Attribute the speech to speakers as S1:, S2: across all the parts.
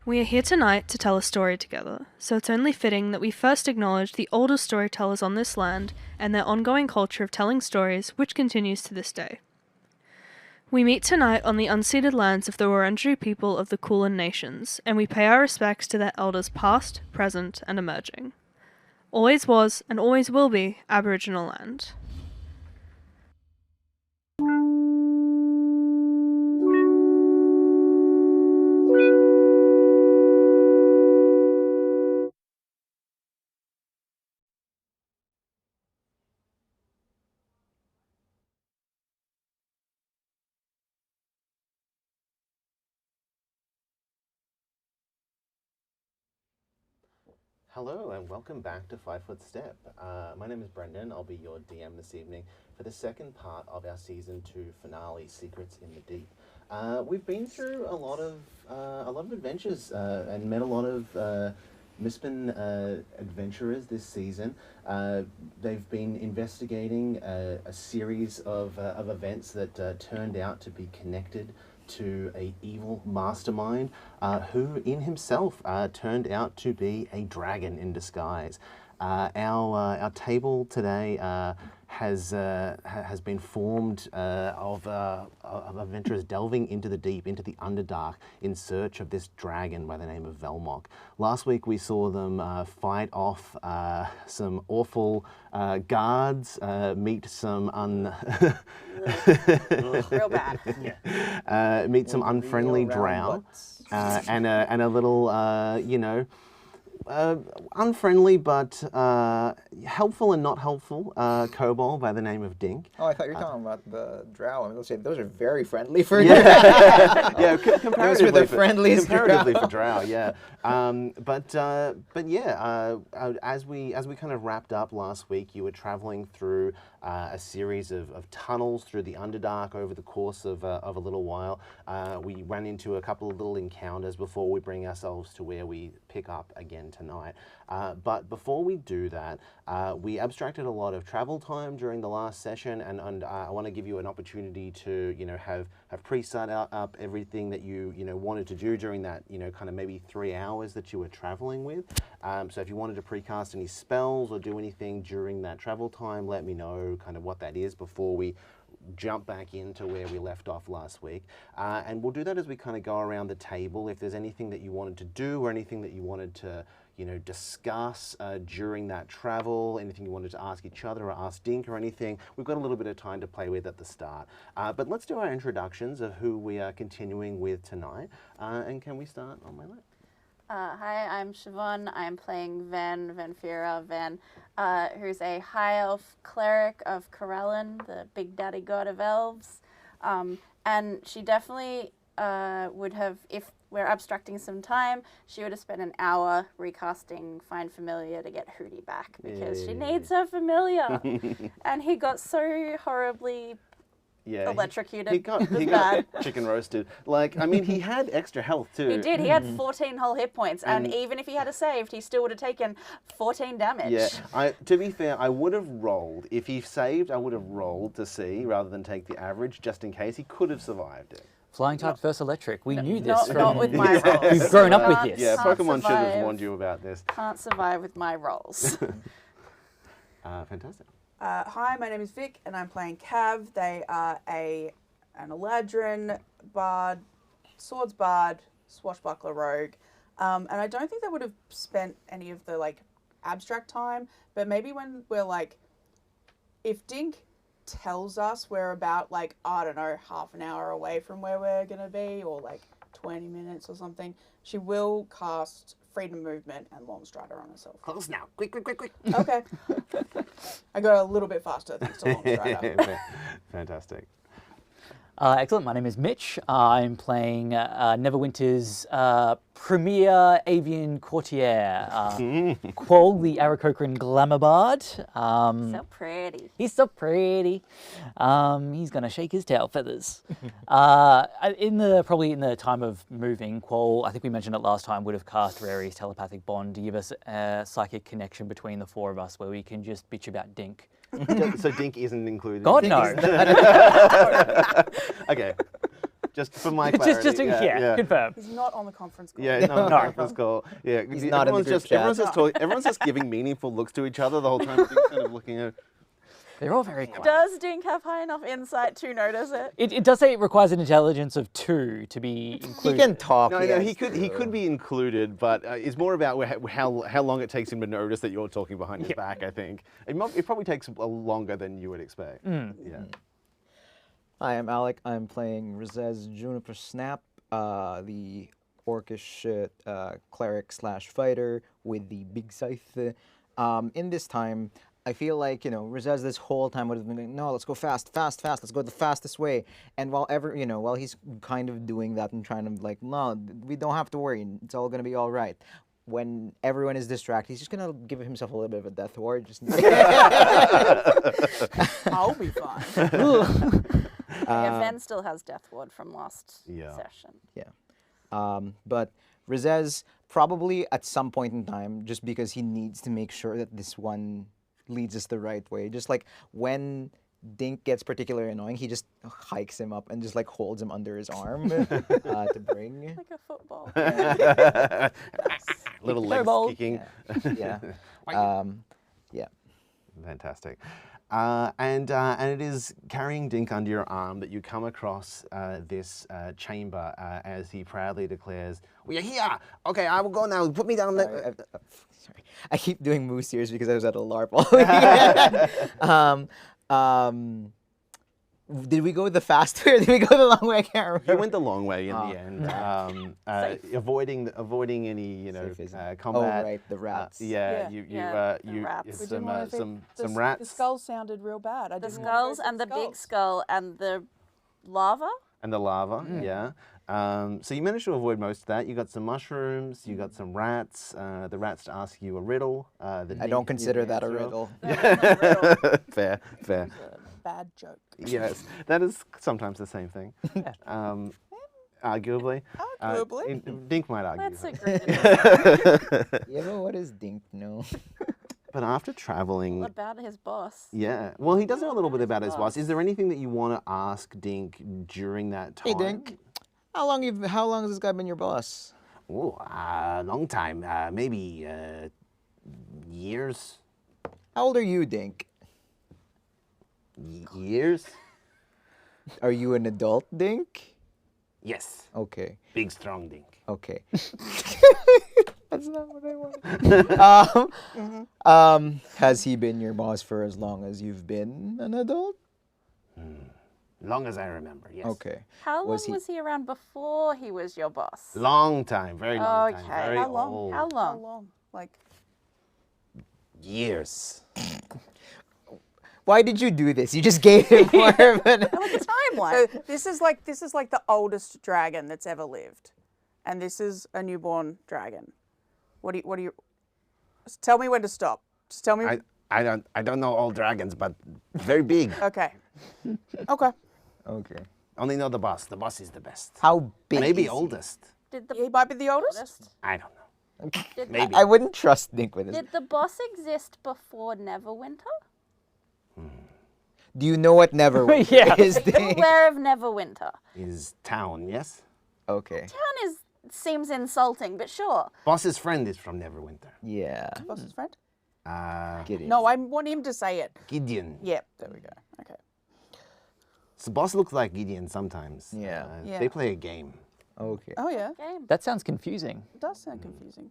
S1: We are here tonight to tell a story together, so it's only fitting that we first acknowledge the oldest storytellers on this land and their ongoing culture of telling stories, which continues to this day. We meet tonight on the unceded lands of the Wurundjeri people of the Kulin Nations, and we pay our respects to their elders past, present, and emerging. Always was and always will be Aboriginal land.
S2: Hello and welcome back to 5 Foot Step. My name is Brendan. I'll be your DM this evening for the second part of our Season 2 finale, Secrets in the Deep. We've been through a lot of adventures and met a lot of Mistborn adventurers this season. They've been investigating a series of events that turned out to be connected to a evil mastermind who in himself turned out to be a dragon in disguise. Our table today has been formed of adventurers delving into the deep, into the Underdark, in search of this dragon by the name of Velmok. Last week we saw them fight off some awful guards, meet some
S3: real bad.
S2: meet some unfriendly drow, and a little, unfriendly but helpful and not helpful kobold by the name of Dink.
S4: Oh, I thought you were talking about the drow. I mean, let's say those are very friendly for
S2: Yeah, comparatively,
S4: the friendliest
S2: comparatively for drow. Yeah, but yeah, as we kind of wrapped up last week, you were traveling through a series of tunnels through the Underdark over the course of a little while. We ran into a couple of little encounters before we bring ourselves to where we pick up again tonight. But before we do that, we abstracted a lot of travel time during the last session, and I want to give you an opportunity to have pre-set up everything that you wanted to do during that kind of maybe 3 hours that you were traveling with. So if you wanted to precast any spells or do anything during that travel time, let me know kind of what that is before we jump back into where we left off last week. And we'll do that as we kind of go around the table. If there's anything that you wanted to do or anything that you wanted to discuss during that travel, anything you wanted to ask each other or ask Dink or anything, we've got a little bit of time to play with at the start. But let's do our introductions of who we are continuing with tonight. And can we start on my left?
S3: Hi, I'm Siobhan. I'm playing Venfira Ven, who's a high elf cleric of Corellin, the big daddy god of elves. And she definitely would have, if we're abstracting some time, she would have spent an hour recasting Find Familiar to get Hootie back because she needs her familiar. And he got so horribly electrocuted.
S2: He got chicken roasted. Like, I mean, he had extra health too.
S3: He did. He had 14 whole hit points, and even if he had saved, he still would have taken 14 damage.
S2: Yeah. To be fair, I would have rolled. If he saved, I would have rolled to see rather than take the average, just in case he could have survived it.
S5: Flying type versus electric. We knew this.
S3: Not with my rolls.
S5: We've grown up with this.
S2: Yeah, Pokemon should have warned you about this.
S3: Can't survive with my rolls.
S2: Fantastic.
S6: Hi, my name is Vic, and I'm playing Cav. They are an Eladrin bard, swords bard, swashbuckler rogue, and I don't think they would have spent any of the abstract time. But maybe when we're if Dink tells us we're about I don't know, half an hour away from where we're gonna be, or 20 minutes or something, she will cast Freedom Movement and Long Strider on herself.
S2: Close now. Quick.
S6: Okay. I got a little bit faster thanks to Long Strider.
S2: Fantastic.
S5: Excellent. My name is Mitch. I'm playing Neverwinter's premier avian courtier, Quoll, the Aarakocra glamour bard.
S3: So pretty.
S5: He's so pretty. He's gonna shake his tail feathers. Probably in the time of moving, Quoll, I think we mentioned it last time, would have cast Rary's telepathic bond to give us a psychic connection between the four of us, where we can just bitch about Dink.
S2: So Dink isn't included?
S5: God,
S2: Dink
S5: no.
S2: Okay. Just for my clarity.
S5: Confirm.
S6: He's not on the conference call.
S2: Yeah, no, conference call. Yeah,
S4: He's not in the group chat.
S2: everyone's just giving meaningful looks to each other the whole time. Dink's kind of looking at.
S5: They're all very quiet.
S3: Does Dink have high enough insight to notice it?
S5: It does say it requires an intelligence of 2 to be
S4: He
S5: included.
S4: can talk.
S2: No,
S4: yes.
S2: he could be included, but it's more about how long it takes him to notice that you're talking behind his back. I think it probably takes longer than you would expect. Yeah.
S4: Hi, I'm Alec. I'm playing Rizez Juniper Snap, the orcish cleric / fighter with the big scythe. In this time, I feel like, Rizez this whole time would have been going, no, let's go fast, let's go the fastest way. And while he's kind of doing that and trying to like, no, we don't have to worry, it's all gonna be all right. When everyone is distracted, he's just gonna give himself a little bit of a death ward. Just
S6: I'll be fine.
S3: Yeah, Ven still has Death Ward from last
S2: Yeah.
S3: session.
S4: But Rizez probably at some point in time, just because he needs to make sure that this one leads us the right way. Just like when Dink gets particularly annoying, he just hikes him up and just like holds him under his arm to bring.
S3: Like a football.
S2: Little
S5: Throw
S2: legs
S5: ball.
S2: kicking.
S4: Yeah. Yeah.
S2: Fantastic. And it is carrying Dink under your arm that you come across this chamber as he proudly declares, "We are here. Okay, I will go now. Put me down there."
S4: Sorry, I keep doing moose ears because I was at a LARP all weekend. Did we go the fast way or did we go the long way? I can't remember.
S2: You went the long way in the end, avoiding any
S4: Safism.
S2: combat.
S4: Oh, right, the rats.
S2: Yeah,
S3: the
S2: you
S3: rats. We
S2: some
S6: wanna think
S2: some
S6: the
S2: rats
S6: skulls sounded real bad. I
S3: The
S6: didn't wanna go
S3: skulls
S6: for
S3: and the big
S6: skulls.
S3: skull and the lava.
S2: and the lava. Yeah. So you managed to avoid most of that. You got some mushrooms. You got some rats. The rats to ask you a riddle.
S4: I don't consider that a riddle.
S2: Fair.
S6: It was a bad joke.
S2: Yes, that is sometimes the same thing. Arguably.
S6: Arguably.
S2: Dink might argue.
S3: Let's agree.
S4: Yeah, but what is Dink know?
S2: But after traveling,
S3: What about his boss?
S2: yeah. Well, he does know a little bit about his boss.
S3: boss.
S2: Is there anything that you want to ask Dink during that time?
S4: Hey, Dink. How long has this guy been your boss?
S2: Oh, long time. Maybe years.
S4: How old are you, Dink?
S2: Years?
S4: Are you an adult, Dink?
S2: Yes.
S4: Okay.
S2: Big, strong Dink.
S4: Okay. That's not what I wanted. Has he been your boss for as long as you've been an adult?
S2: Long as I remember, yes.
S4: Okay.
S3: How long
S4: Was
S3: was
S4: he-
S3: he around before he was your boss?
S2: Long time, very long time.
S3: Okay.
S2: Very
S6: How long?
S2: old.
S3: How
S6: How
S3: long?
S6: long? Like,
S2: Years.
S4: Why did you do this? You just gave him more of an...
S3: Like a timeline.
S6: so this is like the oldest dragon that's ever lived, and this is a newborn dragon. What do you? Just tell me when to stop. Just tell me.
S2: I don't know all dragons, but very big.
S6: Okay. Okay.
S4: Okay.
S2: Only know the boss. The boss is the best.
S4: How big
S2: Maybe
S4: is he?
S2: oldest.
S3: Did the
S6: He might be the oldest.
S3: oldest?
S2: I don't know.
S3: Did,
S2: Maybe.
S4: I wouldn't trust Dink with this.
S3: did the boss exist before Neverwinter?
S4: Do you know what Neverwinter
S5: Yeah.
S4: is,
S3: You're
S4: Dink?
S3: aware of Neverwinter.
S2: Is town, yes?
S4: Okay.
S3: Town seems insulting, but sure.
S2: Boss's friend is from Neverwinter.
S4: Yeah.
S6: Boss's friend.
S4: Gideon.
S6: No, I want him to say it.
S2: Gideon.
S6: Yep. There we go. Okay.
S2: So boss looks like Gideon sometimes.
S4: Yeah.
S6: Yeah.
S2: They play a game.
S4: Okay.
S6: Oh yeah.
S3: Game.
S5: That sounds confusing.
S6: It does sound confusing.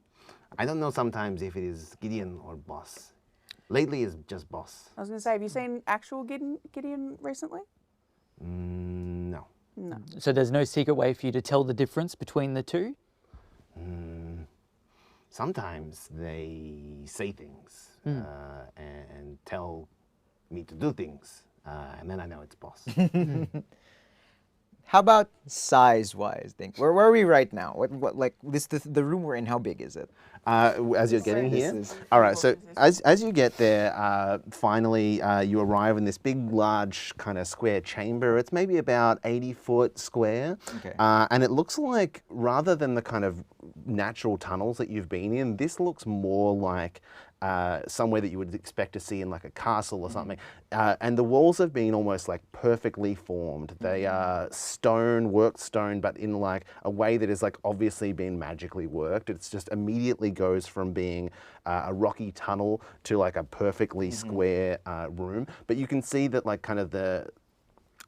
S2: I don't know sometimes if it is Gideon or boss. Lately it's just boss.
S6: I was gonna say, have you seen actual Gideon recently?
S2: No.
S6: No.
S5: So there's no secret way for you to tell the difference between the two?
S2: Sometimes they say things and tell me to do things, and then I know it's boss.
S4: How about size-wise, Dink? Where are we right now? What like this the room we're in? How big is it?
S2: As you're getting
S4: This
S2: here,
S4: is-
S2: all right. So as you get there, finally you arrive in this big, large kind of square chamber. It's maybe about 80 foot square,
S4: Okay.
S2: and it looks like rather than the kind of natural tunnels that you've been in, this looks more like somewhere that you would expect to see in like a castle or something. And the walls have been almost like perfectly formed. They are stone, worked stone, but in like a way that is like obviously been magically worked. It's just immediately goes from being a rocky tunnel to like a perfectly square room. But you can see that like kind of the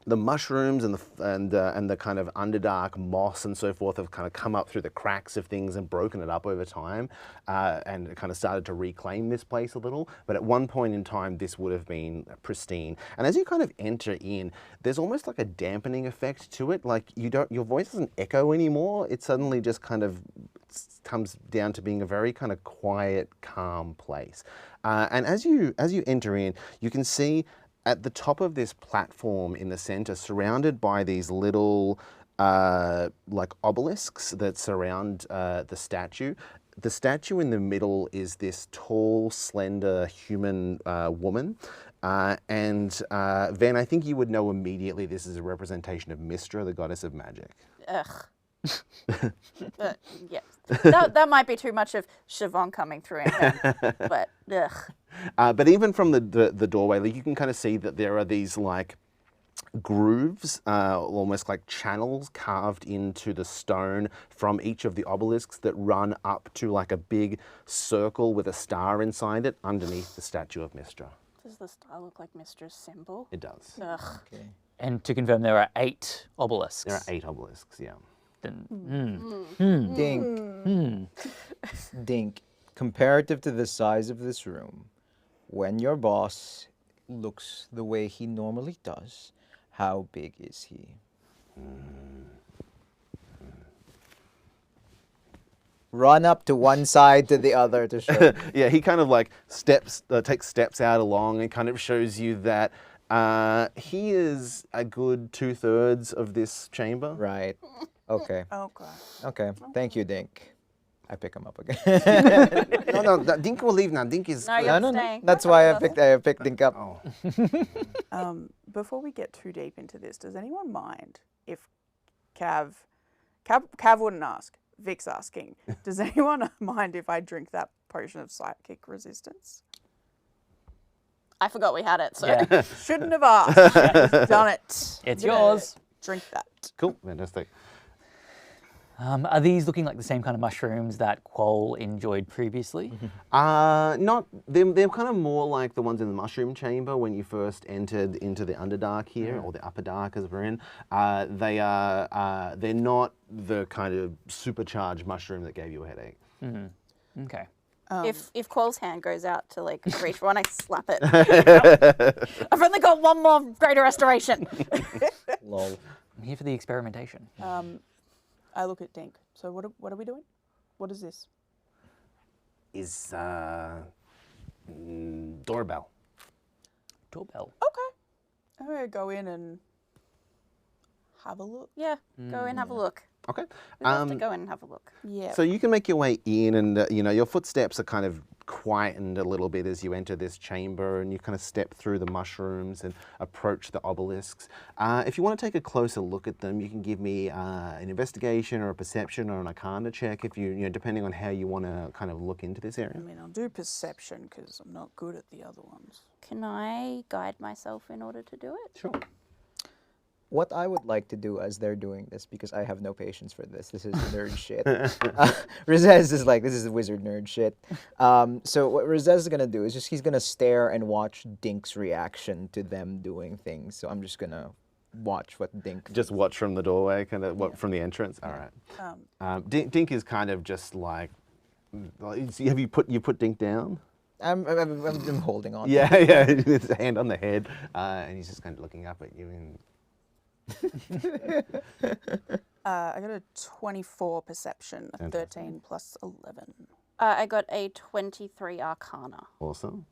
S2: mushrooms and the kind of underdark moss and so forth have kind of come up through the cracks of things and broken it up over time, and it kind of started to reclaim this place a little. But at one point in time, this would have been pristine. And as you kind of enter in, there's almost like a dampening effect to it. Like your voice doesn't echo anymore. It suddenly just kind of comes down to being a very kind of quiet, calm place. And as you enter in, you can see at the top of this platform in the center, surrounded by these little like obelisks that surround the statue. The statue in the middle is this tall, slender human woman. And Van, I think you would know immediately this is a representation of Mystra, the goddess of magic.
S3: Ugh. Yes. That might be too much of Siobhan coming through in him, but ugh.
S2: But even from the doorway, like, you can kind of see that there are these like grooves, almost like channels carved into the stone from each of the obelisks that run up to like a big circle with a star inside it underneath the statue of Mystra.
S3: Does the star look like Mistra's symbol?
S2: It does.
S3: Ugh.
S4: Okay.
S5: And to confirm, there are 8 obelisks.
S2: There are 8 obelisks, yeah.
S4: Dink. Dink. Comparative to the size of this room, when your boss looks the way he normally does, how big is he? Run up to one side to the other to show.
S2: Yeah, he kind of like takes steps out along and kind of shows you that he is a good 2/3 of this chamber.
S4: Right. Okay.
S6: Okay.
S4: Okay. Thank you, Dink. I pick him up again.
S2: No, Dink will leave now. Dink is...
S3: No, you're staying.
S4: That's why I picked Dink up.
S2: Oh.
S6: Before we get too deep into this, does anyone mind if Cav wouldn't ask, Vic's asking, does anyone mind if I drink that potion of psychic resistance?
S3: I forgot we had it, so.
S5: Yeah.
S6: Shouldn't have asked. Done it.
S5: It's
S6: I'm gonna
S5: yours.
S6: Drink that.
S2: Cool, fantastic.
S5: Are these looking like the same kind of mushrooms that Quoll enjoyed previously?
S2: They're kind of more like the ones in the mushroom chamber when you first entered into the Underdark here, or the Upper Dark as we're in. They're not the kind of supercharged mushroom that gave you a headache.
S5: Okay.
S3: If Quoll's hand goes out to like reach for one, I slap it. I've only got one more greater restoration.
S4: Lol.
S5: I'm here for the experimentation.
S6: I look at Dink. So what are we doing? What is this?
S2: Is doorbell.
S5: Doorbell.
S6: Okay. I'm gonna go in and have a look.
S3: Yeah, go in, have a look.
S2: Okay.
S3: We have to go in and have a look.
S6: Yeah.
S2: So you can make your way in, and your footsteps are kind of quietened a little bit as you enter this chamber, and you kind of step through the mushrooms and approach the obelisks. If you want to take a closer look at them, you can give me an investigation or a perception or an arcana check, if depending on how you want to kind of look into this area.
S6: I mean, I'll do perception because I'm not good at the other ones.
S3: Can I guide myself in order to do it?
S2: Sure.
S4: What I would like to do as they're doing this, because I have no patience for this. This is nerd shit. Rizez is like, this is wizard nerd shit. So what Rizez is gonna do is he's gonna stare and watch Dink's reaction to them doing things. So I'm just gonna watch what Dink.
S2: Just watch from the doorway, kind of from the entrance. All right. Dink is kind of just like, have you put Dink down?
S4: I'm holding on.
S2: Yeah, his hand on the head, and he's just kind of looking up at you and.
S6: I got a 24 perception, a 13 plus 11.
S3: I got a 23 Arcana.
S2: Awesome.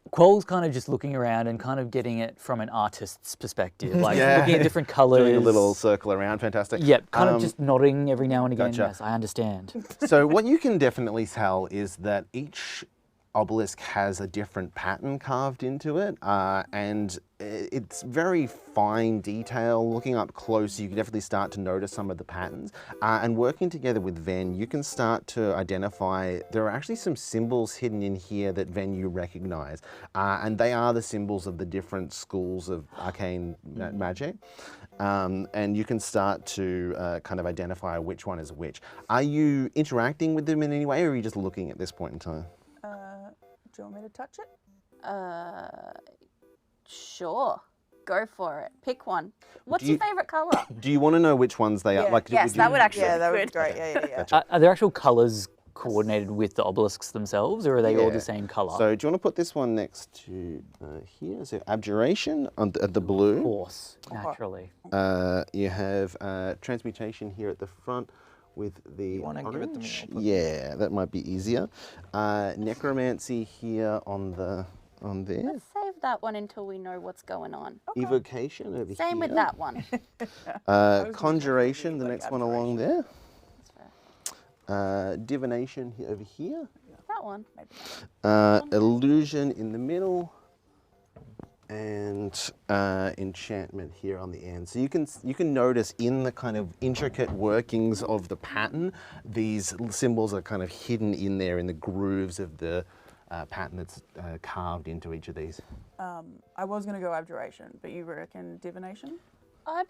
S5: Quoll's kind of just looking around and kind of getting it from an artist's perspective, like
S2: Yeah.
S5: looking at different colours.
S2: Doing a little circle around, fantastic.
S5: Yep, kind of just nodding every now and again.
S2: Gotcha.
S5: Yes, I understand.
S2: So what you can definitely tell is that each obelisk has a different pattern carved into it, and it's very fine detail. Looking up close, you can definitely start to notice some of the patterns. And working together with Ven, you can start to identify there are actually some symbols hidden in here that Ven you recognize, and they are the symbols of the different schools of arcane magic. And you can start to kind of identify which one is which. Are you interacting with them in any way, or are you just looking at this point in time?
S6: Do you want me to touch it?
S3: Sure. Go for it. Pick one. What's
S2: Do
S3: your
S2: you-
S3: favourite colour?
S2: Do you want to know which ones they are?
S6: Yeah.
S2: Like,
S3: Yes, that would actually
S6: Yeah,
S3: be
S6: that would
S3: good.
S6: be great. Yeah.
S2: Gotcha.
S5: Are there actual colours coordinated with the obelisks themselves, or are they all
S2: Yeah.
S5: the same colour?
S2: So do you want to put this one next to here? So abjuration on the
S5: of
S2: blue.
S5: course, naturally.
S2: You have transmutation here at the front with the
S4: wanna give it to me?
S2: orange.
S4: I'll put
S2: Yeah, that might be easier. Necromancy here on there.
S3: Let's save that one until we know what's going on.
S2: Evocation over here.
S3: Same with that one.
S2: Conjuration, the
S6: like
S2: next one along there.
S3: That's fair.
S2: Divination over here.
S3: That one.
S2: Illusion in the middle, and enchantment here on the end. So you can notice in the kind of intricate workings of the pattern, these symbols are kind of hidden in there in the grooves of the pattern that's carved into each of these.
S6: I was going to go abjuration, but you reckon divination?
S3: I'm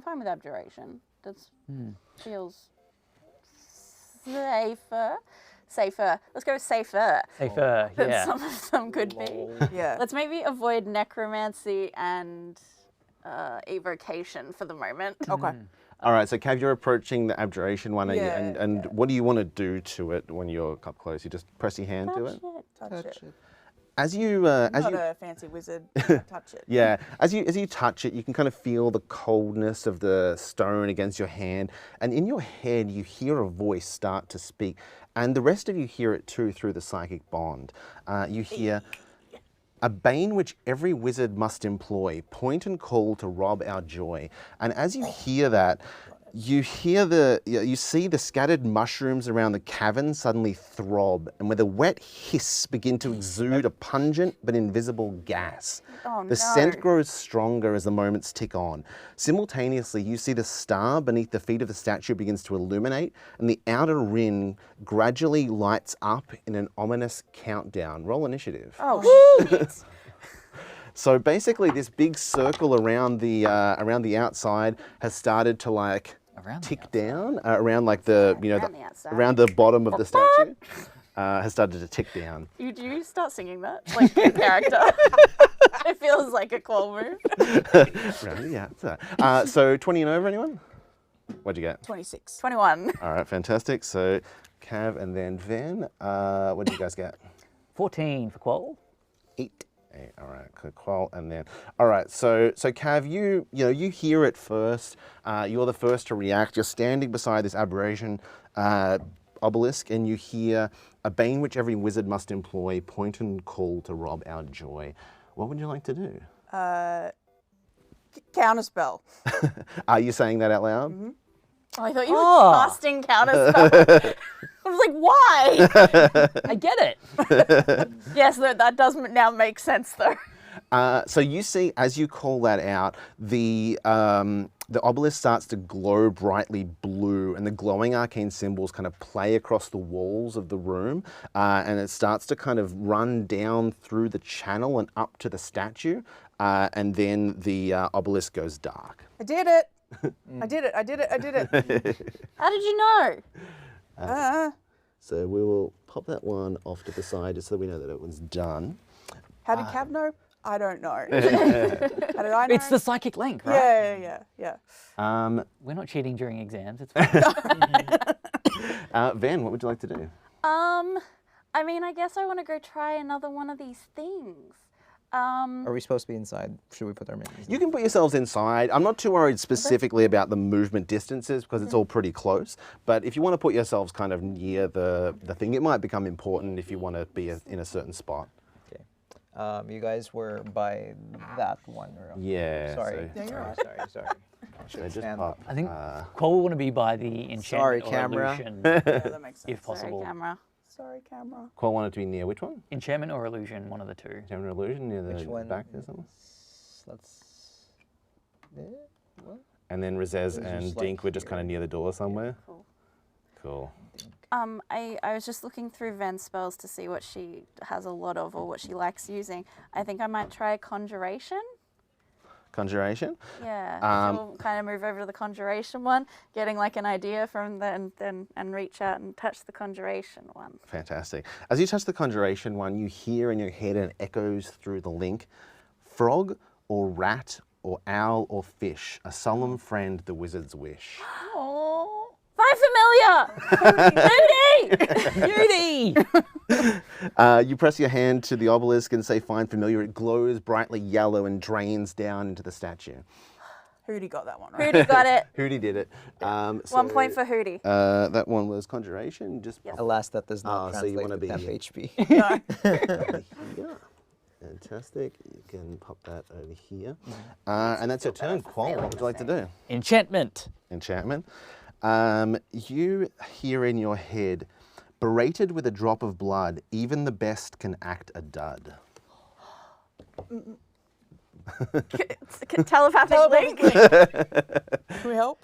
S3: fine with abjuration. That feels safer. Let's go safer.
S5: Safer,
S3: Than
S5: yeah.
S3: some of them could be.
S6: Yeah.
S3: Let's maybe avoid necromancy and evocation for the moment.
S6: Okay.
S2: All right, so Cav, you're approaching the abjuration one,
S6: Yeah,
S2: and what do you want to do to it when you're up close? You just press your hand to it?
S6: Touch it.
S2: As you
S6: Not a fancy wizard. Touch it.
S2: Yeah, as you touch it, you can kind of feel the coldness of the stone against your hand, and in your head you hear a voice start to speak, and the rest of you hear it too through the psychic bond. You hear, "A bane which every wizard must employ, point and call to rob our joy." And as you hear that, you see the scattered mushrooms around the cavern suddenly throb, and with a wet hiss begin to exude a pungent but invisible gas.
S3: Oh,
S2: The scent grows stronger as the moments tick on. Simultaneously, you see the star beneath the feet of the statue begins to illuminate, and the outer ring gradually lights up in an ominous countdown. Roll initiative.
S3: Oh, shit.
S2: So basically, this big circle around the outside has started to
S5: Around the
S2: tick down around like the
S3: Around the outside.
S2: around the bottom of the statue. Has started to tick down.
S3: Do you start singing that? Like your character? It feels like a call move.
S2: Around the outside. So 20 and over, anyone? What'd you get?
S6: 26.
S3: 21.
S2: All right, fantastic. So Cav and then Van. What did you guys get?
S5: 14 for Qual.
S2: 8. All right, Qual, and then all right. So Cav, you hear it first. You're the first to react. You're standing beside this aberration obelisk, and you hear, "A bane which every wizard must employ, point and call to rob our joy." What would you like to do?
S6: Counterspell.
S2: Are you saying that out loud?
S6: Mm-hmm.
S3: Oh, I thought you were casting counterspell. I was like, why?
S5: I get it.
S3: Yes, that does now make sense though.
S2: So you see, as you call that out, the obelisk starts to glow brightly blue, and the glowing arcane symbols kind of play across the walls of the room, and it starts to kind of run down through the channel and up to the statue, and then the obelisk goes dark.
S6: I did it. I did it.
S3: How did you know?
S2: So we will pop that one off to the side just so we know that it was done.
S6: How did Cav know? I don't know. How did I know?
S5: It's the psychic link, right?
S6: Yeah.
S5: We're not cheating during exams. It's fine.
S2: Van, what would you like to do?
S3: I guess I want to go try another one of these things.
S4: Are we supposed to be inside? Should we put our minis?
S2: You can put yourselves inside. I'm not too worried specifically about the movement distances because it's all pretty close. But if you want to put yourselves kind of near the thing, it might become important if you want to be in a certain spot.
S4: Okay. You guys were by that one room.
S2: Yeah.
S4: Sorry.
S2: so-
S4: Sorry.
S2: So just
S4: stand
S2: pop.
S5: I think Qual will want to be by the enchantment
S4: Sorry,
S5: or
S4: camera.
S5: illusion,
S6: Yeah, that makes sense.
S5: if possible.
S3: Sorry, camera.
S6: Sorry, camera.
S2: Qual wanted to be near which one?
S5: Enchantment or illusion, one of the two.
S2: General illusion near the
S4: Which one?
S2: back there somewhere.
S4: Let's. Yeah, what?
S2: And then Razez
S4: Those are
S2: and
S4: just,
S2: Dink
S4: like,
S2: were just kind of
S4: here.
S2: near the door somewhere.
S3: Cool.
S2: Cool.
S3: I was just looking through Ven's spells to see what she has a lot of or what she likes using. I think I might try Conjuration.
S2: Conjuration.
S3: Yeah.
S2: Um,
S3: So we'll kind of move over to the Conjuration one, getting like an idea from then and reach out and touch the Conjuration one.
S2: Fantastic. As you touch the conjuration one, you hear in your head and it echoes through the link. Frog or rat or owl or fish, a solemn friend, the wizard's wish.
S3: Oh, find familiar!
S5: Judy!
S2: You press your hand to the obelisk and say, find familiar. It glows brightly yellow and drains down into the statue.
S6: Hootie got that one right.
S3: Hootie got it.
S2: Hootie did it.
S3: 1 point for Hootie.
S2: That one was conjuration. Just pop
S4: Alas, that does not
S2: Oh, so you
S4: translate
S2: wanna
S4: to
S2: be
S4: temp
S2: here.
S4: HP.
S6: No.
S2: over here. Fantastic. You can pop that over here. And that's your turn. Qual, what would you like to do?
S5: Enchantment.
S2: Enchantment. You hear in your head, berated with a drop of blood, even the best can act a dud.
S3: Telepathic link.
S6: Can we help?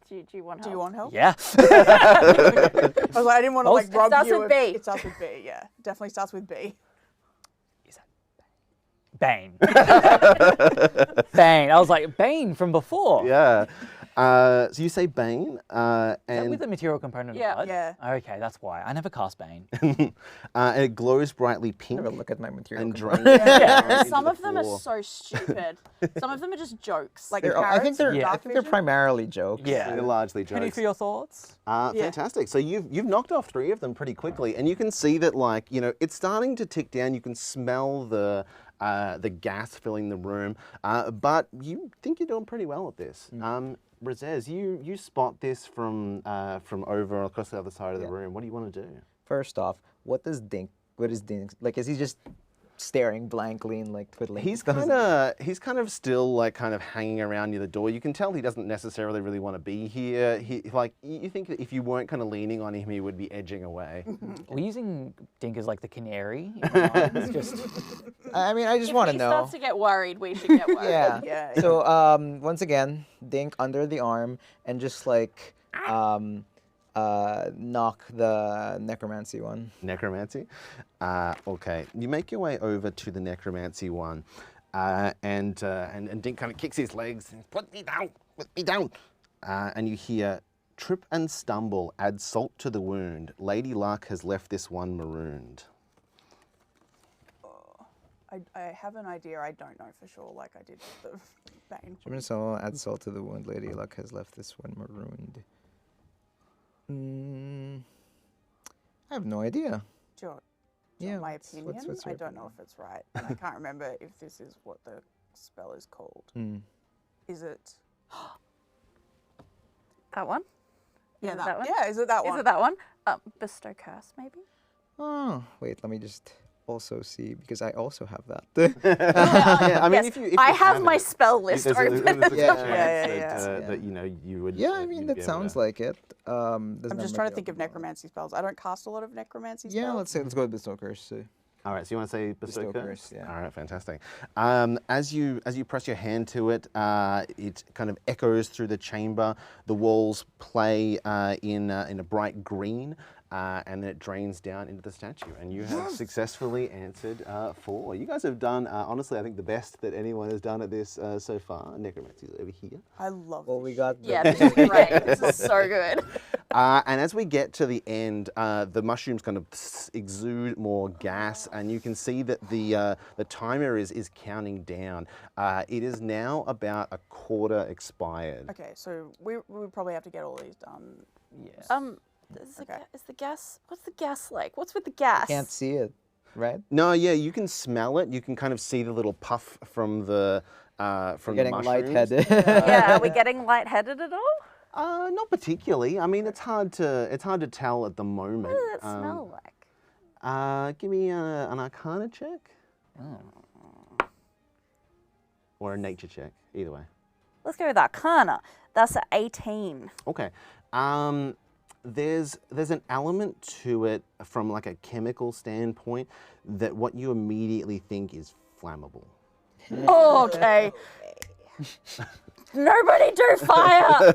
S3: Do you want help?
S6: Do you want help?
S5: Yeah.
S6: I was like, I didn't want to like
S3: It
S6: rub
S3: starts
S6: you.
S3: with B.
S6: It starts with B. Yeah, definitely starts with B.
S5: Bane. Bane. I was like, Bane from before.
S2: Yeah. So you say Bane,
S5: Is that
S2: and
S5: with the material component
S3: Yeah.
S5: of blood?
S6: Yeah.
S5: Okay, that's why. I never cast Bane.
S2: and it glows brightly pink
S4: Have a look at my material.
S2: and
S4: component.
S2: drains down into
S3: Some
S2: the
S3: of them are
S2: floor.
S3: so stupid. Some of them are just jokes.
S6: Like
S4: They're- I
S6: carrots
S4: think they're.
S6: and
S4: I
S6: dark
S4: think they're
S6: vision?
S4: primarily jokes.
S5: Yeah.
S2: They're largely
S5: Penny
S2: jokes.
S5: for your thoughts?
S6: Yeah.
S2: Fantastic. So you've knocked off 3 of them pretty quickly, and you can see that, like, you know, it's starting to tick down. You can smell the gas filling the room, but you think you're doing pretty well at this. Razez, you spot this from over across the other side of the room. What do you want to do?
S4: First off, what is Dink like? Is he just staring blankly and like twiddling?
S2: He's
S4: his thumbs?
S2: kind of still like kind of hanging around near the door. You can tell he doesn't necessarily really want to be here. You think that if you weren't kind of leaning on him, he would be edging away.
S5: We're using Dink as like the canary. In my mind. It's just
S4: I mean, I just
S3: if
S4: want to
S3: he
S4: know.
S3: starts to get worried, we should get worried.
S4: Yeah.
S6: Yeah.
S4: So once again, Dink under the arm and just like knock the necromancy one.
S2: Necromancy. Okay, you make your way over to the necromancy one, and Dink kind of kicks his legs and put me down, and you hear, trip and stumble, add salt to the wound. Lady Luck has left this one marooned.
S6: I have an idea. I don't know for sure. Like I did with the Bane.
S4: So add salt to the wound. Lady Luck has left this one marooned. I have no idea.
S6: Do you want
S4: Yeah.
S6: my
S4: what's-
S6: opinion?
S4: what's
S6: I
S4: your
S6: don't know if it's right. And I can't remember if this is what the spell is called.
S4: Hmm.
S6: Is it?
S3: That one?
S6: Yeah,
S3: Is it that one?
S6: Yeah, is it that one?
S3: Is it that one? Bestow curse, maybe?
S4: Oh, wait. Let me just also see because I also have that.
S2: Yeah, I mean,
S3: Yes,
S2: if you
S3: I have
S2: it,
S3: my spell list
S2: there's a
S3: open.
S2: chance
S4: Yeah.
S2: that, that you know you would.
S4: Yeah, I mean
S2: you'd
S4: that
S2: be able
S4: sounds
S2: to-
S4: like it.
S6: I'm just trying to think of necromancy spells. I don't cast a lot of necromancy spells.
S4: Yeah, let's go with Bestow Curse.
S2: All right, so you want to say
S4: Bestow
S2: Bestow
S4: Curse, yeah.
S2: All right, fantastic. As you press your hand to it, it kind of echoes through the chamber. The walls play in a bright green, and then it drains down into the statue. And you have successfully answered 4. You guys have done, honestly, I think the best that anyone has done at this so far. Necromancy's over here.
S6: I love.
S4: Well, we got the,
S3: Yeah, this is great. This is so good.
S2: And as we get to the end, the mushrooms kind of exude more gas, and you can see that the timer is counting down. It is now about a quarter expired.
S6: Okay, so we would probably have to get all these done.
S5: yes.
S3: Is the gas? What's the gas like? What's with the gas?
S4: can't see it, right?
S2: No, yeah, you can smell it. You can kind of see the little puff from the
S4: Getting
S2: mushrooms.
S4: lightheaded.
S3: Yeah, are we getting lightheaded at all?
S2: Not particularly. I mean, it's hard to tell at the moment.
S3: What does that smell like?
S2: Give me an Arcana check. Or a nature check, either way.
S3: Let's go with Arcana. That's an 18.
S2: Okay. there's an element to it from like a chemical standpoint that what you immediately think is flammable.
S3: Oh, okay. Nobody do fire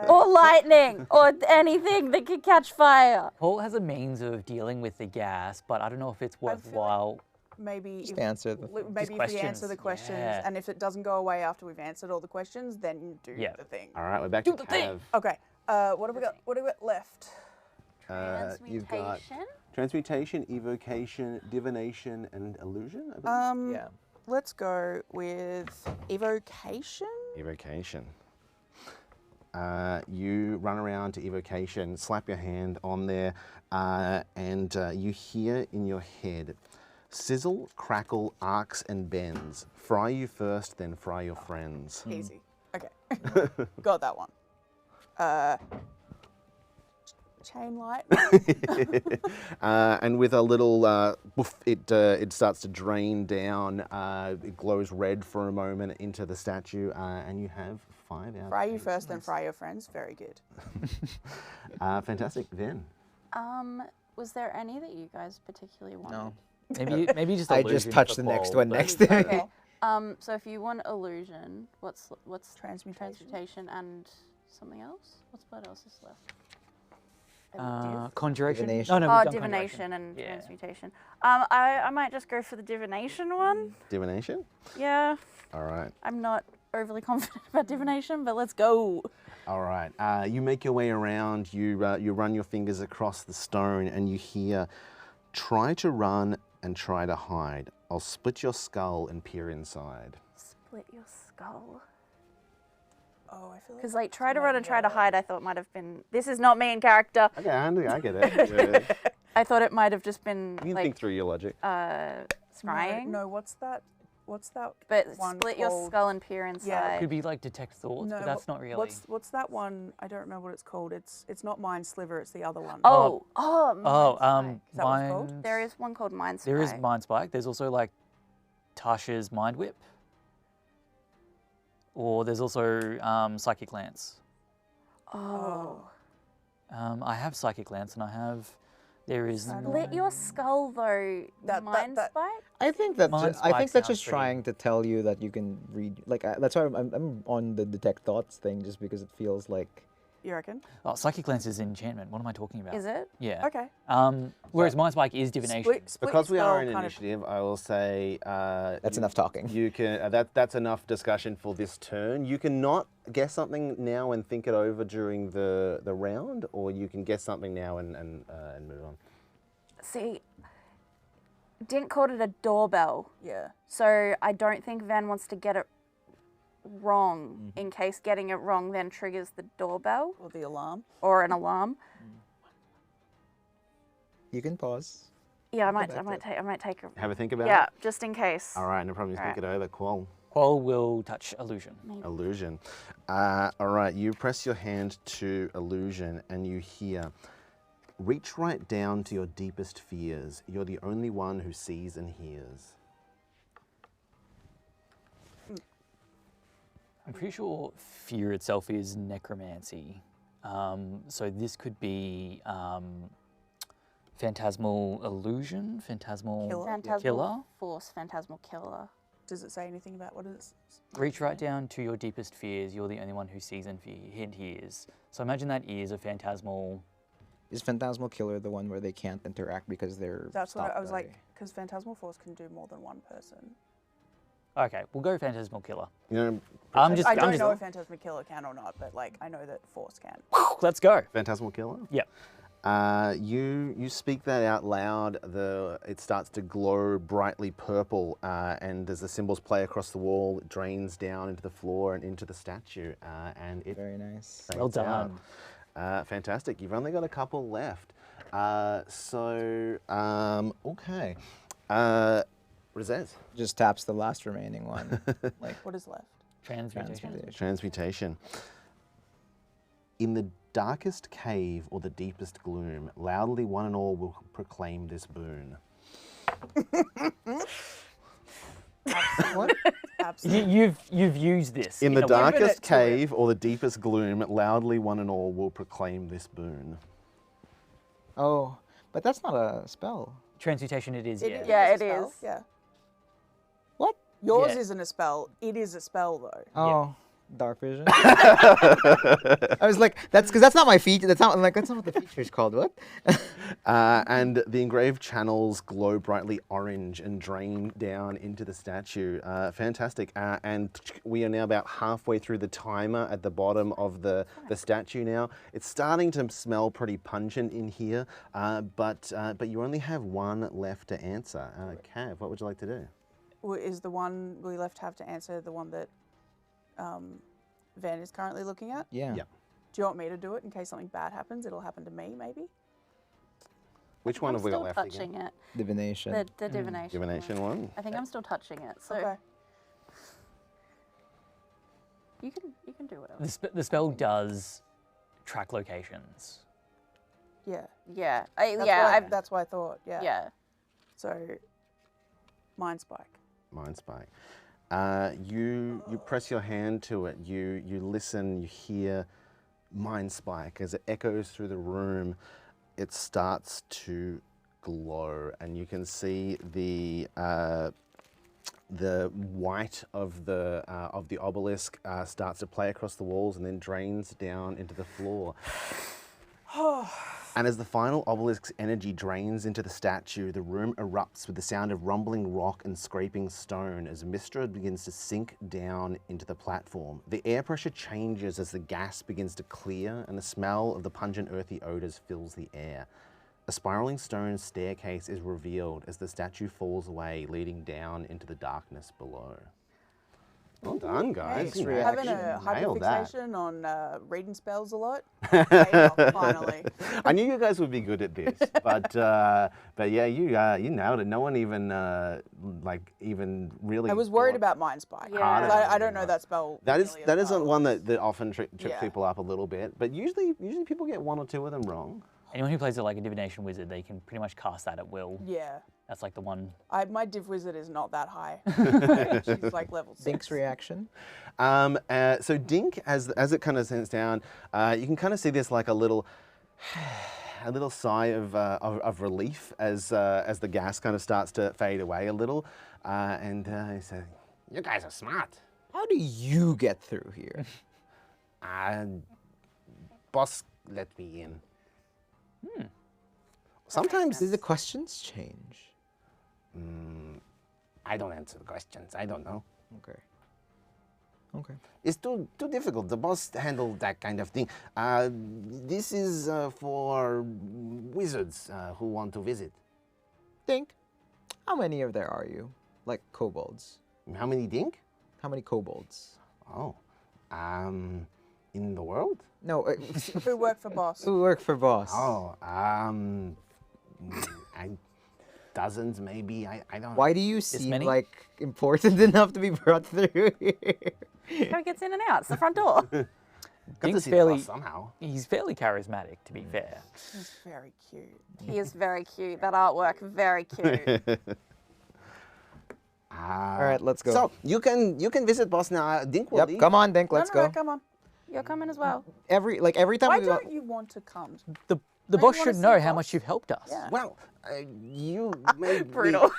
S3: or lightning or anything that could catch fire.
S5: Paul has a means of dealing with the gas, but I don't know if it's
S6: feel like-
S5: worthwhile.
S6: Maybe
S4: Just
S6: if,
S4: answer the
S6: maybe if we answer the questions,
S5: yeah.
S6: and if it doesn't go away after we've answered all the questions, then do
S5: Yeah.
S6: the thing.
S2: All right, we're back
S5: Do
S2: to
S5: the thing.
S2: Cav.
S6: Okay. What have we got? What have we got left?
S2: You've got
S3: Transmutation?
S2: transmutation, evocation, divination, and illusion. I believe?
S4: Yeah.
S6: Let's go with evocation.
S2: Evocation. You run around to evocation, slap your hand on there, and you hear in your head, sizzle, crackle, arcs, and bends. Fry you first, then fry your friends.
S6: Easy. Okay. Got that one. Chain light.
S2: And with a little woof, it starts to drain down. It glows red for a moment into the statue, and you have 5 out.
S6: Fry you first, then fry your friends. Very good.
S2: Fantastic. Then
S3: Was there any that you guys particularly wanted?
S4: No.
S5: Maybe just
S4: I
S5: illusion
S4: just touched
S5: for
S4: the next
S5: Paul,
S4: one
S5: but-
S4: next.
S3: Okay. So if you want illusion, what's
S6: Transmutation.
S3: transmutation and something else? What else is left?
S5: Conjuration?
S4: Divination.
S5: No,
S3: Oh,
S5: we've done
S3: divination and
S5: Yeah.
S3: transmutation. I might just go for the divination one.
S2: divination.
S3: Yeah,
S2: All right.
S3: I'm not overly confident about divination, but let's go.
S2: All right. You make your way around. You run your fingers across the stone, and you hear, "Try to run and try to hide. I'll split your skull and peer inside."
S3: Split your skull.
S6: Oh, I feel like.
S3: Because like try to run and try to hide, I thought might have been. This is not me in character.
S2: Okay, I get it. Yeah.
S3: I thought it might have just been
S2: You can
S3: like
S2: think through your logic.
S3: scrying.
S6: No, what's that? What's that?
S3: But
S6: one
S3: split your
S6: called?
S3: skull and peer inside.
S5: Could be like detect thoughts,
S6: No,
S5: but that's not really.
S6: What's that one? I don't remember what it's called. It's not Mind Sliver. It's the other one.
S3: Oh,
S5: Oh,
S3: Mind Spike.
S6: Is that what it's called?
S5: Mind-
S3: There is one called Mind Spike.
S5: There is Mind Spike. There's also like Tasha's Mind Whip. Or there's also Psychic Lance.
S3: Oh.
S5: I have Psychic Lance and I have. There is.
S3: Split your skull though.
S6: That-
S3: Mind
S6: that-
S3: Spike?
S4: I think that
S5: Mind
S4: I think
S5: spike
S4: that's
S5: sounds
S4: just
S5: pretty-
S4: trying to tell you that you can read. Like that's why I'm on the detect thoughts thing, just because it feels like.
S6: You reckon?
S5: Oh, Psychic Lance is enchantment. What am I talking about?
S3: Is it?
S5: Yeah.
S6: Okay.
S5: Whereas Mind Spike is divination.
S6: Split
S2: Because we
S6: your
S2: are
S6: skull
S2: in
S6: kind of-
S2: initiative, I will say
S4: That's enough talking.
S2: You can that's enough discussion for this turn. You can not guess something now and think it over during the round, or you can guess something now and move on.
S3: See, Dink called it a doorbell.
S6: Yeah.
S3: So I don't think Van wants to get it wrong
S6: Mm-hmm.
S3: in case getting it wrong then triggers the doorbell
S6: Or the alarm.
S3: or an alarm.
S4: You can pause.
S3: Yeah, I
S4: back
S3: might take a
S2: Have a think about
S3: yeah,
S2: it.
S3: just in case.
S2: All right, no problem. Just think
S3: Alright.
S2: it over. Qual.
S5: Qual will touch illusion.
S2: Illusion. All right, you press your hand to illusion and you hear, "Reach right down to your deepest fears. You're the only one who sees and hears."
S5: I'm pretty sure fear itself is necromancy. So this could be phantasmal illusion, phantasmal
S6: Killer.
S3: Phantasmal
S5: killer.
S3: force, phantasmal killer.
S6: Does it say anything about what it is?
S5: Reach right down to your deepest fears. You're the only one who sees and hears. So imagine that is a phantasmal.
S4: Is Phantasmal Killer the one where they can't interact because they're
S6: That's what
S4: stopped
S6: I was
S4: by-
S6: like, because Phantasmal Force can do more than one person.
S5: Okay, we'll go phantasmal killer.
S2: You know,
S5: I'm just.
S6: I
S5: I'm
S6: don't
S5: just
S6: know if Phantasmal Killer can or not, but like I know that Force can.
S5: Let's go.
S2: Phantasmal Killer?
S5: Yep.
S2: You speak that out loud. It starts to glow brightly purple, and as the symbols play across the wall, it drains down into the floor and into the statue, and it
S4: Very nice.
S5: Well
S2: fades out.
S5: done.
S2: Fantastic. You've only got a couple left. Okay. Rezez.
S4: Just taps the last remaining one. Like
S6: What is left?
S5: Transmutation.
S4: transmutation.
S2: Transmutation. In the darkest cave or the deepest gloom, loudly one and all will proclaim this boon.
S4: What?
S6: Absolutely.
S5: You've used this.
S2: In the
S5: a way.
S2: darkest cave or the deepest gloom, loudly one and all will proclaim this boon.
S4: Oh, but that's not a spell.
S5: Transmutation it is,
S6: It
S5: yeah.
S6: is
S3: Yeah,
S6: a
S3: it
S6: spell,
S3: is.
S6: Yeah.
S4: What?
S6: Yours
S5: Yeah.
S6: isn't a spell. It is a spell, though.
S4: Oh, dark vision. I was like, that's because that's not my feature. That's not what the feature is called. What?
S2: And the engraved channels glow brightly orange and drain down into the statue. Fantastic. And we are now about halfway through the timer at the bottom of the statue now. It's starting to smell pretty pungent in here, but you only have one left to answer. Cav, what would you like to do?
S6: Is the one we left have to answer the one that Van is currently looking at?
S4: Yeah.
S2: Yeah.
S6: Do you want me to do it in case something bad happens? It'll happen to me, maybe?
S2: Which one
S3: I'm
S2: have we got
S3: still
S2: left
S3: touching
S2: again?
S3: it.
S4: Divination.
S3: The divination.
S2: Divination one.
S3: I think I'm still touching it. So
S6: Okay.
S3: you can do whatever.
S5: The spell does track locations.
S6: Yeah.
S3: Yeah.
S6: That's why I thought. Yeah.
S3: Yeah.
S6: So, Mind Spike.
S2: Mind Spike. You press your hand to it. You listen. You hear Mind Spike as it echoes through the room. It starts to glow, and you can see the white of the obelisk starts to play across the walls and then drains down into the floor. And as the final obelisk's energy drains into the statue, the room erupts with the sound of rumbling rock and scraping stone as Mistra begins to sink down into the platform. The air pressure changes as the gas begins to clear and the smell of the pungent earthy odors fills the air. A spiraling stone staircase is revealed as the statue falls away, leading down into the darkness below. Well done, guys.
S4: Nice
S2: You
S6: Having
S2: actually
S6: a
S2: nailed that.
S6: hyperfixation on reading spells a lot. Paid off, finally.
S2: I knew you guys would be good at this, but yeah, you nailed it. No one even even really.
S6: I was worried
S2: thought-
S6: about Mind Spike.
S3: Yeah.
S6: 'Cause I don't know that spell.
S2: That
S6: really
S2: is
S6: as well.
S2: one that often trips
S6: Yeah.
S2: people up a little bit, but usually people get one or two of them wrong.
S5: Anyone who plays it like a divination wizard, they can pretty much cast that at will.
S6: Yeah.
S5: That's like the one.
S6: My Div Wizard is not that high. She's like level 6.
S4: Dink's reaction.
S2: So Dink, as it kind of sends down, you can kind of see this like a little sigh of relief as the gas kind of starts to fade away a little, and he says, "You guys are smart.
S4: How do you get through here?
S2: Boss let me in. Sometimes
S4: Do the questions change?
S2: I don't answer the questions. I don't know.
S4: Okay. Okay.
S2: It's too difficult. The boss handled that kind of thing. This is for wizards who want to visit.
S4: Dink, how many of there are you? Like kobolds?
S2: How many Dink?
S4: How many kobolds?
S2: Oh, in the world?
S4: No,
S6: Who work for Boss?
S4: who work for boss?
S2: Oh, dozens maybe. I don't.
S4: Why do you seem
S5: many?
S4: like important enough to be brought through here?
S3: How he gets in and out? It's the front door.
S2: Got to
S5: Dink's
S2: see the
S5: fairly,
S2: boss somehow.
S5: he's fairly charismatic, to be fair.
S6: He's very cute.
S3: He is very cute. That artwork, very cute.
S2: All
S4: right, let's go.
S2: So you can visit boss now. Dink will
S4: Yep,
S2: leave.
S4: come on, Dink, let's
S6: no,
S4: go.
S6: No, come on.
S3: You're coming as well.
S4: Every time
S6: Why
S4: we go,
S6: don't you want to come?
S5: The
S6: you
S5: boss
S6: wanna
S5: should
S6: see
S5: know how
S6: boss?
S5: much you've helped us.
S6: Yeah.
S2: Well, you made
S3: Brutal.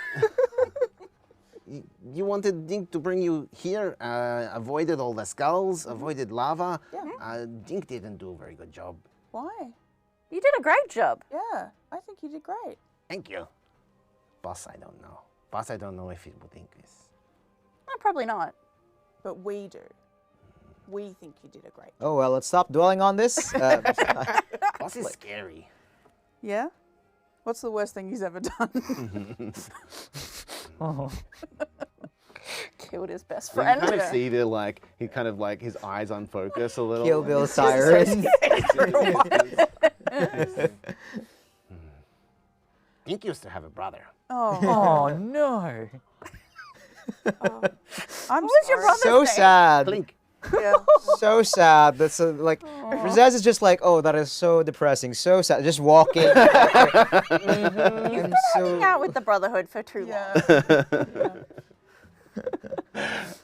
S2: You wanted Dink to bring you here, avoided all the skulls, avoided lava.
S6: Yeah.
S2: Dink didn't do a very good job.
S6: Why?
S3: You did a great job.
S6: Yeah, I think you did great.
S2: Thank you. Boss, I don't know. Boss, I don't know if he would think this.
S3: No, probably not.
S6: But we do. We think you did a great job.
S4: oh well, let's stop dwelling on this.
S2: Boss is scary.
S6: Yeah? What's the worst thing he's ever done?
S5: Oh.
S3: Killed his best
S2: You
S3: friend.
S2: kind of see he kind of like his eyes unfocus a little.
S4: Kill Bill Siren.
S2: Dink used to have a brother.
S6: Oh,
S5: Oh no.
S6: I'm
S3: was your
S6: sorry.
S3: brother?
S4: So
S3: name?
S4: sad.
S2: Blink.
S6: Yeah.
S4: So sad. That's like Razaz is just like, oh, that is so depressing. So sad. Just walking.
S3: You've
S4: I'm
S3: been hanging out with the Brotherhood for too long.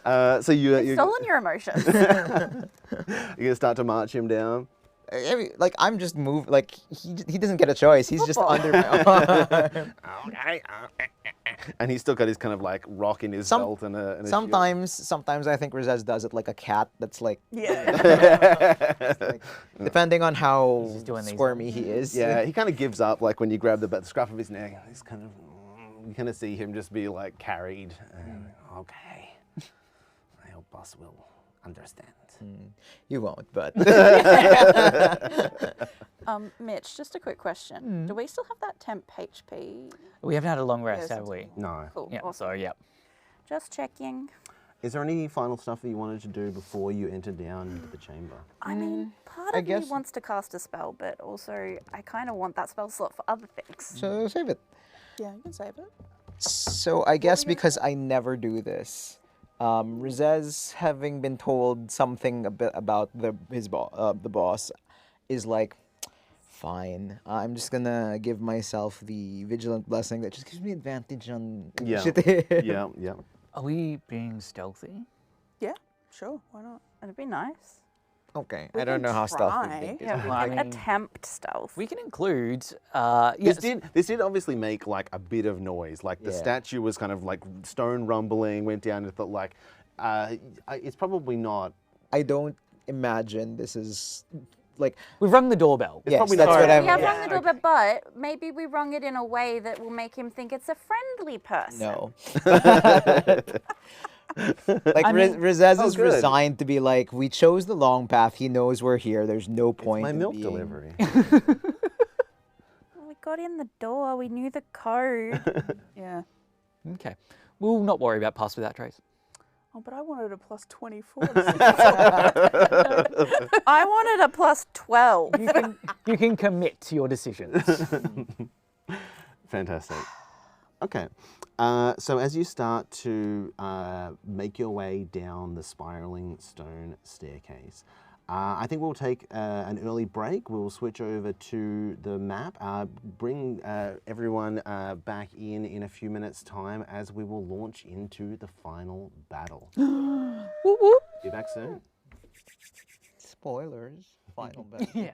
S6: Yeah.
S2: So you're
S3: Stolen your emotions.
S2: gonna start to march him down.
S4: I mean, like I'm just move like he doesn't get a choice. He's just
S3: Football.
S4: under my arm.
S2: Okay. And he's still got his kind of like rock in his
S4: Some-
S2: belt and a shield.
S4: Sometimes I think Rezez does it like a cat. That's like,
S6: Yeah.
S4: like depending on how
S5: just doing these
S4: squirmy he is.
S2: Yeah, he kind of gives up like when you grab the scruff of his neck. He's kind of, you kind of see him just be like carried. Okay, I hope boss will understand.
S4: You won't, but
S3: Mitch, just a quick question. Do we still have that temp HP?
S5: We haven't had a long rest,
S6: Yes,
S5: have we?
S2: No.
S3: Cool.
S5: Yeah.
S3: Awesome.
S5: So yeah.
S3: Just checking.
S2: Is there any final stuff that you wanted to do before you enter down into the chamber?
S3: I mean, part
S4: I
S3: of me
S4: guess-
S3: wants to cast a spell, but also I kind of want that spell slot for other things.
S4: so save it.
S6: Yeah, you can save it.
S4: So I guess because I never do this, Rezez, having been told something a bit about the boss, is like, fine. I'm just gonna give myself the vigilant blessing that just gives me advantage on
S2: Yeah.
S4: initiative.
S2: Yeah.
S5: Are we being stealthy?
S6: Yeah, sure. Why not?
S3: It'd be nice.
S4: Okay,
S6: We
S4: I don't
S6: can
S4: know how stealthy
S6: try.
S4: Dink is.
S3: Yeah, we
S5: Well, I
S3: could
S5: mean-
S3: attempt stealth.
S5: We can include.
S2: This did obviously make like a bit of noise. Like the
S4: Yeah.
S2: statue was kind of like stone rumbling, went down and thought like, it's probably not.
S4: I don't imagine this is like
S5: We've rung the doorbell.
S4: yes,
S2: probably
S4: that's
S2: not-
S4: what I'm.
S3: We have
S4: yeah,
S3: rung the doorbell, but maybe we rung it in a way that will make him think it's a friendly person.
S4: No. Like Rezez
S2: oh,
S4: is
S2: good.
S4: resigned to be like, we chose the long path. He knows we're here. There's no point.
S2: My
S4: in
S2: milk
S4: being-
S2: delivery.
S3: We got in the door. We knew the code.
S6: Yeah.
S5: Okay. We'll not worry about pass without trace.
S6: Oh, but I wanted a plus 24.
S3: I wanted a plus 12.
S5: You can commit to your decisions.
S2: Fantastic. Okay. So as you start to make your way down the spiraling stone staircase, I think we'll take an early break. We'll switch over to the map, bring everyone back in a few minutes' time as we will launch into the final battle. Be back soon.
S4: Spoilers. Final battle.
S5: Yeah.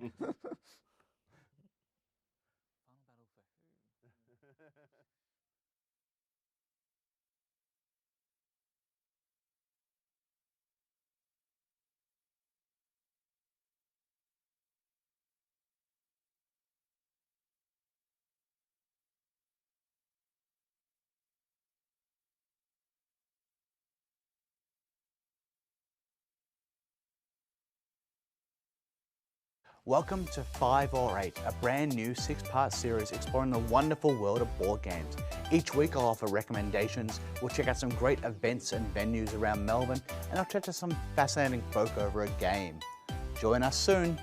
S7: Welcome to 5 or 8, a brand new 6-part series exploring the wonderful world of board games. Each week I'll offer recommendations, we'll check out some great events and venues around Melbourne, and I'll chat to some fascinating folk over a game. Join us soon.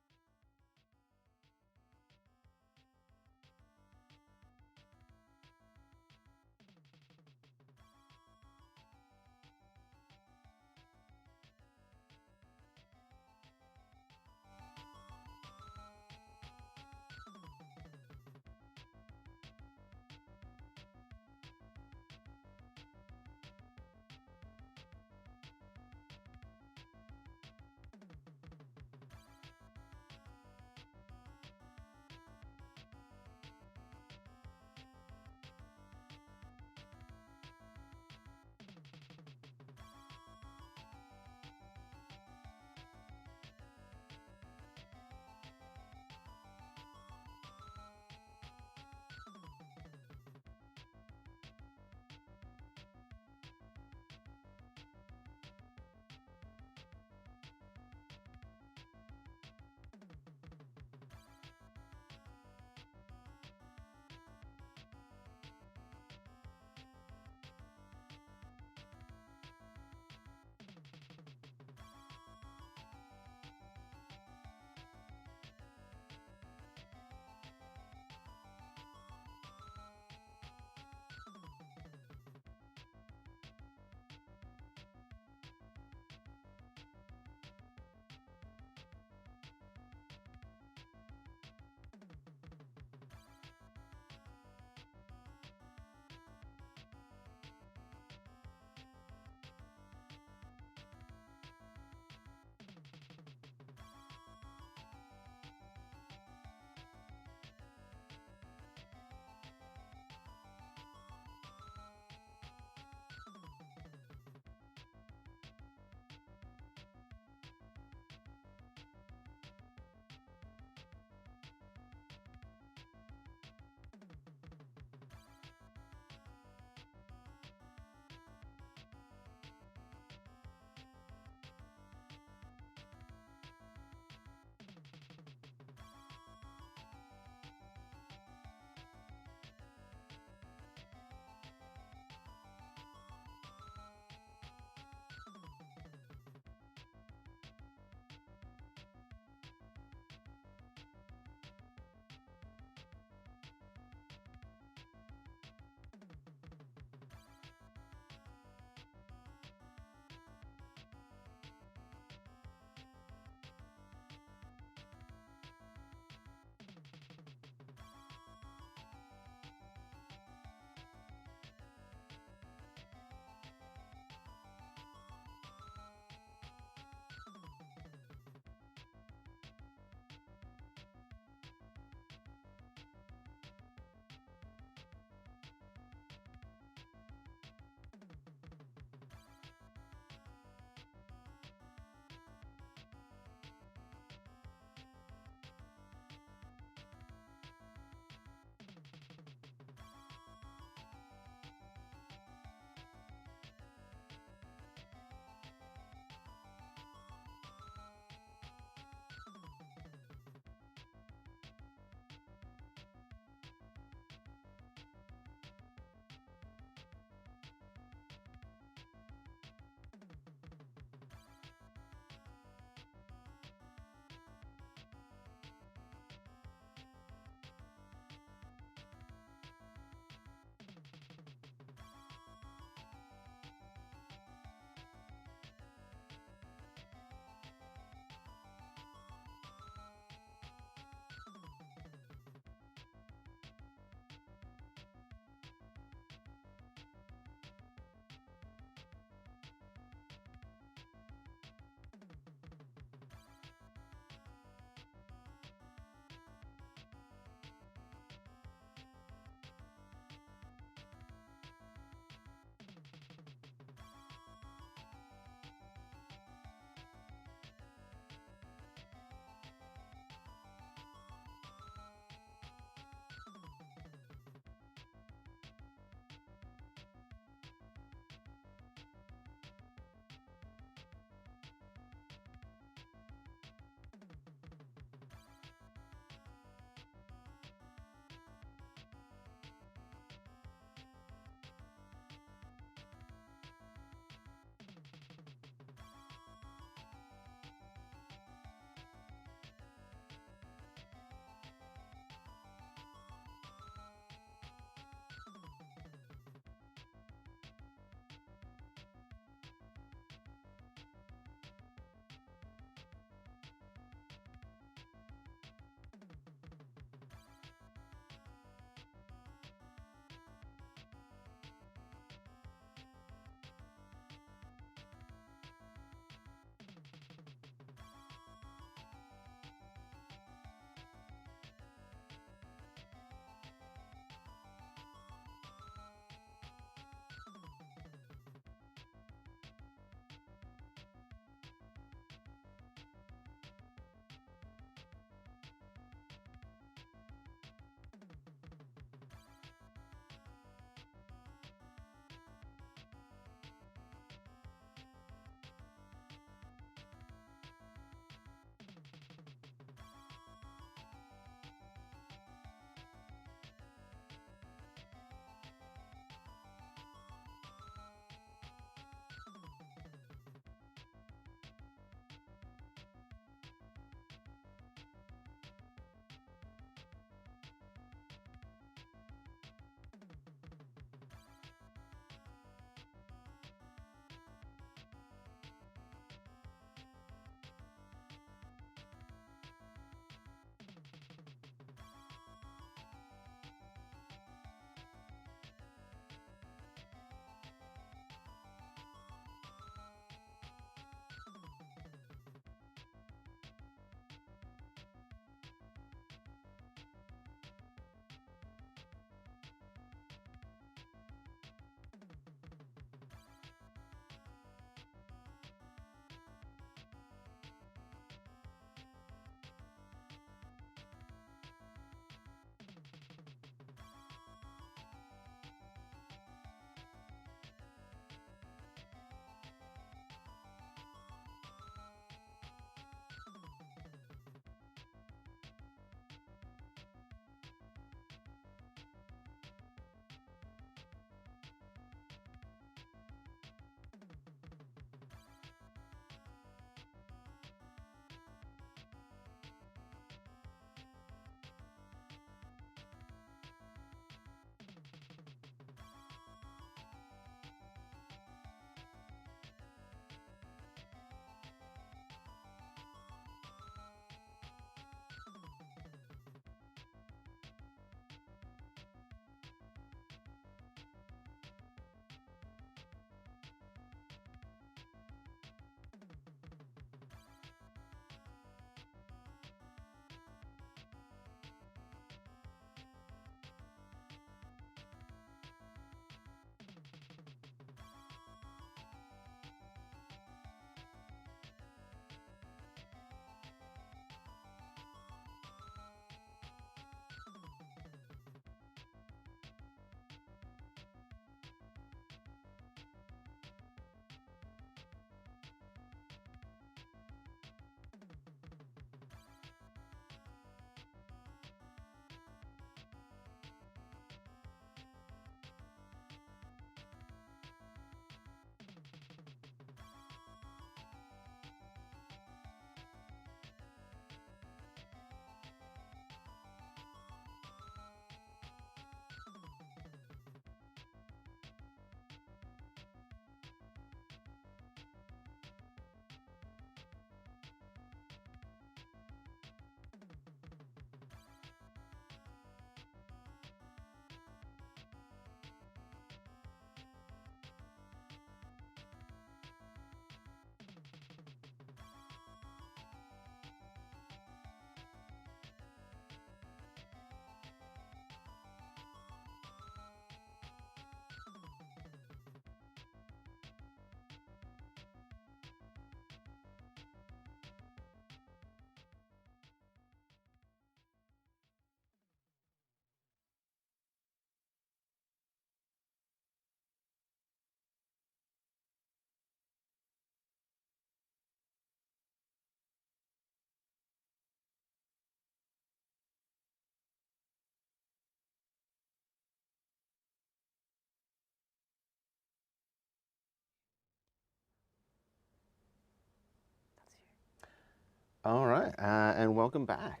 S2: All right, and welcome back.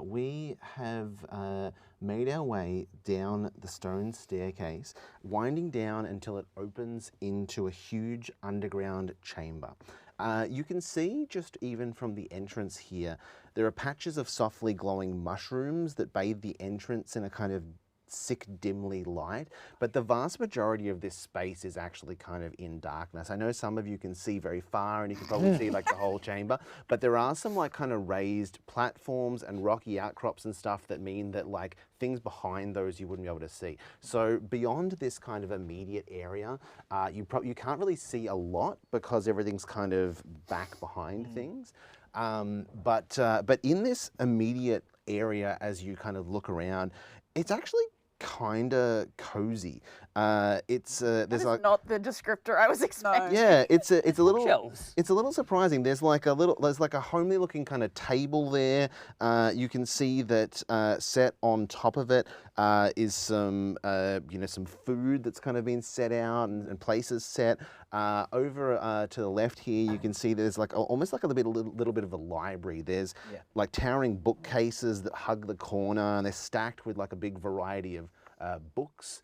S2: We have made our way down the stone staircase, winding down until it opens into a huge underground chamber. You can see just even from the entrance here, there are patches of softly glowing mushrooms that bathe the entrance in a kind of sick, dimly light, but the vast majority of this space is actually kind of in darkness. I know some of you can see very far and you can probably see like the whole chamber, but there are some like kind of raised platforms and rocky outcrops and stuff that mean that like things behind those you wouldn't be able to see. So beyond this kind of immediate area, you can't really see a lot because everything's kind of back behind things. But in this immediate area, as you kind of look around, it's actually kind of cozy. There's
S3: That's
S2: like
S3: not the descriptor I was expecting.
S2: yeah, it's a little
S5: Shelves.
S2: it's a little surprising. There's like a homely looking kind of table there. You can see that set on top of it is some some food that's kind of been set out and places set. Over to the left here, you can see there's like almost like a little bit of a library. There's like towering bookcases that hug the corner, and they're stacked with like a big variety of books,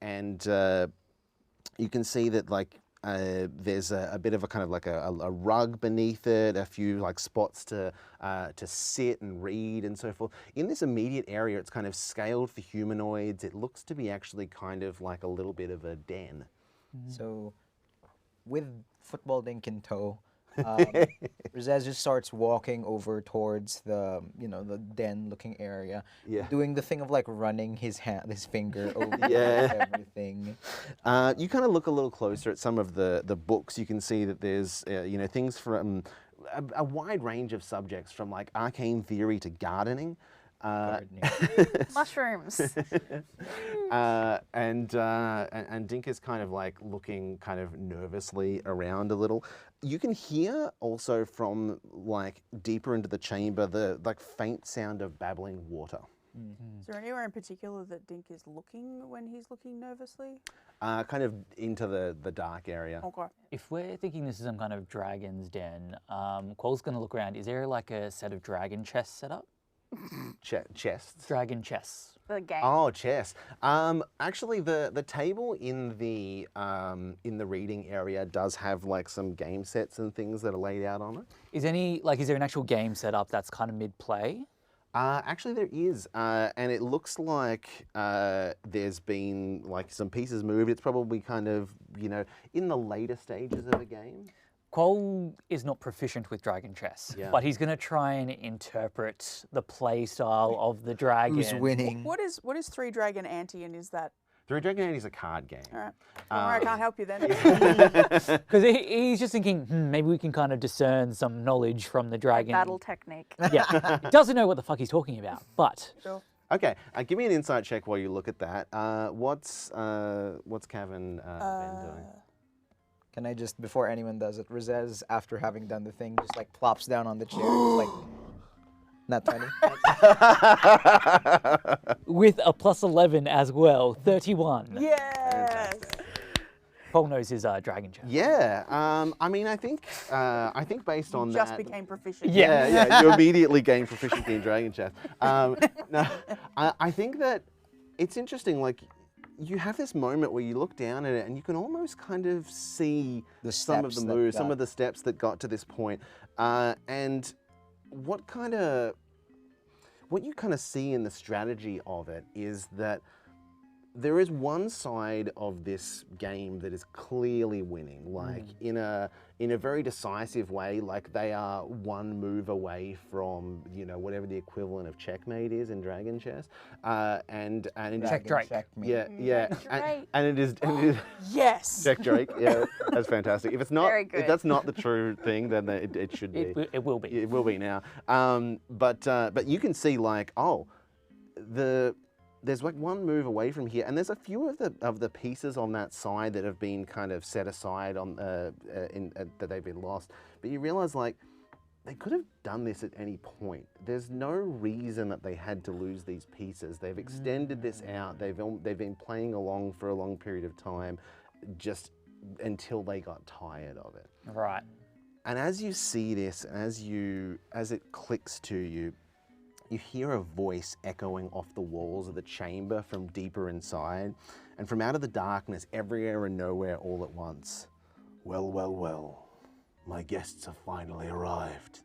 S2: and you can see that like there's a bit of a kind of like a rug beneath it, a few like spots to sit and read and so forth. In this immediate area, it's kind of scaled for humanoids. It looks to be actually kind of like a little bit of a den.
S4: So, with football dink in tow, Rizaz just starts walking over towards the the den-looking area, doing the thing of like running his finger over everything.
S2: You kind of look a little closer at some of the books. You can see that there's things from a wide range of subjects, from like arcane theory to gardening.
S3: Mushrooms.
S2: And Dink is kind of like looking kind of nervously around a little. You can hear also from like deeper into the chamber the like faint sound of babbling water.
S6: Is there anywhere in particular that Dink is looking when he's looking nervously?
S2: Kind of into the dark area.
S6: Okay.
S5: If we're thinking this is some kind of dragon's den, Qual's going to look around. Is there like a set of dragon chests set up?
S2: Chests.
S5: Dragon chests.
S3: The game.
S2: Oh, chess. Actually, the table in the reading area does have like some game sets and things that are laid out on it.
S5: Is there an actual game set up that's kind of mid-play?
S2: Actually, there is, and it looks like there's been like some pieces moved. It's probably kind of in the later stages of a game.
S5: Qual is not proficient with dragon chess, but he's going to try and interpret the play style of the dragon.
S4: Who's winning?
S6: What is Three Dragon Ante, and is that?
S2: Three Dragon Ante is a card game.
S6: All right. I can't help you then.
S5: Because he's just thinking, maybe we can kind of discern some knowledge from the dragon.
S3: Battle technique.
S5: Yeah, he doesn't know what the fuck he's talking about, but...
S6: Sure.
S2: Okay, give me an insight check while you look at that. What's Cav and Ben doing?
S4: Can I just, before anyone does it, Rizaz, after having done the thing, just like plops down on the chair, just like, not 20.
S5: With a plus 11 as well, 31.
S6: Yes.
S5: Paul knows his dragon chess.
S2: Yeah, I mean, I think based on
S6: Just
S2: that,
S6: became proficient.
S2: yeah, you immediately gain proficiency in Dragon Chess. No, I think that it's interesting. Like, you have this moment where you look down at it and you can almost kind of see some of the moves, some of the steps that got to this point, and what you kind of see in the strategy of it is that there is one side of this game that is clearly winning, like in a very decisive way. Like, they are one move away from whatever the equivalent of checkmate is in Dragon Chess, and
S5: Check Drake.
S2: yeah, and it is
S6: Yes.
S2: Check Drake. Yeah, that's fantastic. If it's not,
S3: Very good.
S2: if that's not the true thing, then it should be.
S5: It will be.
S2: It will be now. But you can see like, there's like one move away from here, and there's a few of the pieces on that side that have been kind of set aside on that they've been lost. But you realize like they could have done this at any point. There's no reason that they had to lose these pieces. They've extended this out. They've been playing along for a long period of time, just until they got tired of it.
S5: Right.
S2: And as you see this, as it clicks to you, you hear a voice echoing off the walls of the chamber from deeper inside, and from out of the darkness, everywhere and nowhere all at once. Well, well, well, my guests have finally arrived.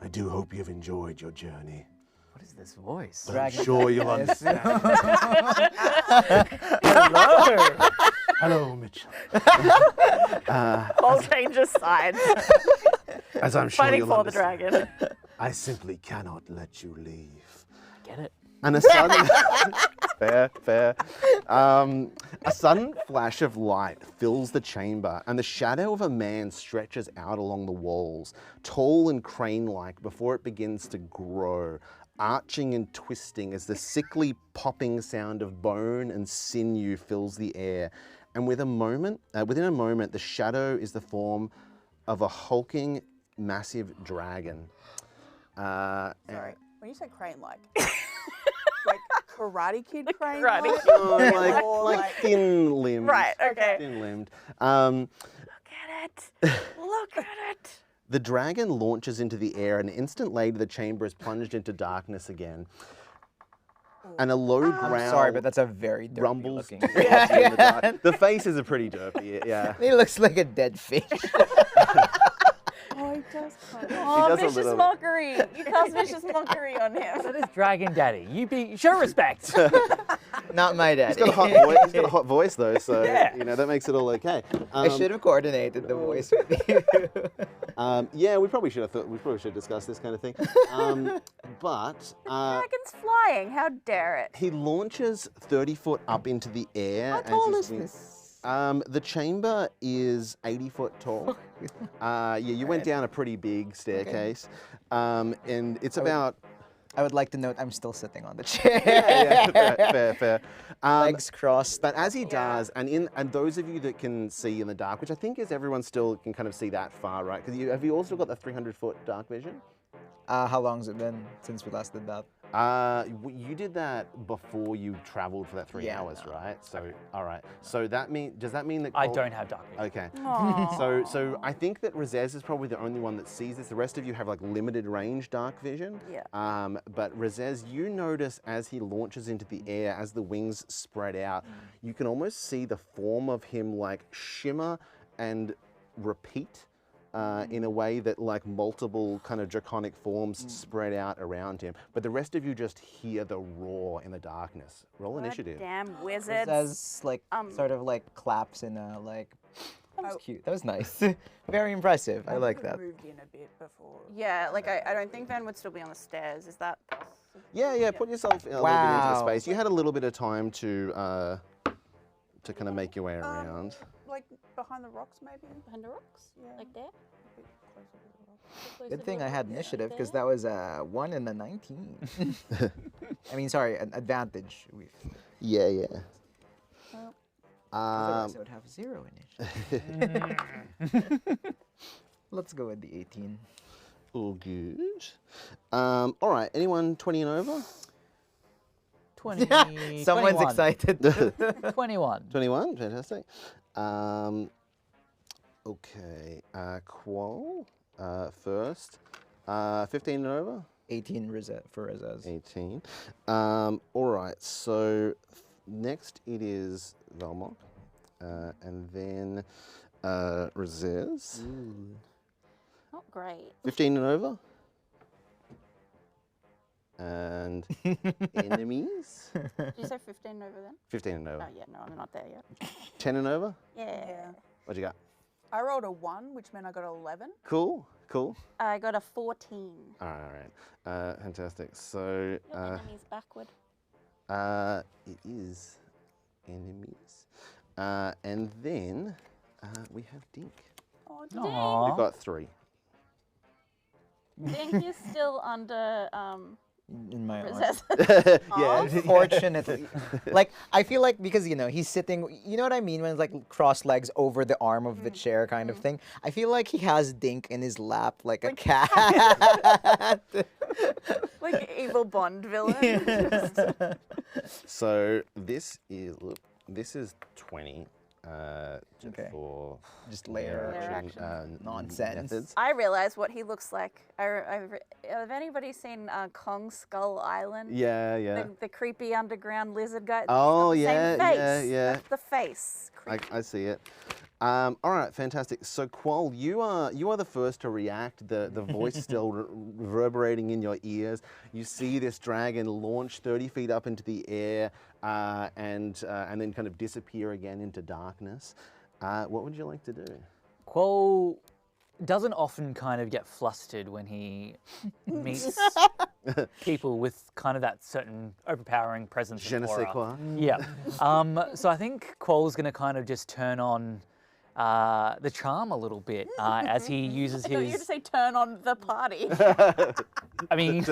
S2: I do hope you've enjoyed your journey.
S5: What is this voice?
S2: But I'm sure you'll understand.
S5: Hello.
S2: Hello, Mitchell.
S3: All changes sides.
S2: As I'm sure
S3: Fighting
S2: you'll
S3: for the
S2: understand.
S3: dragon.
S2: I simply cannot let you leave.
S5: Get it?
S2: And a sudden, fair. A sudden flash of light fills the chamber, and the shadow of a man stretches out along the walls, tall and crane-like, before it begins to grow, arching and twisting as the sickly popping sound of bone and sinew fills the air. And within a moment, the shadow is the form of a hulking, massive dragon.
S6: Sorry, when you say crane-like, like Karate Kid crane?
S3: Karate
S2: Oh,
S6: Or
S2: like thin-limbed.
S3: Right, okay.
S2: Thin-limbed.
S3: Look at it. Look at it.
S2: The dragon launches into the air, and an instant later, the chamber is plunged into darkness again. And a low growl
S4: Sorry, but that's a very dirty
S2: rumbles
S4: looking.
S2: towards you in the dark. The face is a pretty derpy, yeah.
S4: He looks like a dead fish.
S6: Oh, he does kind of.
S3: Oh,
S2: does a
S3: vicious
S2: little bit.
S3: mockery. You cast vicious mockery on him.
S5: That is Dragon Daddy. Show respect.
S4: Not my dad.
S2: He's got a hot voice. He's got a hot voice though, so
S5: Yeah.
S2: that makes it all okay.
S4: I should have coordinated the voice with you.
S2: Yeah, we probably should have discussed this kind of thing. But
S3: Dragon's flying. How dare it?
S2: he launches 30 foot up into the air.
S4: How
S2: as
S4: tall
S2: his
S4: is
S2: wing-
S4: this?
S2: The chamber is 80 foot tall. Yeah, you went down a pretty big staircase, and it's about.
S4: I would like to note I'm still sitting on the chair.
S2: Yeah, fair.
S4: Legs crossed.
S2: But as he does, and those of you that can see in the dark, which I think is everyone still can kind of see that far, right? Because have you also got the 300-foot dark vision?
S4: How long's it been since we last did that?
S2: You did that before you traveled for that 3
S4: Yeah,
S2: hours, right? So, all right. So does that mean that?
S5: I don't have dark vision.
S2: Okay.
S3: Aw.
S2: So I think that Razez is probably the only one that sees this. The rest of you have like limited range dark vision.
S3: Yeah.
S2: But Razez, you notice as he launches into the air, as the wings spread out, you can almost see the form of him like shimmer and repeat. In a way that like multiple kind of draconic forms spread out around him. But the rest of you just hear the roar in the darkness. Roll initiative.
S3: Damn wizards.
S4: As like sort of like claps in a like. That was
S6: Oh.
S4: cute. That was nice. Very impressive. I like that.
S6: Moved in a bit before.
S3: Yeah, like I don't think Van would still be on the stairs. Is that possible?
S2: Yeah. Put yourself a little bit into the
S4: Wow.
S2: space. You had a little bit of time to kind of make your way around.
S6: Like behind the rocks, maybe?
S8: Behind the rocks?
S6: Yeah.
S8: Like there?
S6: A bit closer to the rocks.
S8: Closer
S4: Good
S8: to
S4: thing
S8: the
S4: I had
S8: rocks?
S4: initiative because
S8: There?
S4: that was a 1 and a 19. I mean, sorry, an advantage.
S2: Yeah.
S4: Otherwise, I would have 0 initiative. Let's go with the 18.
S2: All good. All right. Anyone 20 and over?
S5: 20.
S4: Someone's
S5: 21.
S4: excited.
S5: 21.
S2: 21. Fantastic. Okay. Qual first. 15 and over.
S4: 18 for Razez.
S2: 18. All right. So next it is Velmok, and then Razez.
S8: Not great.
S2: 15 and over. And enemies.
S3: Did you say 15 over then?
S2: 15 and over.
S3: Oh yeah, no, I'm not there yet.
S2: 10 and over.
S3: Yeah.
S6: Yeah.
S2: What you got?
S6: I rolled a 1, which meant I got 11.
S2: Cool.
S3: I got a 14.
S2: All right. Fantastic. So
S8: Your enemy's backward.
S2: it is enemies. And then we have Dink.
S6: Oh,
S5: Aww.
S2: We've got 3.
S8: Dink is still under
S4: In my arm.
S8: Razez.
S2: Yeah.
S4: Fortunately. Like, I feel like because, he's sitting, you know what I mean? When it's like cross legs over the arm of the chair kind of thing. I feel like he has Dink in his lap like a cat.
S3: Like evil Bond villain.
S2: So this is 20.
S4: Okay.
S2: for
S4: Just layer
S3: Layer
S2: action,
S3: action.
S4: Nonsense.
S2: methods.
S3: I realize what he looks like. Have anybody seen Kong Skull Island?
S2: Yeah, yeah.
S3: The creepy underground lizard guy. It's
S2: Oh,
S3: got the
S2: yeah,
S3: same face.
S2: yeah, yeah.
S3: That's the face.
S2: I see it. All right, fantastic. So Quoll, you are the first to react. The voice still reverberating in your ears. You see this dragon launch 30 feet up into the air and then kind of disappear again into darkness. What would you like to do?
S5: Quoll doesn't often kind of get flustered when he meets people with kind of that certain overpowering presence
S2: Je
S5: and
S2: ne sais
S5: aura.
S2: quoi.
S5: Yeah. So I think Quoll's going to kind of just turn on the charm a little bit as he uses
S3: I thought you were
S5: his.
S3: going to say turn on the party.
S5: I mean,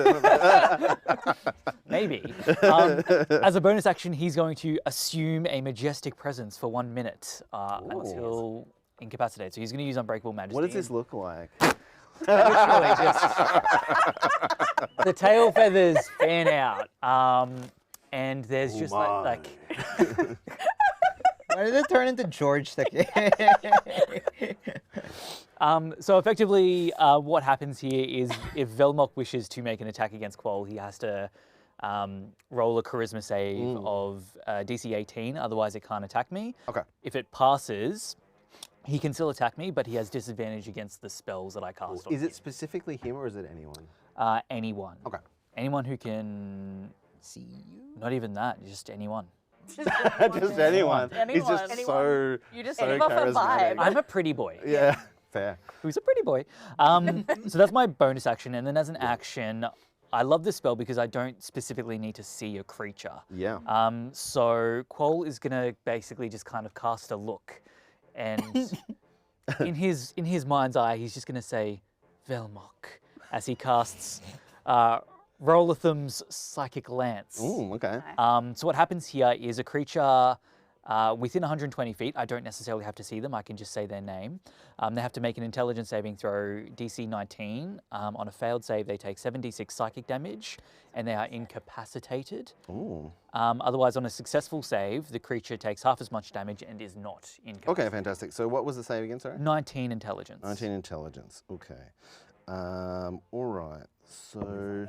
S5: maybe. As a bonus action, he's going to assume a majestic presence for 1 minute until incapacitated. So he's going to use Unbreakable Majesty.
S2: What does this look like?
S5: Literally just the tail feathers fan out, and there's just like
S4: Why did it turn into George the
S5: so effectively, what happens here is if Velmok wishes to make an attack against Quoll, he has to roll a charisma save of DC 18, otherwise it can't attack me.
S2: Okay.
S5: If it passes, he can still attack me, but he has disadvantage against the spells that I cast on
S2: Is
S5: him.
S2: it specifically him or is it anyone?
S5: Anyone.
S2: Okay.
S5: Anyone who can
S4: see you?
S5: Not even that, just anyone.
S2: Just anyone. He's just
S3: Anyone.
S2: so
S3: You just
S2: so
S3: gave off a
S2: charismatic.
S3: vibe.
S5: I'm a pretty boy.
S2: Yeah, fair.
S5: Who's a pretty boy. So that's my bonus action, and then as an action, I love this spell because I don't specifically need to see a creature.
S2: Yeah.
S5: So Quoll is gonna basically just kind of cast a look, and in his mind's eye, he's just gonna say Velmok as he casts Rolatham's Psychic Lance.
S2: Ooh, okay.
S5: So what happens here is a creature within 120 feet, I don't necessarily have to see them, I can just say their name. They have to make an intelligence saving throw DC 19. On a failed save, they take 7d6 psychic damage and they are incapacitated.
S2: Ooh.
S5: Otherwise, on a successful save, the creature takes half as much damage and is not incapacitated.
S2: Okay, fantastic. So what was the save again, sorry?
S5: 19 intelligence.
S2: 19 intelligence. Okay. All right. So.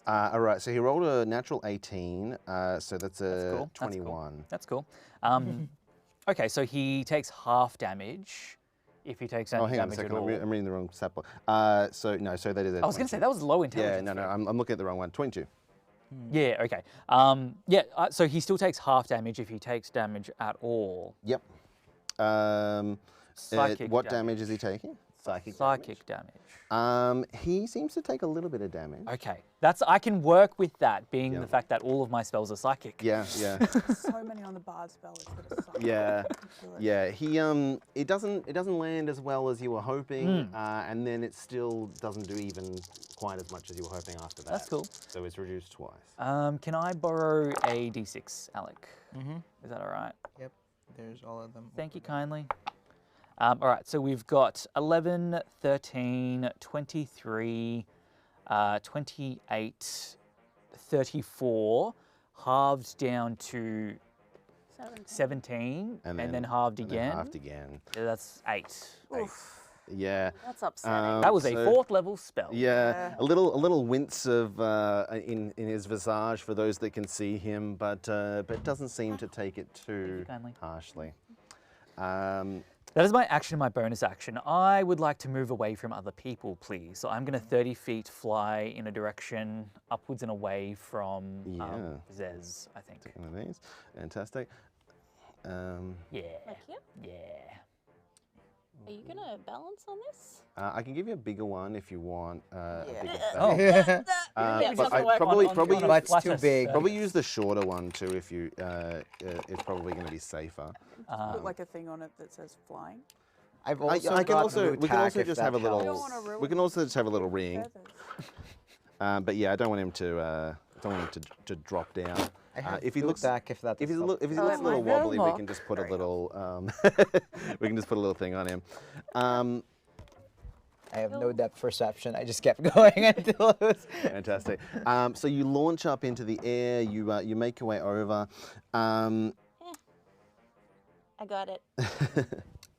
S2: All right. So he rolled a natural 18. So that's a
S5: cool.
S2: 21.
S5: That's cool. Okay, so he takes half damage if he takes any
S2: Oh, hang on a
S5: damage
S2: second.
S5: at all.
S2: I'm reading the wrong sample. So no. So that is.
S5: I was going to say that was low
S2: Yeah.
S5: intelligence.
S2: No. I'm looking at the wrong one. 22.
S5: Yeah, okay. So he still takes half damage if he takes damage at all.
S2: Yep.
S5: Psychic
S2: what damage is he taking? Psychic.
S5: Psychic damage.
S2: He seems to take a little bit of damage.
S5: Okay, I can work with that, being the fact that all of my spells are psychic.
S2: Yeah. Yeah.
S6: So many on the bard spell list that are psychic.
S2: Yeah,
S6: Ridiculous.
S2: yeah. He it doesn't land as well as you were hoping, and then it still doesn't do even quite as much as you were hoping after that.
S5: That's cool.
S2: So it's reduced twice.
S5: Can I borrow a d6, Alec? Is that all right?
S4: Yep. There's all of them.
S5: Thank you kindly. All right, so we've got 11, 13, 23, 28, 34, halved down to 17, and then halved again.
S2: Halved again.
S5: Yeah, that's 8.
S2: Yeah.
S3: That's upsetting.
S5: That was a
S2: so-
S5: 4th level spell.
S2: Yeah, a little wince of in his visage for those that can see him, but doesn't seem to take it too
S5: kindly.
S2: harshly.
S5: That is my action, my bonus action. I would like to move away from other people, please. So I'm going to 30 feet fly in a direction upwards and away from Zez, I think.
S2: One of these, fantastic.
S5: Yeah.
S8: Like here?
S5: Yeah.
S8: Are you gonna balance on this?
S2: I can give you a bigger one if you want. A bigger
S5: Oh.
S2: belt.
S8: Yeah,
S2: but I
S8: work
S2: probably
S8: on
S2: probably
S8: your
S2: use,
S4: But's too
S5: Lattice.
S4: big.
S2: probably use the shorter one too if you. It's probably going to be safer.
S6: Put like a thing on it that says flying.
S4: I've
S2: I
S4: also
S2: can
S4: got
S2: also we can
S4: Rutak
S2: also
S4: if
S2: just
S4: that
S2: have a little.
S6: I don't wanna ruin
S2: We can also just have a little ring.
S6: Feathers.
S2: But yeah, I don't want him to. Don't want him to drop down.
S4: I have
S2: If he looks
S4: Rutak if that's
S2: If he,
S4: helpful.
S2: if he
S3: Oh,
S2: looks a
S3: it
S2: little
S3: might
S2: wobbly, we
S3: Velmok.
S2: can just put a little we can just put a little thing on him.
S4: I have no depth perception. I just kept going until it was.
S2: Fantastic. So you launch up into the air. You make your way over.
S8: I got it.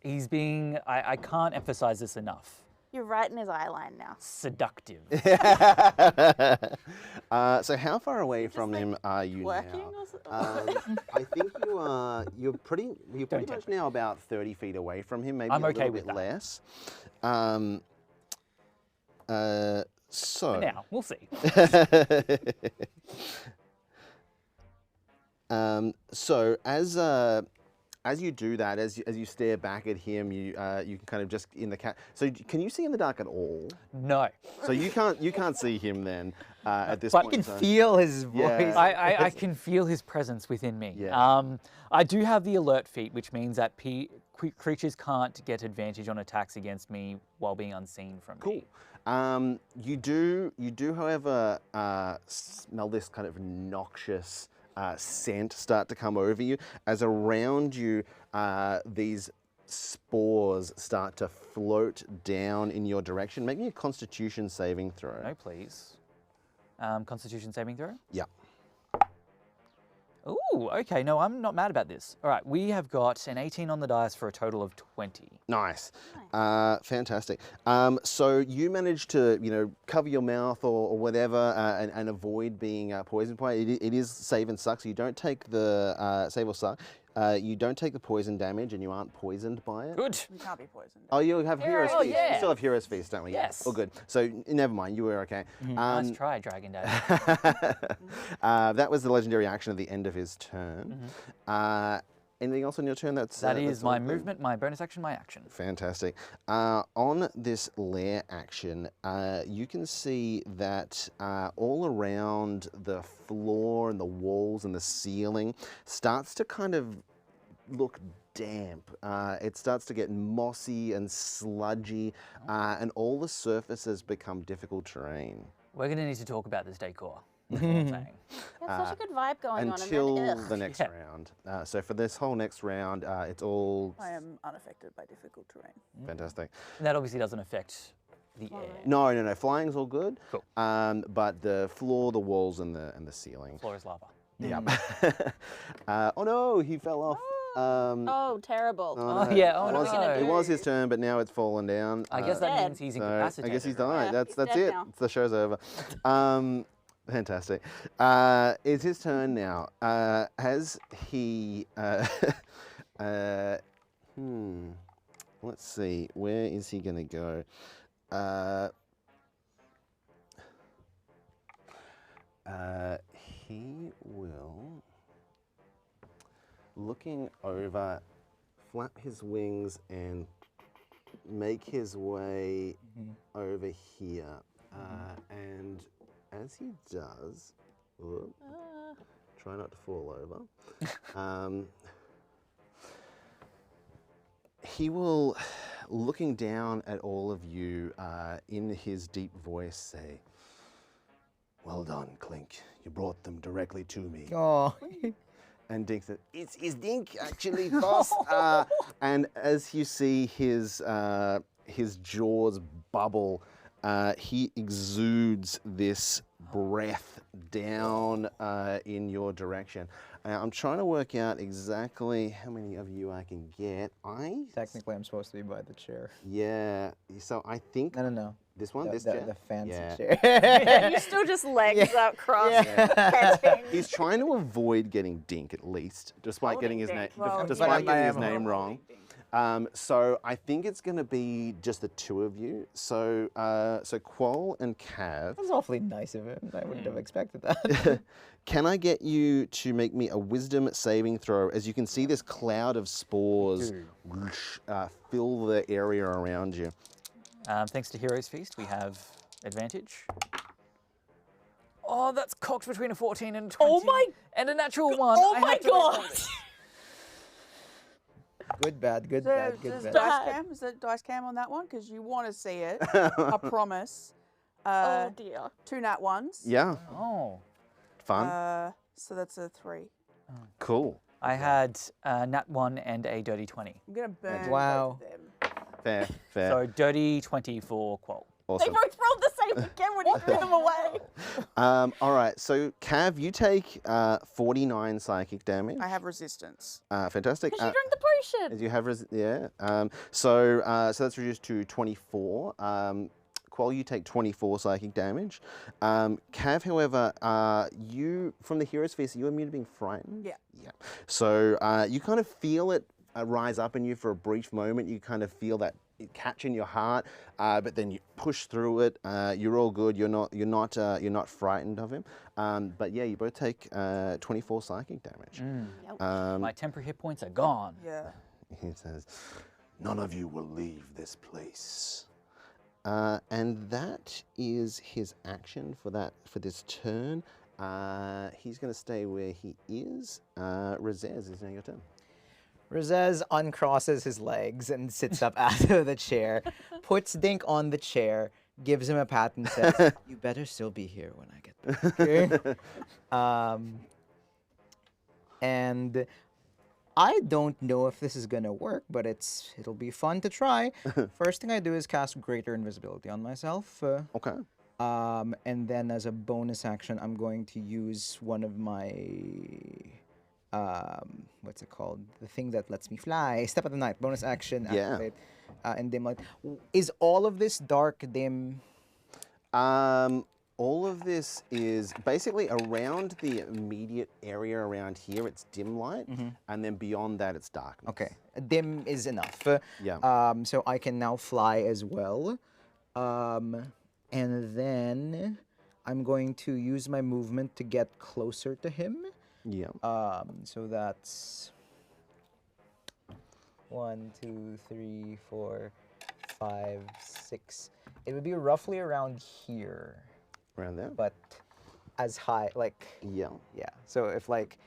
S5: He's being, I can't emphasize this enough,
S8: You're right in his eye line now.
S5: seductive.
S2: So how far away from him are you
S8: Working
S2: now?
S8: or something?
S2: I think you're pretty
S5: Don't
S2: much
S5: tempt me.
S2: now about 30 feet away from him, maybe
S5: I'm
S2: a
S5: okay
S2: little
S5: with
S2: bit
S5: that.
S2: less. So
S5: Now, we'll see.
S2: So as you do that, as you stare back at him, you can kind of just in the cat. So can you see in the dark at all?
S5: No.
S2: So you can't see him then at this
S5: But
S2: point.
S4: You
S2: in
S4: can
S2: time.
S4: feel his voice.
S2: Yeah.
S5: I can feel his presence within me.
S2: Yeah.
S5: I do have the alert feat, which means that creatures can't get advantage on attacks against me while being unseen from me.
S2: Cool. You do, however, smell this kind of noxious scent start to come over you as around you these spores start to float down in your direction. Make me a Constitution saving throw.
S5: No, please. Constitution saving throw?
S2: Yeah.
S5: Ooh, okay. No, I'm not mad about this. All right, we have got an 18 on the dice for a total of 20.
S2: Nice. Fantastic. So you managed to, cover your mouth or whatever and avoid being poisoned by it. It is save and suck, so you don't take the save or suck. You don't take the poison damage and you aren't poisoned by it.
S5: Good.
S6: You can't be poisoned.
S2: Oh, you have Hero's
S5: Oh,
S2: Feast. You
S5: yeah.
S2: still have Hero's Feast, don't we?
S5: Yes.
S2: Oh, good. So never mind, you were okay.
S5: Nice try, Dragon Dad.
S2: That was the legendary action at the end of his turn. Anything else on your turn? That's
S5: That
S2: that's
S5: is
S2: all
S5: my
S2: good?
S5: movement, my bonus action, my action.
S2: Fantastic. On this lair action, you can see that all around the floor and the walls and the ceiling starts to kind of look damp. It starts to get mossy and sludgy, and all the surfaces become difficult terrain.
S5: We're going to need to talk about this decor. That's all I'm saying.
S8: There's such a good vibe going on.
S2: Until
S8: And then,
S2: the next
S5: Yeah.
S2: round. So for this whole next round, it's all
S6: I am unaffected by difficult terrain.
S2: fantastic.
S5: And that obviously doesn't affect the air.
S2: No. Flying's all good.
S5: Cool.
S2: But the floor, the walls, and the ceiling.
S5: Floor is lava.
S2: Yep. Oh no, he fell off.
S8: oh, terrible.
S5: Oh, yeah, oh
S2: it
S5: no.
S2: was, it was his turn, but now it's fallen down.
S5: I guess that
S8: Dead.
S5: means he's
S2: so
S5: incapacitated.
S2: I guess he's
S5: right?
S2: died.
S8: Yeah,
S2: That's
S8: he's dead
S2: it.
S8: now.
S2: The show's over. Fantastic. It's his turn now. Has he? Let's see. Where is he going to go? He will, looking over, flap his wings and make his way over here. And as he does, whoop, try not to fall over. He will, looking down at all of you in his deep voice, say, "Well done, Clink. You brought them directly to me."
S4: Oh.
S2: And Dink said, "It's Dink, actually, boss." And as you see his jaws bubble, he exudes this breath down in your direction. I'm trying to work out exactly how many of you I can get.
S4: Technically, I'm supposed to be by the chair.
S2: Yeah. So I think
S4: No.
S2: this one, this
S4: the,
S2: chair?
S4: the fancy
S2: Yeah.
S4: chair.
S8: You're still just legs up crossed. catching.
S2: He's trying to avoid getting Dink at least, despite getting his name,
S6: Well,
S2: despite
S4: yeah.
S2: getting his
S4: I am
S2: name wrong. So I think it's going to be just the two of you. So so Quoll and Cav,
S4: That's awfully nice of him. I wouldn't have expected that.
S2: can I get you to make me a wisdom saving throw? As you can see, this cloud of spores whoosh, fill the area around you.
S5: Thanks to Hero's Feast, we have advantage. Oh, that's cocked between a 14 and a 20.
S8: Oh my-
S5: And a natural one.
S8: Oh
S5: I
S8: my
S5: have to roll
S8: god!
S5: it.
S4: Good, bad, good,
S6: So,
S4: bad, good,
S6: is
S4: bad.
S6: there dice cam on that one? Because you want to see it. I promise.
S8: Oh dear.
S6: 2 nat ones.
S2: Yeah,
S5: Oh.
S2: fun,
S6: So that's a 3.
S2: cool,
S5: I had a nat 1 and a dirty 20.
S6: I'm gonna burn
S4: Wow.
S6: both of them.
S2: fair,
S5: So dirty 20 for Quoll.
S8: They
S2: awesome.
S8: both rolled the same
S3: Again, when he threw them away.
S2: All right, so Cav, you take 49 psychic damage.
S6: I have resistance.
S2: Fantastic.
S3: Because you drank the potion.
S2: As you have, so that's reduced to 24. Qual, you take 24 psychic damage. Cav, however, you from the hero sphere, so you're immune to being frightened.
S6: Yeah.
S2: Yeah. So you kind of feel it rise up in you for a brief moment. You kind of feel that catch in your heart, but then you push through it. You're all good. You're not frightened of him. But yeah, you both take 24 psychic damage.
S5: My temporary hit points are gone.
S6: Yeah.
S2: He says, "None of you will leave this place." And that is his action for this turn. He's going to stay where he is. Razez, is now your turn.
S4: Razez uncrosses his legs and sits up out of the chair, puts Dink on the chair, gives him a pat and says, "You better still be here when I get back." Okay? And I don't know if this is gonna work, but it'll be fun to try. First thing I do is cast Greater Invisibility on myself.
S2: Okay.
S4: And then as a bonus action, I'm going to use one of my what's it called? The thing that lets me fly. Step of the Night. Bonus action.
S2: Yeah.
S4: Activate, and dim light. Is all of this dark dim?
S2: All of this is basically around the immediate area around here. It's dim light, and then beyond that, it's darkness.
S4: Okay, dim is enough.
S2: Yeah.
S4: So I can now fly as well. And then I'm going to use my movement to get closer to him.
S2: Yeah.
S4: So that's 1, 2, 3, 4, 5, 6. It would be roughly around here,
S2: Around there.
S4: but as high, like,
S2: Yeah.
S4: yeah. So if like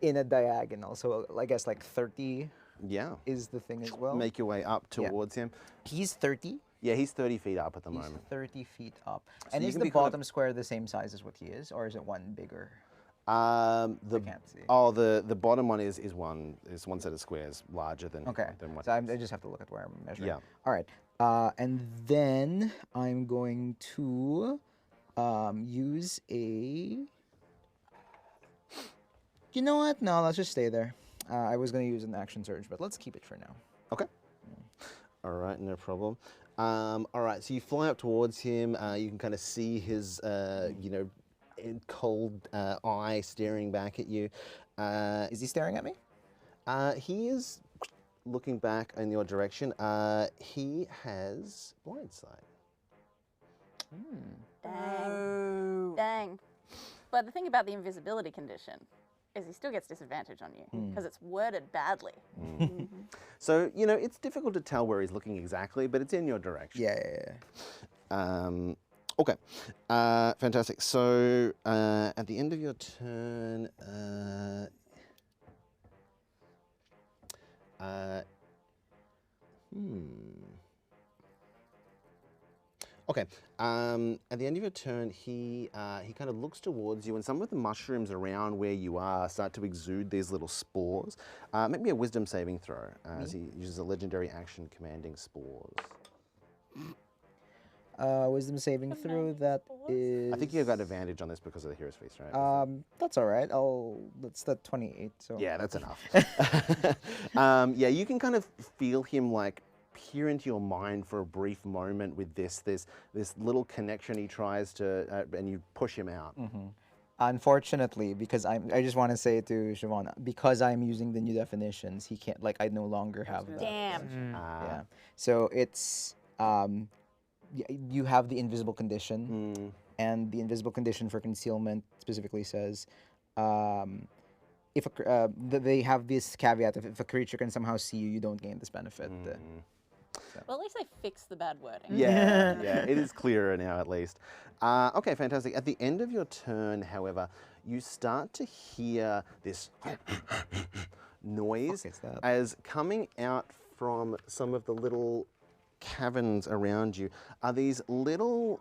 S4: in a diagonal, so I guess like 30
S2: Yeah.
S4: is the thing as well.
S2: Make your way up
S4: Yeah.
S2: towards him.
S4: He's 30.
S2: Yeah, he's 30 feet up at the
S4: He's
S2: moment.
S4: 30 feet up. And
S2: you
S4: is
S2: can
S4: the
S2: be kind of-
S4: bottom square the same size as what he is, or is it one bigger?
S2: The
S4: can't see.
S2: the bottom one is one set of squares larger than
S4: Okay.
S2: than what.
S4: So I just have to look at where I'm measuring.
S2: Yeah.
S4: All right. And then I'm going to use a. You know what? No, let's just stay there. I was going to use an action surge, but let's keep it for now.
S2: Okay. All right, no problem. All right, so you fly up towards him. You can kind of see his, cold eye staring back at you.
S4: Is he staring at me?
S2: He is looking back in your direction. He has blind sight.
S3: Dang. Dang. But the thing about the invisibility condition is he still gets disadvantage on you because it's worded badly.
S2: So, it's difficult to tell where he's looking exactly, but it's in your direction.
S4: Yeah.
S2: Okay, fantastic. So at the end of your turn, Okay. At the end of your turn, he kind of looks towards you, and some of the mushrooms around where you are start to exude these little spores. Make me a wisdom saving throw as he uses a legendary action, commanding spores.
S4: Wisdom saving throw. That is.
S2: I think you've got advantage on this because of the hero's feast, right?
S4: That's all right. That's the 28. So.
S2: Yeah, that's enough. Yeah, you can kind of feel him like peer into your mind for a brief moment with this little connection he tries to, and you push him out.
S4: Unfortunately, because I just want to say to Siobhan, because I'm using the new definitions, he can't, like, I no longer have that.
S3: Damn.
S4: Yeah. So it's, you have the invisible condition, and the invisible condition for concealment specifically says, if they have this caveat of if a creature can somehow see you, you don't gain this benefit.
S3: Well, at least they fixed the bad wording.
S2: Yeah, yeah, it is clearer now at least. Okay, fantastic. At the end of your turn, however, you start to hear this noise as coming out from some of the little caverns around you are these little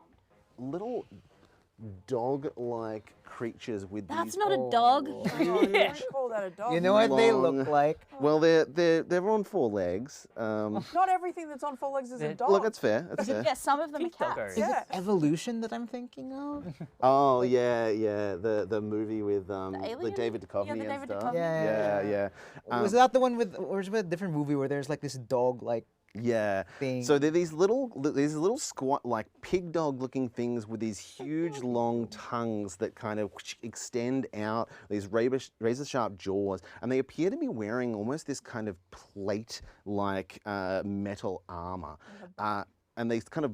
S2: dog-like creatures with
S8: That's
S2: these
S8: not a dog.
S6: Oh, don't call that a dog.
S4: You know what they
S2: long-
S4: look like?
S2: Well, they're on four legs.
S6: Not everything that's on four legs is a
S5: They're-
S6: dog.
S2: Look, that's fair. That's fair.
S8: Yeah, some of them are
S5: Pink
S8: cats.
S5: doggos.
S4: Is
S6: Yeah.
S4: it evolution that I'm thinking of?
S2: Oh yeah, yeah. The movie with the
S3: alien?
S2: David Duchovny
S3: Yeah, the
S2: and
S3: David
S2: stuff.
S3: Duchovny.
S2: Yeah, yeah.
S4: Was that the one with, or was it a different movie where there's like this dog like
S2: Yeah.
S4: thing?
S2: So they're these little squat like pig dog looking things with these huge long tongues that kind of extend out, these razor sharp jaws, and they appear to be wearing almost this kind of plate like metal armor. And they kind of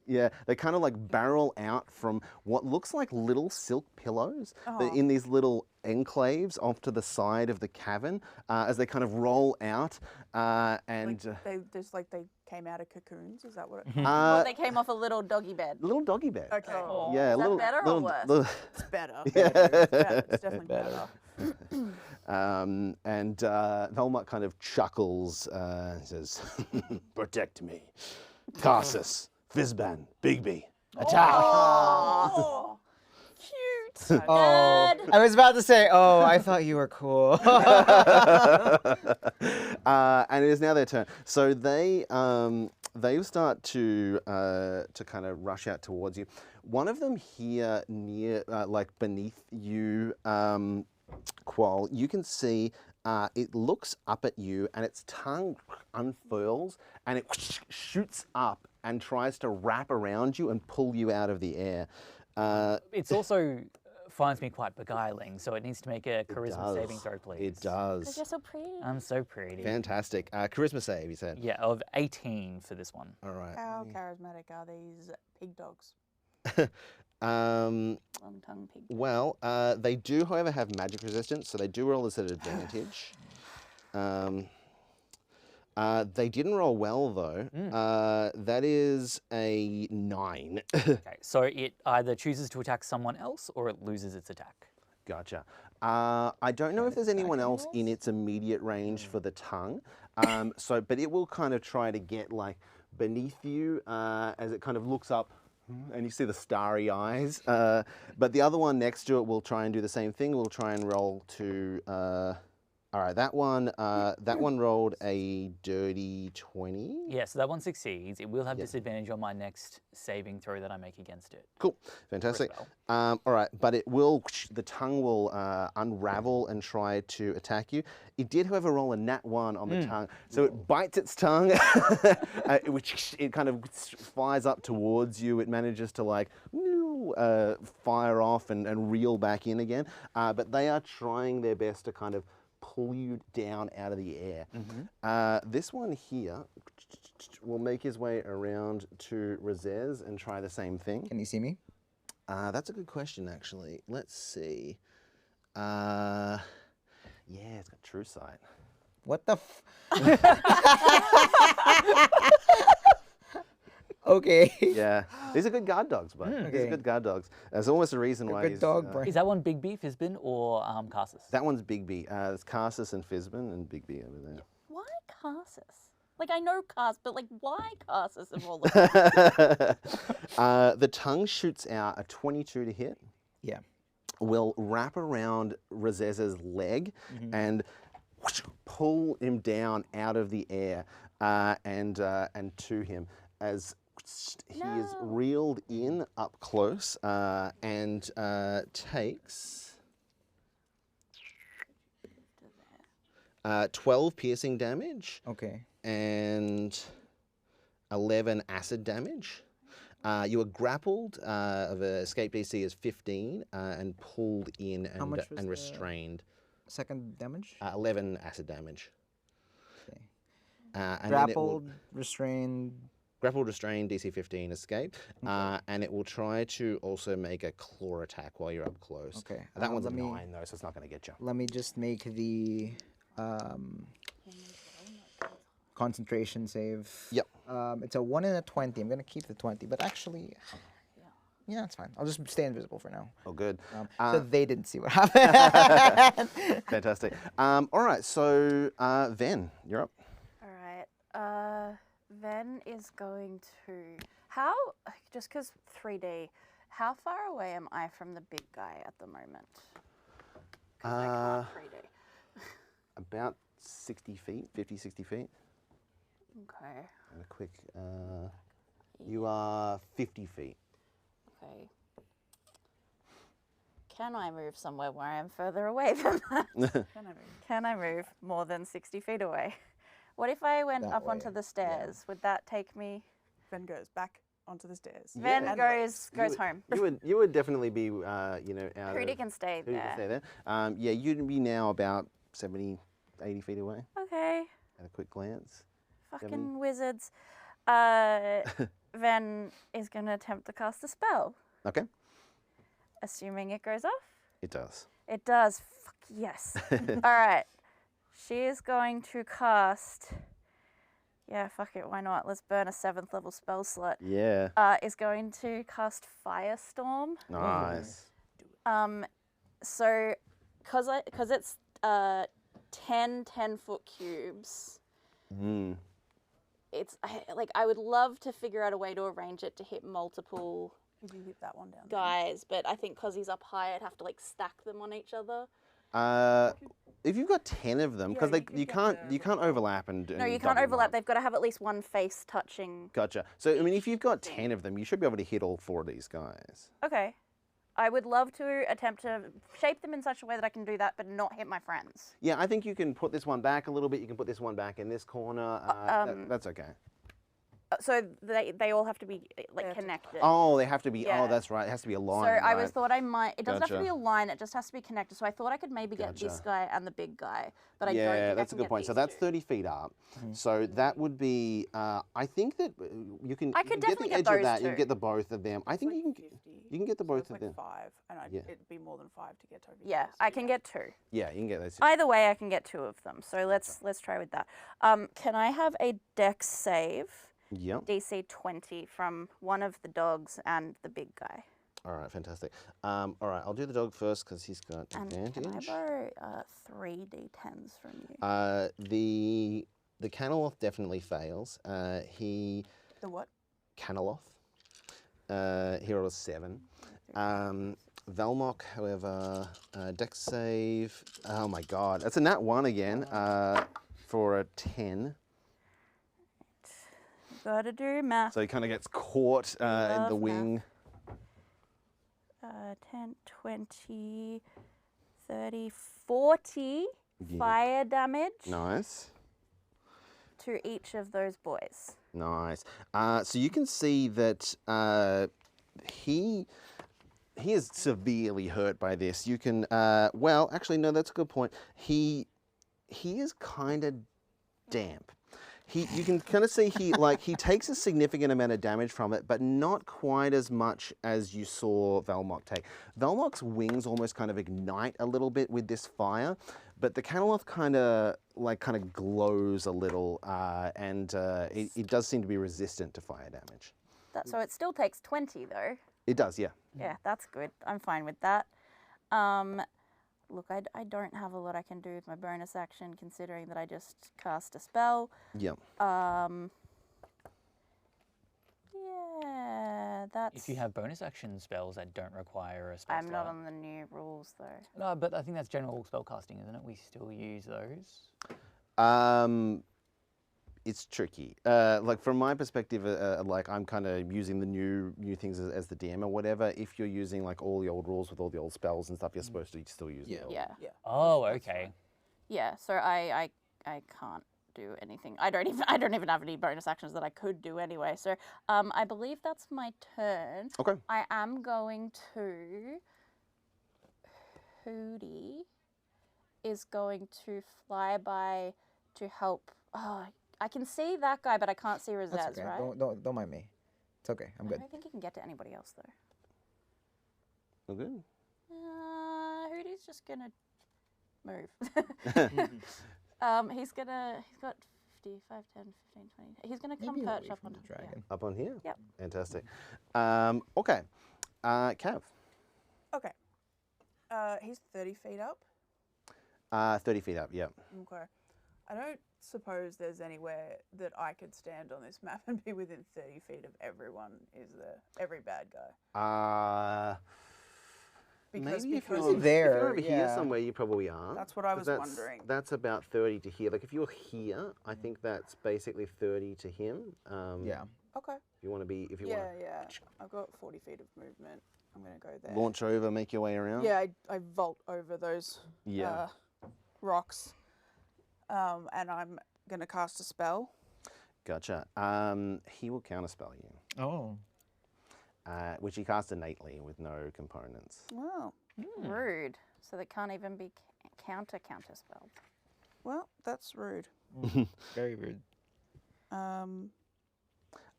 S2: yeah, they kind of like barrel out from what looks like little silk pillows in these little enclaves off to the side of the cavern as they kind of roll out. And
S6: They came out of cocoons. Is that what it?
S3: Well, they came off a little doggy bed.
S2: little doggy bed.
S6: Okay.
S2: Yeah,
S3: Is that
S2: little,
S3: better or
S2: little,
S3: worse?
S2: little-
S6: It's better.
S2: Yeah.
S6: It's better. It's definitely better.
S2: and Velmut kind of chuckles and says, "Protect me, Carsus, Fizban, Bigby, attack!"
S6: Oh, cute.
S4: Oh, I was about to say, oh, I thought you were cool.
S2: And it is now their turn. So they start to kind of rush out towards you. One of them here near, like beneath you, Qual, you can see it looks up at you and its tongue unfurls and it shoots up and tries to wrap around you and pull you out of the air.
S5: It's also finds me quite beguiling, so it needs to make a charisma saving throw, please.
S2: It does.
S3: You're so pretty.
S5: I'm so pretty.
S2: Fantastic. Charisma save, you said.
S5: Yeah, of 18 for this one.
S2: All right.
S6: How charismatic are these pig dogs?
S2: Um,
S3: Long tongue pig.
S2: well, they do, however, have magic resistance, so they do roll this at advantage. They didn't roll well, though. That is a 9.
S5: Okay, so it either chooses to attack someone else or it loses its attack.
S2: Gotcha. I don't know if there's anyone else in its immediate range for the tongue. But it will kind of try to get like beneath you as it kind of looks up, and you see the starry eyes. But the other one next to it will try and do the same thing. We'll try and roll to. All right, that one rolled a dirty 20.
S5: Yeah, so that one succeeds. It will have disadvantage on my next saving throw that I make against it.
S2: Cool, fantastic.
S5: Well.
S2: All right, but the tongue will unravel and try to attack you. It did, however, roll a nat 1 on the tongue, so it bites its tongue, which it kind of flies up towards you. It manages to like fire off and reel back in again, but they are trying their best to kind of pull you down out of the air. This one here will make his way around to Razez and try the same thing.
S4: Can you see me?
S2: That's a good question, actually. Let's see. Yeah, it's got true sight.
S4: What the Okay.
S2: Yeah, these are good guard dogs, bud. These are
S4: Okay.
S2: good guard dogs. There's almost a reason why
S4: good
S2: he's...
S4: dog brain.
S5: Is that one Big B, Fizbin, or Carsus?
S2: that one's Bigby. There's Carsus and Fizbin and Bigby over there.
S3: Why Carsus? Like, I know Cars, but like, why Carsus of all of them?
S2: The tongue shoots out a 22 to hit.
S4: Yeah.
S2: Will wrap around Razez's leg and pull him down out of the air and to him as he is reeled in up close and takes 12 piercing damage
S4: Okay.
S2: and 11 acid damage. You were grappled of a escape DC is 15 and pulled in
S4: How much was
S2: and
S4: the-
S2: restrained.
S4: Second damage?
S2: 11 acid damage.
S4: Okay.
S2: And then it will-
S4: Grappled, restrained.
S2: grappled, restrained, DC 15, escape, and it will try to also make a claw attack while you're up close.
S4: Okay,
S2: That one's a
S4: let me-
S2: 9 though, so it's not going to get you.
S4: Let me just make the concentration save.
S2: Yep.
S4: It's a 1 and a 20. I'm gonna keep the 20, but actually, yeah, it's fine. I'll just stay invisible for now.
S2: Oh, good.
S4: So they didn't see what happened.
S2: Fantastic. All right, so Ven, you're up.
S3: All right. Ven is going to just because 3D. How far away am I from the big guy at the moment? Because I can't 3D.
S2: About 60 feet, 50, 60 feet.
S3: Okay.
S2: And a quick, you are 50 feet.
S3: Okay. Can I move somewhere where I am further away than that? Can I move more than 60 feet away? What if I went
S4: That
S3: up onto
S4: way,
S3: the stairs? Would that take me?
S6: Ven goes back onto the stairs.
S3: Ven
S6: And
S3: goes
S6: leaves.
S3: home.
S2: You would definitely be, out
S3: Hootie
S2: of...
S3: can stay
S2: Hootie
S3: there.
S2: can stay there. Yeah, you'd be now about 70, 80 feet away
S3: Okay.
S2: at a quick glance.
S3: Fucking wizards. Ven is going to attempt to cast a spell,
S2: Okay,
S3: assuming it goes off.
S2: it does.
S3: It does. Fuck yes. All right. She is going to cast. Yeah, fuck it. Why not? Let's burn a 7th level spell slot.
S2: Yeah,
S3: Is going to cast Firestorm.
S2: nice.
S3: So, cause it's 10 10-foot cubes.
S2: Mm.
S3: I would love to figure out a way to arrange it to hit multiple
S6: If you hit that one down there.
S3: guys, but I think because he's up high, I'd have to like stack them on each other.
S2: If you've got 10 of them, because
S6: Yeah, you could
S2: you
S6: get
S2: can't
S6: the
S2: you can't overlap and
S3: No, you can't
S2: double
S3: overlap.
S2: up.
S3: They've got to have at least one face touching.
S2: Gotcha. So I mean, if you've got 10 of them, you should be able to hit all 4 of these guys.
S3: Okay. I would love to attempt to shape them in such a way that I can do that, but not hit my friends.
S2: Yeah, I think you can put this one back a little bit. You can put this one back in this corner. That's okay.
S3: So they all have to be like
S6: have to-
S3: connected.
S2: Oh, they have to be.
S3: Yeah.
S2: Oh, that's right. It has to be a
S3: So
S2: line.
S3: I was
S2: right?
S3: thought I might. It doesn't have to
S2: Gotcha.
S3: be a line. It just has to be connected. So I thought I could maybe get this
S2: Gotcha.
S3: guy and the big guy, but I don't
S2: Yeah,
S3: think
S2: that's
S3: I
S2: a
S3: can
S2: good point. So
S3: get
S2: that's
S3: these two.
S2: 30 feet up. So that would be. I think that you can.
S3: I
S2: you
S3: could
S2: can
S3: definitely
S2: get
S3: get
S2: the edge
S3: those
S2: of that. You
S3: two.
S2: can get the both of them. I think
S6: Like
S2: you can.
S6: 50,
S2: You can get the
S6: so
S2: both
S6: it's
S2: of
S6: like
S2: them.
S6: 5, and
S2: Yeah.
S6: it'd be more than 5 to get over.
S3: Yeah, I can get 2.
S2: Yeah, you can get those.
S3: Either way, I can get 2 of them. So let's try with that. Can I have a dex save,
S2: Yep.
S3: DC 20, from one of the dogs and the big guy?
S2: All right, fantastic. All right, I'll do the dog first because he's got
S3: And
S2: advantage.
S3: can I borrow 3 d10s from you?
S2: The Caneloth definitely fails. He
S6: The what?
S2: Caneloth. He rolled a 7. Velmok, however, dex save. Oh my god, that's a nat 1 again for a 10.
S3: Gotta do math.
S2: So he kind of gets caught in
S3: Love
S2: the
S3: math.
S2: wing.
S3: 10, 20, 30, 40
S2: Yeah.
S3: fire damage
S2: Nice.
S3: to each of those boys.
S2: Nice. So you can see that he is severely hurt by this. You can well, actually, no, that's a good point. He is kind of damp. You can kind of see he takes a significant amount of damage from it, but not quite as much as you saw Velmok take. Velmok's wings almost kind of ignite a little bit with this fire, but the Caneloth kind of glows a little, and it does seem to be resistant to fire damage.
S3: So it still takes 20 though.
S2: It does, yeah.
S3: Yeah, that's good. I'm fine with that. Look, I don't have a lot I can do with my bonus action, considering that I just cast a spell.
S2: Yeah.
S3: Yeah, that's.
S5: If you have bonus action spells that don't require a spell
S3: I'm not
S5: slot.
S3: on the new rules though.
S5: No, but I think that's general spell casting, isn't it? We still use those.
S2: It's tricky. Like from my perspective, like I'm kind of using the new things as the DM or whatever. If you're using like all the old rules with all the old spells and stuff, you're supposed to still use the old.
S3: Yeah.
S6: Yeah.
S5: Oh, okay.
S3: Yeah, so I can't do anything. I don't even have any bonus actions that I could do anyway. So I believe that's my turn.
S2: Okay.
S3: I am going to. Hootie is going to fly by to help. Oh, I can see that guy, but I can't see Razez,
S4: That's okay.
S3: right?
S4: Don't mind me. It's okay. I'm
S3: I
S4: good.
S3: don't think he can get to anybody else though.
S2: Oh, good.
S3: Hootie's just gonna move. He's got 50, 5, 10, 15, 20. He's gonna come
S4: Maybe
S3: perch
S4: away
S3: up
S4: from
S3: on
S4: the
S3: yeah.
S4: dragon.
S2: Up on here.
S3: Yep.
S2: Fantastic. Okay. Cav.
S6: Okay. He's 30 feet up.
S2: 30 feet up. Yeah.
S6: Okay. I don't suppose there's anywhere that I could stand on this map and be within 30 feet of everyone, is there? Every bad guy.
S2: Maybe if
S6: because
S2: you're,
S4: there,
S2: if you're over here
S4: yeah.
S2: somewhere, you probably are.
S6: That's what I
S2: 'Cause
S6: was wondering.
S2: That's about 30 to here. Like if you're here, I think that's basically 30 to him.
S4: Yeah.
S6: Okay.
S2: If you want to be, if you
S6: Yeah,
S2: want
S6: yeah. I've got 40 feet of movement. I'm going to go there.
S2: to launch over, make your way around.
S6: Yeah, I vault over those
S2: Yeah.
S6: rocks. And I'm going to cast a spell.
S2: Gotcha. He will counterspell you,
S4: Oh.
S2: which he casts innately with no components.
S6: Wow.
S3: Rude. So they can't even be counter spelled.
S6: Well, that's rude.
S4: Very rude.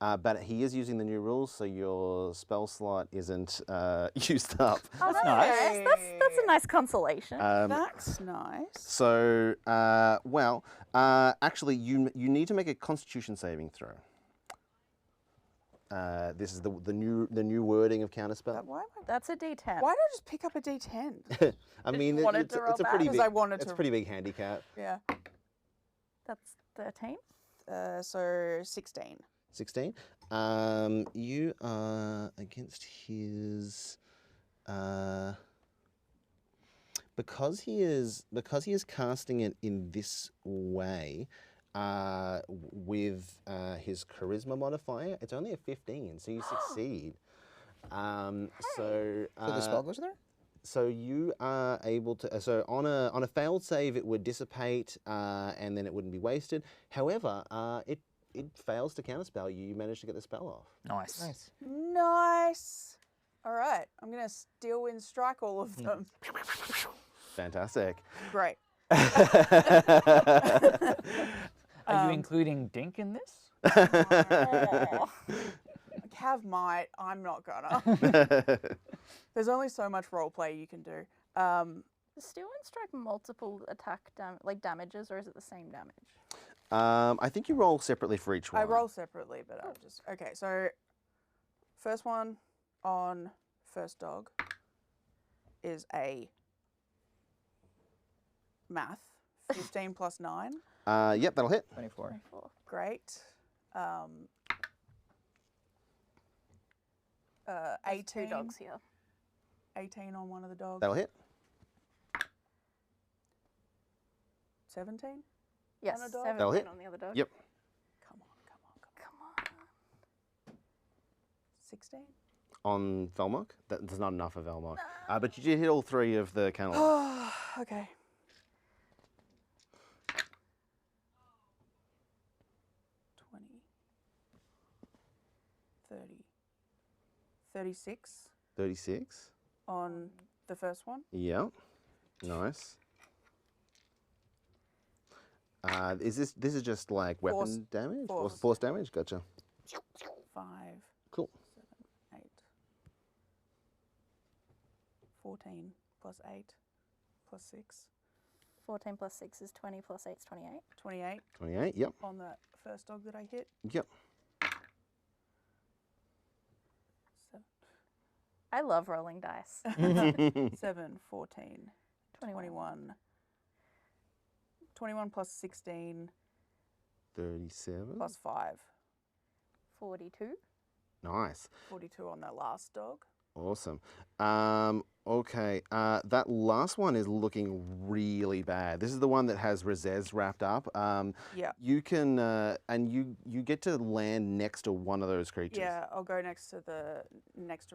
S2: But he is using the new rules, so your spell slot isn't used up.
S3: Oh, that's
S6: nice.
S3: That's a nice consolation.
S6: That's nice.
S2: So, actually, you need to make a Constitution saving throw. This is the new wording of counterspell.
S6: Why am I...
S3: That's a D10.
S6: Why did I just pick up a D10?
S2: I mean,
S3: wanted
S2: it's
S3: to roll
S2: a
S3: back?
S2: pretty
S6: 'Cause
S2: big.
S6: I wanted
S2: it's
S6: to-
S2: a pretty big handicap.
S6: Yeah.
S3: That's 13.
S6: So 16.
S2: 16. You are against his. Because he is casting it in this way, with his charisma modifier, it's only a 15, so you succeed. So
S4: So the spell goes there?
S2: so you are able to. So on a failed save, it would dissipate, and then it wouldn't be wasted. However, it fails to counterspell you. You manage to get the spell off.
S5: Nice.
S4: Nice.
S6: Nice. All right. I'm going to Steel Wind Strike all of them.
S2: Fantastic.
S6: Great.
S5: Are you including Dink in this?
S6: Cav might. I'm not gonna. There's only so much role play you can do.
S3: Does Steel Wind Strike multiple attack damages, or is it the same damage?
S2: I think you roll separately for each one.
S6: I roll separately, but I'm just okay. So first one on first dog is a math 15 plus 9.
S2: Yep, that'll hit.
S4: 24.
S3: 24.
S6: Great. 18.
S3: Two dogs here.
S6: 18 on one of the dogs.
S2: That'll hit.
S6: 17.
S3: Yes,
S6: a dog?
S3: 17
S2: That'll hit.
S3: on the other dog.
S2: Yep.
S6: Come on.
S3: Come on.
S6: 16.
S2: On Velmok. That's not enough for Velmok. But you did hit all three of the cannibals.
S6: Okay. 20, 30, 36
S2: 36.
S6: on the first one.
S2: Yep. Nice. This is just like weapon
S6: Force.
S2: damage?
S6: Force.
S2: Force damage? Gotcha.
S6: 5,
S2: Cool.
S6: 7, 8, 14 plus 8 plus 6,
S3: 14 plus 6 is 20, plus 8 is 28.
S6: 28
S2: 28. Yep.
S6: on that first dog that I hit.
S2: Yep.
S6: 7,
S3: I love rolling dice.
S6: 7 14, 21. 21 plus 16
S2: 37.
S6: plus 5.
S3: 42.
S2: Nice.
S6: 42 on that last dog.
S2: Awesome. Okay, that last one is looking really bad. This is the one that has Rezez wrapped up.
S6: Yeah.
S2: You can, and you get to land next to one of those creatures.
S6: Yeah, I'll go next to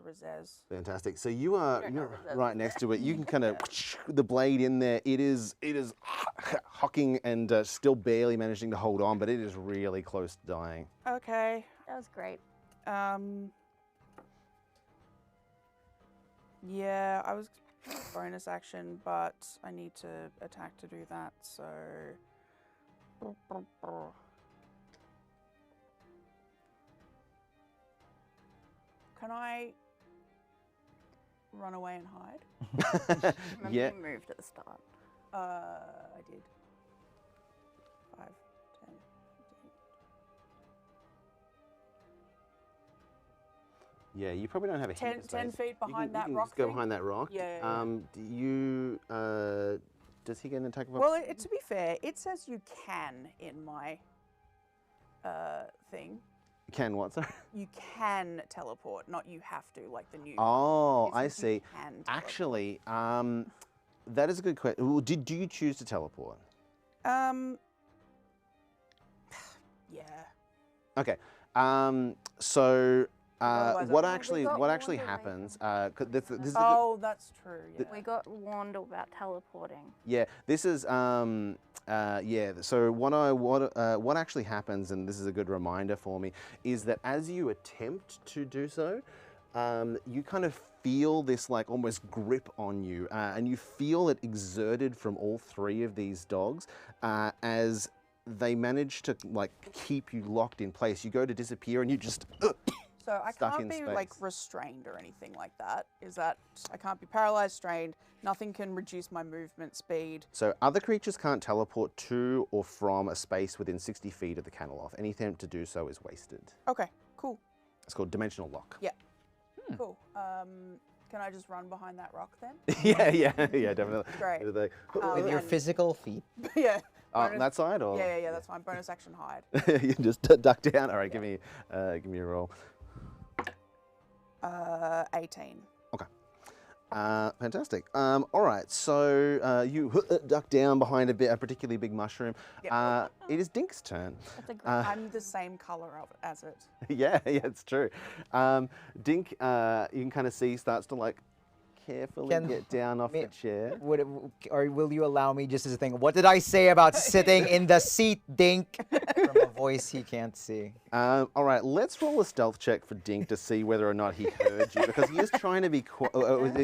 S6: Rezez.
S2: Fantastic. So you're
S3: Rezez
S2: right next to it. You can kind of the blade in there. It is hocking and still barely managing to hold on, but it is really close to dying.
S6: Okay.
S3: That was great.
S6: Yeah, I was bonus action, but I need to attack to do that, so. Can I run away and hide?
S3: Remember
S2: Yeah.
S3: you moved at the start.
S6: I did. 5, 10, 15.
S2: Yeah, you probably don't have a
S6: 10
S2: hit space.
S6: feet
S2: You can-
S6: behind that
S2: you can
S6: rock
S2: just go
S6: thing?
S2: behind that rock.
S6: Yeah, yeah, yeah.
S2: Do you Does he get an attack of
S6: Well, to be fair, it says you can in my thing.
S2: Can what, sorry?
S6: You can teleport, not you have to, like the new.
S2: Oh,
S6: It
S2: I
S6: says you
S2: see.
S6: can teleport.
S2: Actually, that is a good question. Do you choose to teleport?
S6: Yeah.
S2: Okay. So
S6: Otherwise
S2: what
S6: I-
S2: actually
S3: We got
S2: what actually
S3: Wanda
S2: happens? 'Cause this is
S6: Oh, that's true. Yeah.
S3: We got warned about teleporting.
S2: yeah. This is yeah. So what actually happens, and this is a good reminder for me, is that as you attempt to do so, you kind of feel this like almost grip on you, and you feel it exerted from all three of these dogs as they manage to like keep you locked in place. You go to disappear, and you just.
S6: So I
S2: Stuck
S6: can't
S2: in
S6: be
S2: space.
S6: like restrained or anything like that. Is that I can't be paralyzed, strained. Nothing can reduce my movement speed.
S2: So other creatures can't teleport to or from a space within 60 feet of the Caneloth. Any attempt to do so is wasted.
S6: Okay, cool.
S2: It's called dimensional lock.
S6: Yeah. Cool. Can I just run behind that rock then?
S2: yeah, definitely.
S6: Great.
S2: They-
S4: With your
S6: and-
S4: physical feet.
S6: Yeah.
S2: Oh,
S6: bonus-
S2: that side or
S6: Yeah, that's fine. Bonus action hide.
S2: you just duck down. All right, give me a roll.
S6: 18.
S2: Okay. Fantastic. All right, so you duck down behind a particularly big mushroom.
S6: Yep.
S2: It is Dink's turn.
S3: That's a great.
S6: I'm the same color as it.
S2: yeah, it's true. Dink, you can kind of see, starts to like carefully
S4: Can-
S2: get down off
S4: me-
S2: the chair.
S4: Or will you allow me just as a thing? What did I say about sitting in the seat, Dink? From a voice he can't see.
S2: All right, let's roll a stealth check for Dink to see whether or not he heard you, because he is trying to be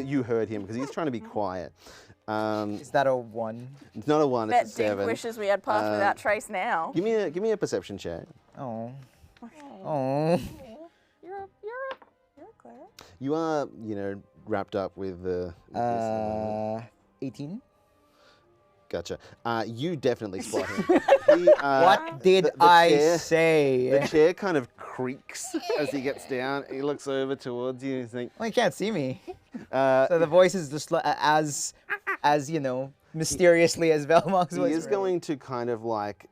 S2: you heard him because he's trying to be quiet.
S4: Is that a 1?
S2: It's not a 1,
S3: Bet
S2: it's a
S3: Dink
S2: 7.
S3: wishes we had passed without trace now.
S2: Give me a perception check.
S4: Oh. Oh.
S3: You're a cleric.
S2: You are, wrapped up with the. this,
S4: 18?
S2: Gotcha. You definitely spot him. He,
S4: What did
S2: the
S4: I
S2: chair-
S4: say?
S2: The chair kind of creaks as he gets down. He looks over towards you and he's like,
S4: Well, you can't see me.
S2: uh,
S4: So the voice is just as mysteriously as Velmox's
S2: he
S4: voice.
S2: is going to kind of like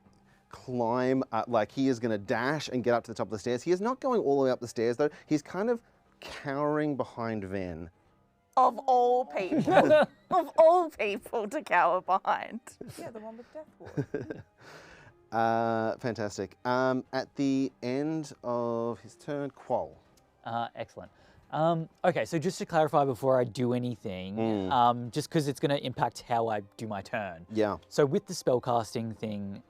S2: climb up, like he is going to dash and get up to the top of the stairs. He is not going all the way up the stairs though. He's kind of cowering behind Ven.
S3: Of all people. Of all people to cower behind.
S6: Yeah, the one with Death Ward.
S2: Fantastic. At the end of his turn, Quoll.
S5: Excellent. Okay, so just to clarify before I do anything, just because it's going to impact how I do my turn.
S2: Yeah.
S5: So with the spellcasting thing,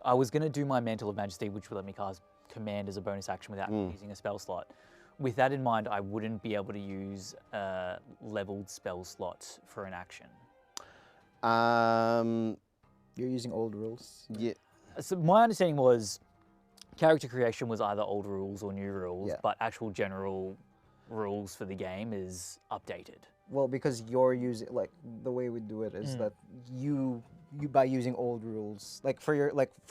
S5: I was going to do my Mantle of Majesty, which will let me cast Command as a bonus action without using a spell slot. With that in mind, I wouldn't be able to use a leveled spell slot for an action.
S4: You're using old rules.
S2: Yeah.
S5: So my understanding was character creation was either old rules or new rules,
S4: Yeah.
S5: but actual general rules for the game is updated.
S4: Well, because you're using the way we do it is that you by using old rules, for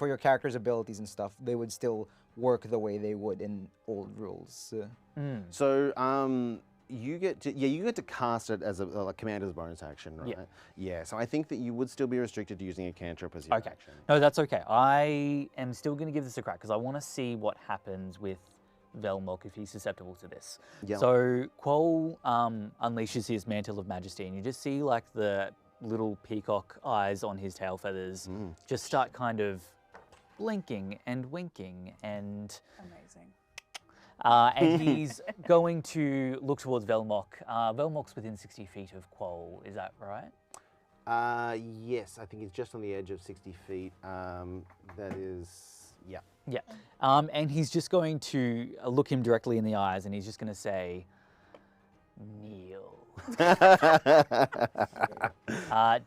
S4: your character's abilities and stuff, they would still work the way they would in old rules.
S2: So you get to cast it as a command as a bonus action, right? Yeah. So I think that you would still be restricted to using a cantrip as your
S5: Okay.
S2: action.
S5: No, that's okay. I am still going to give this a crack because I want to see what happens with Velmok if he's susceptible to this.
S2: Yeah.
S5: So Quoll unleashes his Mantle of Majesty, and you just see the little peacock eyes on his tail feathers just start kind of blinking and winking, and
S6: Amazing.
S5: he's going to look towards Velmok. Velmok's within 60 feet of Quoll, is that right?
S2: Yes, I think it's just on the edge of 60 feet. That is, yeah.
S5: Yeah. And he's just going to look him directly in the eyes, and he's just going to say, kneel.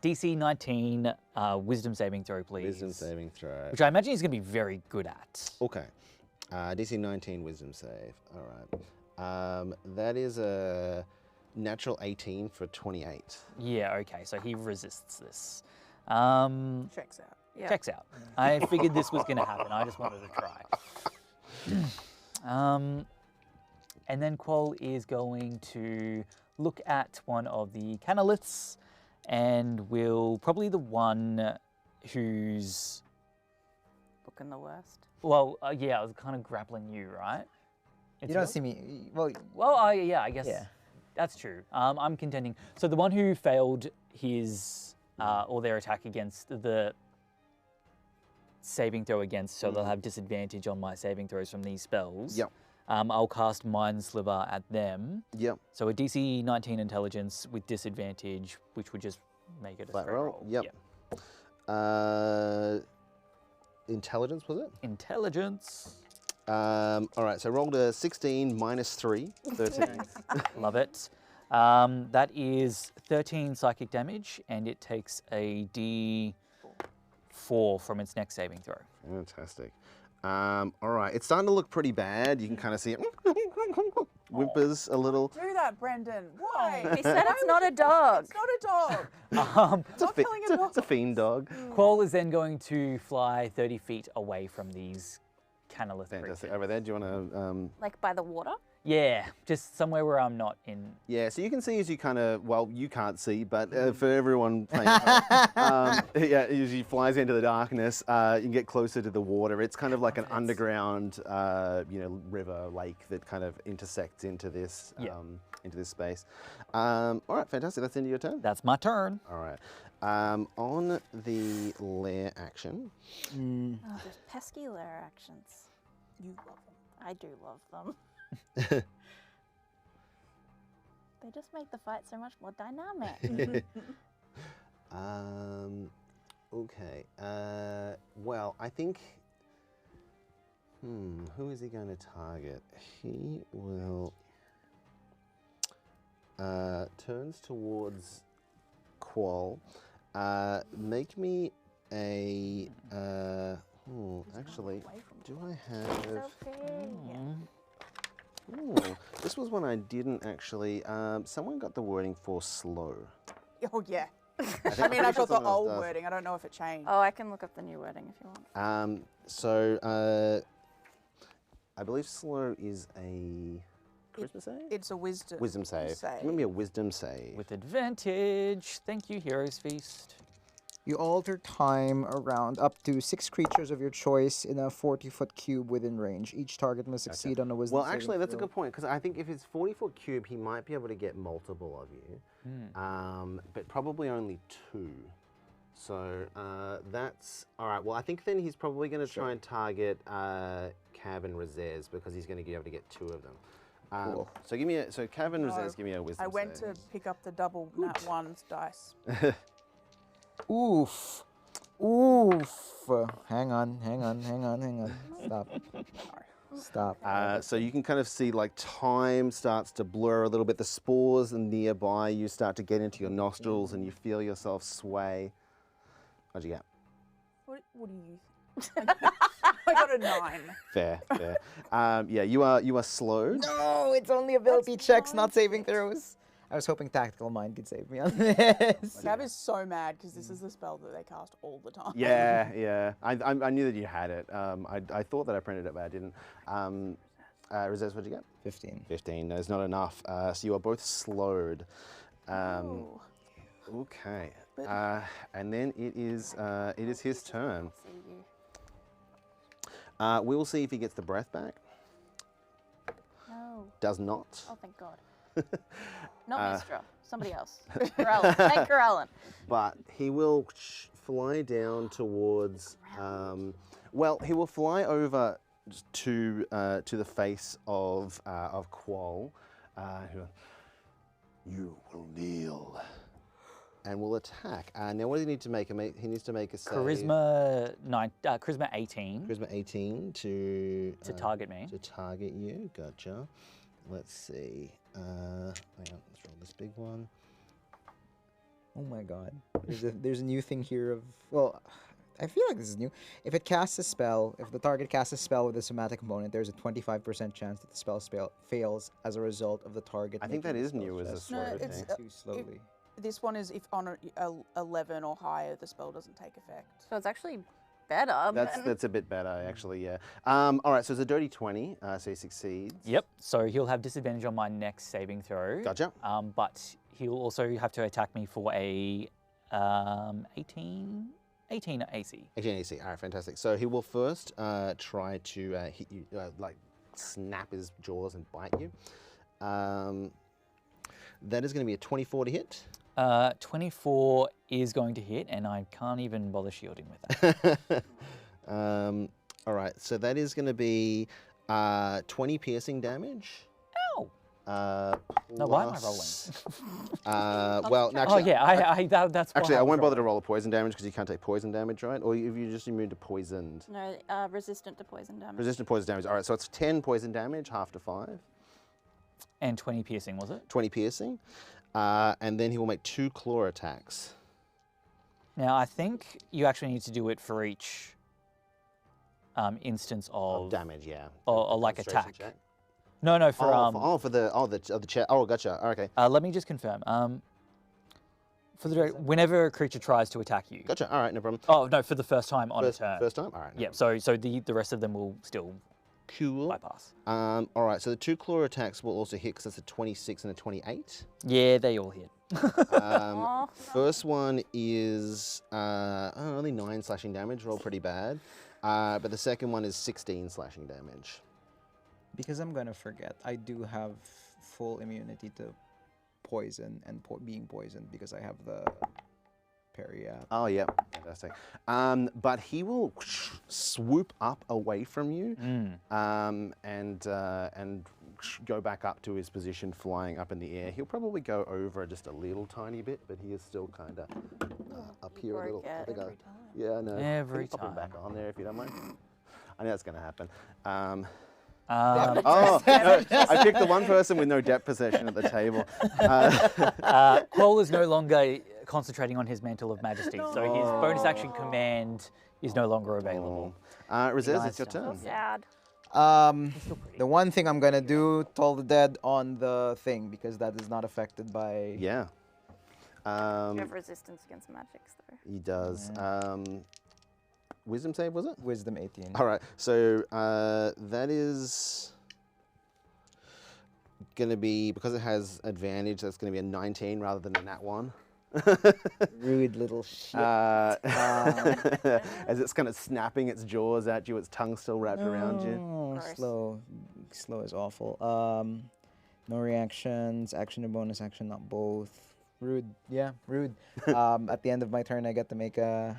S5: DC 19, wisdom saving throw, please.
S2: Wisdom saving throw.
S5: Which I imagine he's going to be very good at.
S2: Okay. DC 19 wisdom save. All right. That is a natural 18 for 28.
S5: Yeah, okay, so he resists this.
S6: Checks out. Yeah.
S5: Checks out. I figured this was going to happen. I just wanted to try. And then Quoll is going to look at one of the canoliths and will probably the one who's
S3: Looking the worst.
S5: well, yeah, I was kind of grappling you, right? It's
S4: You don't
S5: yours?
S4: see me. Well,
S5: Well, yeah, I guess
S4: Yeah.
S5: that's true. I'm contending. So the one who failed his or their attack against the saving throw against, so they'll have disadvantage on my saving throws from these spells.
S2: Yep.
S5: I'll cast Mind Sliver at them.
S2: Yep.
S5: So a DC 19 intelligence with disadvantage, which would just make it a
S2: Flat
S5: straight
S2: roll.
S5: roll.
S2: Yep. Intelligence, was it?
S5: Intelligence.
S2: All right, so rolled a 16 minus 3, 13.
S5: Love it. That is 13 psychic damage, and it takes a D4 from its next saving throw.
S2: Fantastic. All right, it's starting to look pretty bad. You can kind of see it whimpers a little.
S6: Do that, Brendan. Why?
S3: He said it's not a dog.
S6: It's not a dog.
S2: It's a,
S6: Not killing a dog.
S2: it's a fiend dog.
S5: Quoll is then going to fly 30 feet away from these canalith
S2: Fantastic.
S5: creatures.
S2: Over there, do you want to?
S3: Like by the water.
S5: Yeah, just somewhere where I'm not in.
S2: Yeah, so you can see as you kind of, well, you can't see, but for everyone playing at home, yeah, as he flies into the darkness, you can get closer to the water. It's kind of like an underground, river, lake that kind of intersects into this, into this space. All right, fantastic. That's the end of your turn.
S5: That's my turn.
S2: All right. On the lair action,
S3: Oh, those pesky lair actions.
S6: You love them.
S3: I do love them. They just make the fight so much more dynamic.
S2: okay. Well, I think. Who is he going to target? He will. Turns towards Quoll. Make me a. Actually, do I have?
S3: Okay.
S2: Ooh, this was one I didn't actually. Someone got the wording for slow.
S6: Oh, yeah. I mean,
S2: pretty
S6: I've
S2: sure
S6: got the
S2: someone else
S6: old
S2: does.
S6: wording. I don't know if it changed.
S3: Oh, I can look up the new wording if you want.
S2: I believe slow is a charisma save?
S6: It's a wisdom.
S2: Wisdom save.
S6: save.
S2: Give me a wisdom save.
S5: With advantage. Thank you, Heroes Feast.
S4: you alter time around up to 6 creatures of your choice in a 40-foot cube within range. Each target must succeed on a wisdom
S2: Well,
S4: saving
S2: actually, that's a
S4: throw.
S2: good point because I think if it's 40-foot cube, he might be able to get multiple of you, but probably only 2. So that's all right. Well, I think then he's probably going to try and target Cav and Razez because he's going to be able to get 2 of them.
S4: Cool.
S2: So give me a Cav and
S6: No,
S2: Razez. Give me a wisdom.
S6: I went
S2: save.
S6: to pick up the double nat 1's dice.
S4: Oof. Oof. Hang on. Stop. Stop.
S2: So you can kind of see like time starts to blur a little bit. The spores and nearby you start to get into your nostrils and you feel yourself sway. What'd you get?
S6: What do you I got a 9.
S2: Fair. Yeah, you are slowed.
S4: No, it's only ability checks, not saving throws. I was hoping Tactical Mind could save me on this.
S6: Gav is so mad because this is the spell that they cast all the time.
S2: Yeah. I knew that you had it. I thought that I printed it, but I didn't. Razez, what'd you get?
S4: 15.
S2: 15. No, it's not enough. So you are both slowed.
S6: Ooh.
S2: Okay. And then it is his turn.
S3: See you.
S2: We will see if he gets the breath back.
S3: No.
S2: Does not.
S3: Oh, thank God. Not Mistra. Somebody else. Corellin. Thank Corellin.
S2: But he will fly down towards. Well, he will fly over to the face of Quoll. You will kneel. And will attack. Now, what does he need to make? He needs to make a save.
S5: Charisma 18
S2: Charisma 18 to
S5: target me.
S2: To target you. Gotcha. Let's see. Hang on. Let's roll this big one.
S4: Oh my god. There's a new thing here of, well, I feel like this is new. If it casts a spell, if the target casts a spell with a somatic component, there's a 25% chance that the spell fails as a result of the target.
S2: I think that
S4: making the
S2: is new
S4: spell
S2: as a
S4: check.
S2: slow
S6: No, it's,
S2: thing.
S4: Too slowly.
S6: This one is if on a 11 or higher, the spell doesn't take effect.
S3: So it's actually better.
S2: That's a bit better, actually, yeah. All right, so it's a dirty 20, so he succeeds.
S5: Yep. So he'll have disadvantage on my next saving throw.
S2: Gotcha.
S5: But he'll also have to attack me for a 18 AC.
S2: 18 AC. All right, fantastic. So he will first try to hit you, like snap his jaws and bite you. That is going to be a 24 to hit.
S5: 24 is going to hit, and I can't even bother shielding with that.
S2: All right, so that is going to be 20 piercing damage.
S5: Ow! No, why am I
S2: plus-
S5: rolling?
S2: well, no,
S5: Oh
S2: actually,
S5: yeah, that's why
S2: actually, I
S5: was
S2: won't bother to
S5: rolling.
S2: roll a poison damage because you can't take poison damage, right? Or if you're just immune to poisoned.
S3: No, resistant to poison damage.
S2: Resistant poison damage. All right, so it's 10 poison damage, half to 5.
S5: And 20 piercing, was it?
S2: 20 piercing. And then he will make 2 claw attacks.
S5: Now I think you actually need to do it for each instance
S2: Of
S5: of
S2: damage, yeah.
S5: or like
S2: Concentration
S5: attack.
S2: check.
S5: No, for
S2: the chat. Oh, gotcha. Oh, okay,
S5: let me just confirm. For the whenever a creature tries to attack you.
S2: gotcha. All right, no problem.
S5: Oh no, for the first time on
S2: First,
S5: a turn.
S2: first time. All right. No
S5: Yeah.
S2: problem.
S5: So the rest of them will still
S2: Cool.
S5: bypass.
S2: All right, so the 2 claw attacks will also hit because that's a 26 and a 28.
S5: Yeah, they all hit.
S3: Aw.
S2: First one is only 9 slashing damage, roll pretty bad. But the second one is 16 slashing damage.
S4: Because I'm gonna forget, I do have full immunity to poison and being poisoned because I have the parry app.
S2: Oh, yeah, fantastic. But he will swoop up away from you and go back up to his position, flying up in the air. He'll probably go over just a little tiny bit, but he is still kind of up here a little.
S3: forget
S2: I think
S3: every
S2: yeah, no.
S5: Every
S2: Pop him back
S5: time.
S2: on there if you don't mind. I know that's going to happen.
S5: Um,
S2: No, I picked the one person with no depth perception at the table.
S5: Quoll is no longer concentrating on his mantle of majesty, so his bonus action command is no longer available.
S2: Rezez, it's your
S5: Nice.
S2: turn.
S3: Sad.
S4: The one thing I'm gonna do, Toll the Dead on the thing because that is not affected by.
S2: Yeah.
S3: You have resistance against magics, though.
S2: He does. Wisdom save, was it?
S4: Wisdom 18.
S2: All right, so that is going to be, because it has advantage, that's going to be a 19 rather than a nat 1.
S4: Rude little shit.
S2: As it's kind of snapping its jaws at you, its tongue still wrapped around you.
S4: Oh,
S3: Gross.
S4: slow is awful. No reactions, action and bonus action, not both. Rude, yeah, rude. At the end of my turn, I get to make a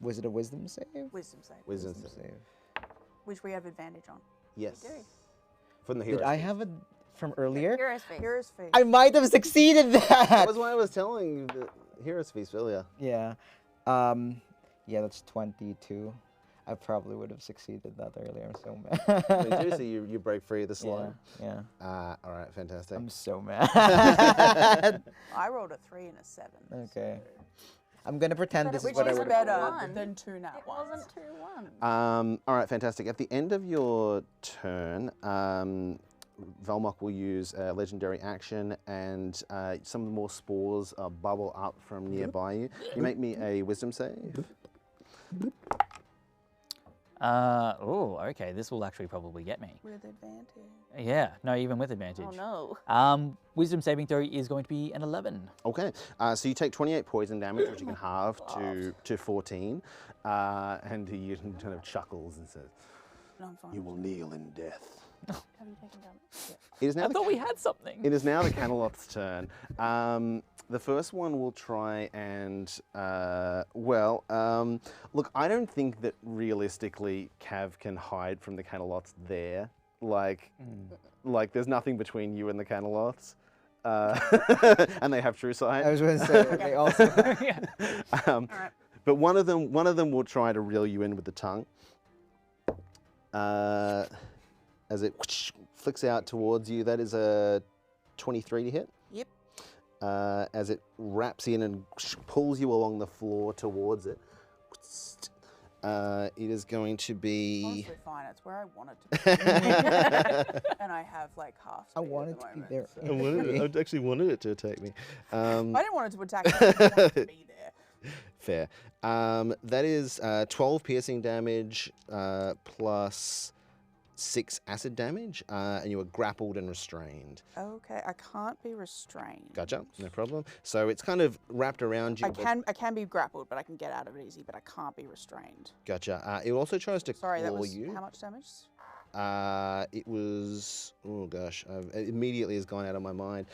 S4: Wizard of Wisdom save.
S6: Wisdom save,
S2: Wisdom
S4: Wisdom
S2: save.
S4: save.
S6: which we have advantage on.
S2: Yes.
S3: do.
S2: From the
S4: Did
S2: hero.
S4: I have it from earlier?
S3: Hero's face.
S6: Hero's feast.
S4: I might have succeeded
S2: That
S4: that.
S2: was why I was telling you the hero's feast earlier.
S4: Yeah. Yeah, that's 22. I probably would have succeeded that earlier. I'm so
S2: So
S4: mad.
S2: you do, so you break free of the slime.
S4: Yeah.
S2: All right, fantastic.
S4: I'm so mad.
S6: I rolled a 3 and a 7.
S4: Okay. I'm gonna pretend
S3: But
S4: this
S3: it
S4: is what I
S6: Which is
S4: would
S3: wasn't
S4: have.
S6: better
S3: one.
S6: than 2 nat
S3: It
S6: 1s.
S3: wasn't 2-1.
S2: All right, fantastic. At the end of your turn, Velmok will use a legendary action, and some more spores bubble up from nearby you. You make me a wisdom save.
S5: Oh, okay. This will actually probably get me.
S6: With advantage.
S5: Yeah, no, even with advantage.
S3: Oh no.
S5: Wisdom saving throw is going to be an 11.
S2: Okay, so you take 28 poison damage, which you can halve to 14, and he kind of chuckles and says,
S6: No, I'm fine.
S2: "You will kneel in death."
S3: Have you taken damage?
S2: It is now
S5: I
S2: the
S5: thought we had something.
S2: It is now the Camelot's turn. The first one will try and, look, I don't think that realistically Cav can hide from the Camelots there. Like, there's nothing between you and the Camelots. And they have true sight.
S4: I was gonna say they also.
S2: But one of them will try to reel you in with the tongue. As it flicks out towards you, that is a 23 to hit.
S6: Yep.
S2: As it wraps in and pulls you along the floor towards it. It is going to be.
S6: Honestly, fine. It's where I want it to be. And I have like half speed
S4: I
S6: at
S4: wanted
S6: the
S4: to be
S6: moment,
S4: there.
S6: so-
S2: I actually wanted it to attack me.
S6: I didn't want it to attack me. I just wanted it to be there.
S2: Fair. That is 12 piercing damage plus 6 acid damage, and you are grappled and restrained.
S6: Okay, I can't be restrained.
S2: Gotcha, no problem. So it's kind of wrapped around you.
S6: I can be grappled, but I can get out of it easy. But I can't be restrained.
S2: Gotcha. It also tries to
S6: Sorry, that
S2: claw
S6: was
S2: you.
S6: how much damage?
S2: It was, oh gosh, it immediately has gone out of my mind.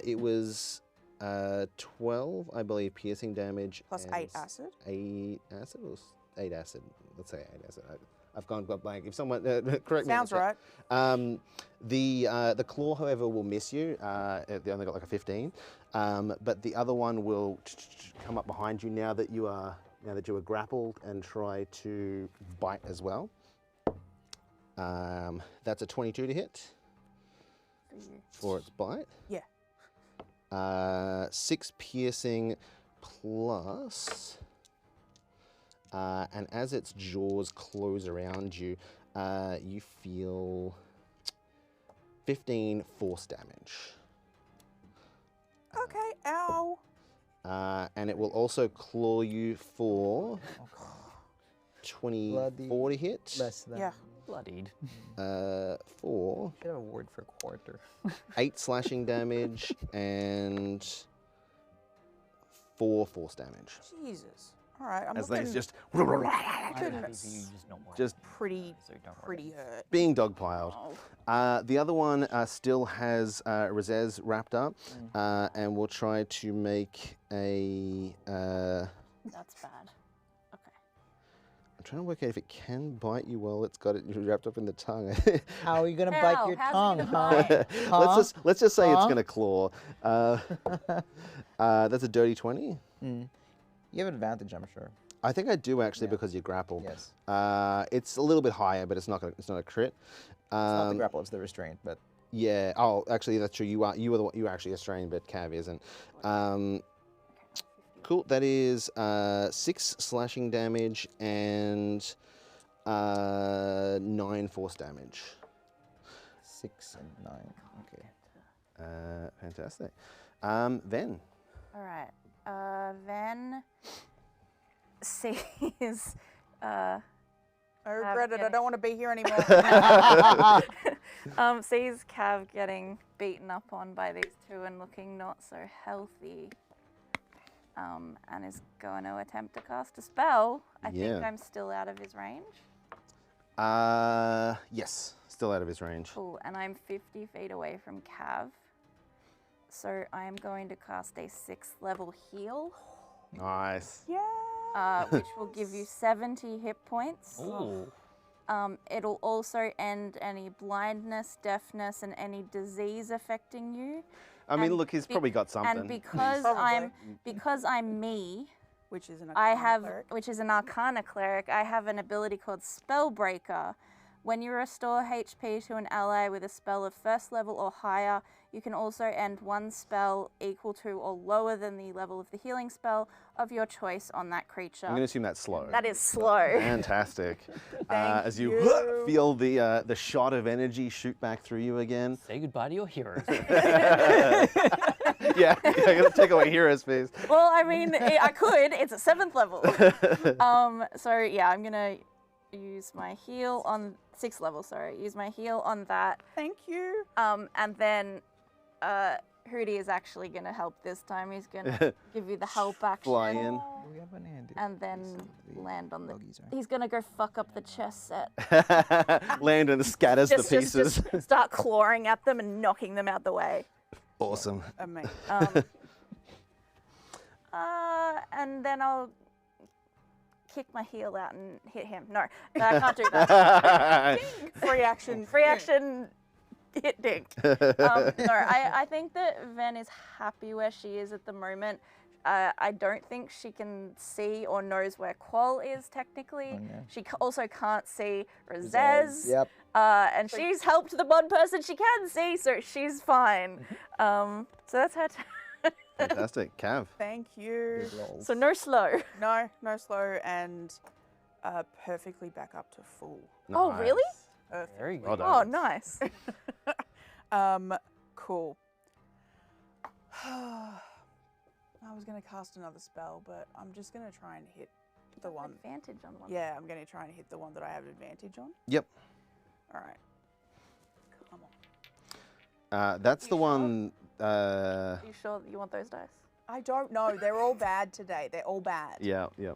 S2: It was 12, I believe, piercing damage.
S6: Plus
S2: and
S6: 8 acid.
S2: 8 acid or 8 acid? Let's say 8 acid. I've gone blank. If someone correct me.
S6: Sounds right.
S2: The claw, however, will miss you. They only got like a 15, but the other one will come up behind you now that you are grappled and try to bite as well. That's a 22 to hit for its bite.
S6: Yeah.
S2: 6 piercing plus, and as its jaws close around you, you feel 15 force damage.
S6: Okay. Ow.
S2: And it will also claw you for 24 to hit.
S4: Less than.
S6: Yeah.
S5: Bloodied.
S2: For
S4: Should have a word for quarter.
S2: 8 slashing damage and 4 force damage.
S6: Jesus. All right. I'm
S2: As
S6: looking
S2: things just
S6: Goodness.
S2: just
S6: pretty
S5: So don't worry.
S6: pretty hurt.
S2: being dogpiled.
S6: Oh.
S2: The other one still has Razez wrapped up, and will try to make a.
S8: That's bad. Okay.
S2: I'm trying to work out if it can bite you while it's got it wrapped up in the tongue.
S4: How are you gonna bite
S8: How?
S4: your
S8: How's it
S4: tongue,
S8: gonna
S4: huh?
S8: bite?
S4: Huh?
S2: Let's just say it's
S4: Huh?
S2: gonna claw. That's a dirty 20.
S4: You have advantage, I'm sure.
S2: I think I do actually
S4: Yeah.
S2: because you're grappled.
S4: Yes.
S2: It's a little bit higher, but it's not a crit.
S4: It's not the grapple, it's the restraint, but
S2: Yeah. Oh, actually, that's true. You are actually Australian, but Cav isn't. Cool. That is 6 slashing damage and 9 force damage.
S4: 6 and 9. Okay.
S2: Fantastic. Ven.
S3: All right. Ven sees.
S6: I regret it. I
S3: getting-
S6: don't want to be here anymore.
S3: Sees Cav getting beaten up on by these two and looking not so healthy. And is going to attempt to cast a spell. I think
S2: Yeah.
S3: I'm still out of his range.
S2: Yes. Still out of his range.
S3: Cool. And I'm 50 feet away from Cav. So I am going to cast a 6th level heal,
S2: Nice.
S6: Yeah.
S3: which will give you 70 hit points.
S5: Ooh.
S3: It'll also end any blindness, deafness, and any disease affecting you.
S2: I mean,
S3: And
S2: look, he's
S3: be-
S2: probably got something.
S3: And because
S6: Probably.
S3: I'm me,
S6: Which is an
S3: I
S6: Arcana
S3: have,
S6: cleric.
S3: which is an Arcana cleric, I have an ability called Spellbreaker. When you restore HP to an ally with a spell of 1st level or higher, you can also end one spell equal to or lower than the level of the healing spell of your choice on that creature.
S2: I'm going to assume that's slow.
S3: That is slow.
S2: Fantastic.
S6: Thank
S2: As you
S6: you.
S2: feel the shot of energy shoot back through you again.
S5: Say goodbye to your heroes.
S2: Yeah, I gotta take away heroes, please.
S3: Well, I mean, I could. It's a 7th level. So yeah, I'm gonna use my heal on 6th level. Sorry, use my heal on that.
S6: Thank you.
S3: And then Hootie is actually gonna help this time. He's gonna give you the help action.
S2: Fly in.
S4: Do we have an handy?
S3: And then land on the.
S4: Buggies, right?
S3: He's gonna go fuck up the chess set.
S2: Land and scatters the
S3: Just
S2: pieces.
S3: start clawing at them and knocking them out the way.
S2: Awesome.
S6: Amazing.
S3: And then I'll kick my heel out and hit him. No, I can't do that.
S6: Free action.
S3: Free action, hit dink. I think that Ven is happy where she is at the moment. I don't think she can see or knows where Qual is technically.
S4: Okay.
S3: She also can't see Razez.
S4: Yep.
S3: And she's helped the one person she can see, so she's fine. So that's her turn.
S2: Fantastic. Cav.
S6: Thank you.
S4: Big rolls.
S3: So no slow.
S6: No slow, and perfectly back up to full.
S3: Oh, really?
S6: Perfect.
S5: Very good.
S2: Well
S3: Oh,
S2: done.
S3: nice.
S6: Cool. I was gonna cast another spell, but I'm just gonna try and hit the one.
S3: Advantage on one.
S6: Yeah, I'm gonna try and hit the one that I have advantage on.
S2: Yep.
S6: All right. Come on.
S2: That's the
S6: You sure?
S2: one.
S3: Are you sure that you want those dice?
S6: I don't know. They're all bad today. They're all bad.
S2: Yeah, yeah.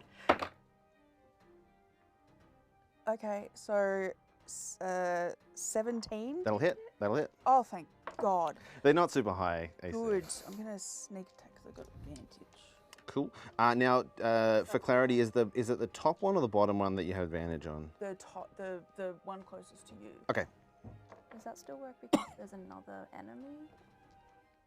S6: Okay, so 17.
S2: That'll hit. That'll hit.
S6: Oh, thank God.
S2: They're not super high AC.
S6: Good. I'm gonna sneak attack because I got advantage.
S2: Cool. Now, for clarity, is it the top one or the bottom one that you have advantage on?
S6: The top, the one closest to you.
S2: Okay.
S3: Does that still work because there's another enemy?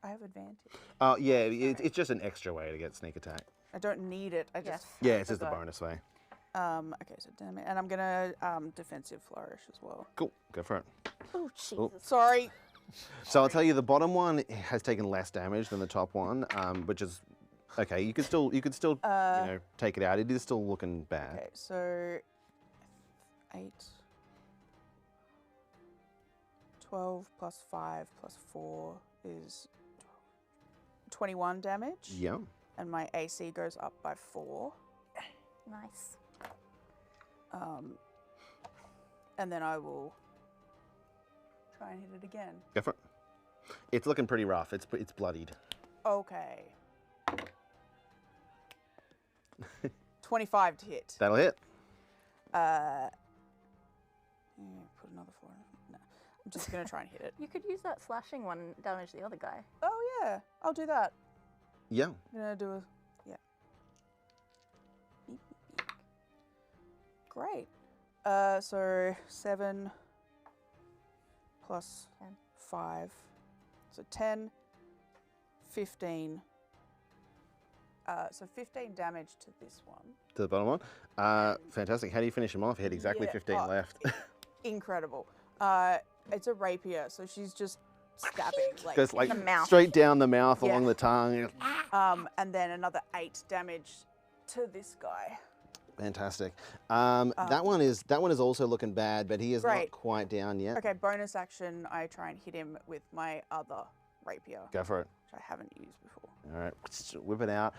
S6: I have advantage.
S2: Oh, yeah. It's just an extra way to get sneak attack.
S6: I don't need it. I just.
S3: Yes.
S2: Yeah,
S6: have
S2: it's
S6: to
S2: just a
S6: go.
S2: bonus way.
S6: Okay, so damn it, and I'm gonna defensive flourish as well.
S2: Cool. Go for it.
S3: Oh, Jesus.
S6: Sorry.
S2: So I'll tell you, the bottom one has taken less damage than the top one, which is okay. You could still take it out. It is still looking bad.
S6: Okay, so 8, 12 plus 5 plus 4 is 21 damage.
S2: Yeah.
S6: And my AC goes up by 4.
S3: Nice.
S6: And then I will try and hit it again.
S2: Go for it. It's looking pretty rough. It's bloodied.
S6: Okay. 25 to hit.
S2: That'll hit.
S6: Yeah, put another 4 in. No, I'm just gonna try and hit it.
S3: You could use that slashing one and damage the other guy.
S6: Oh yeah, I'll do that.
S2: Yeah.
S6: I'm gonna do a Beep, beep, beep. Great. So 7 plus
S3: 10.
S6: 5, so 10, 15. So 15 damage to this one.
S2: To the bottom one. Fantastic. How do you finish him off? You had exactly
S6: Yeah,
S2: 15 left.
S6: Incredible. It's a rapier, so she's just stabbing like
S2: Goes like
S3: the mouth.
S2: straight down the mouth,
S6: Yeah.
S2: along the tongue.
S6: and then another 8 damage to this guy.
S2: Fantastic. That one is also looking bad, but he is not
S6: Great.
S2: quite down yet.
S6: Okay, bonus action, I try and hit him with my other rapier,
S2: Go for it.
S6: which I haven't used before.
S2: All right, whip it out.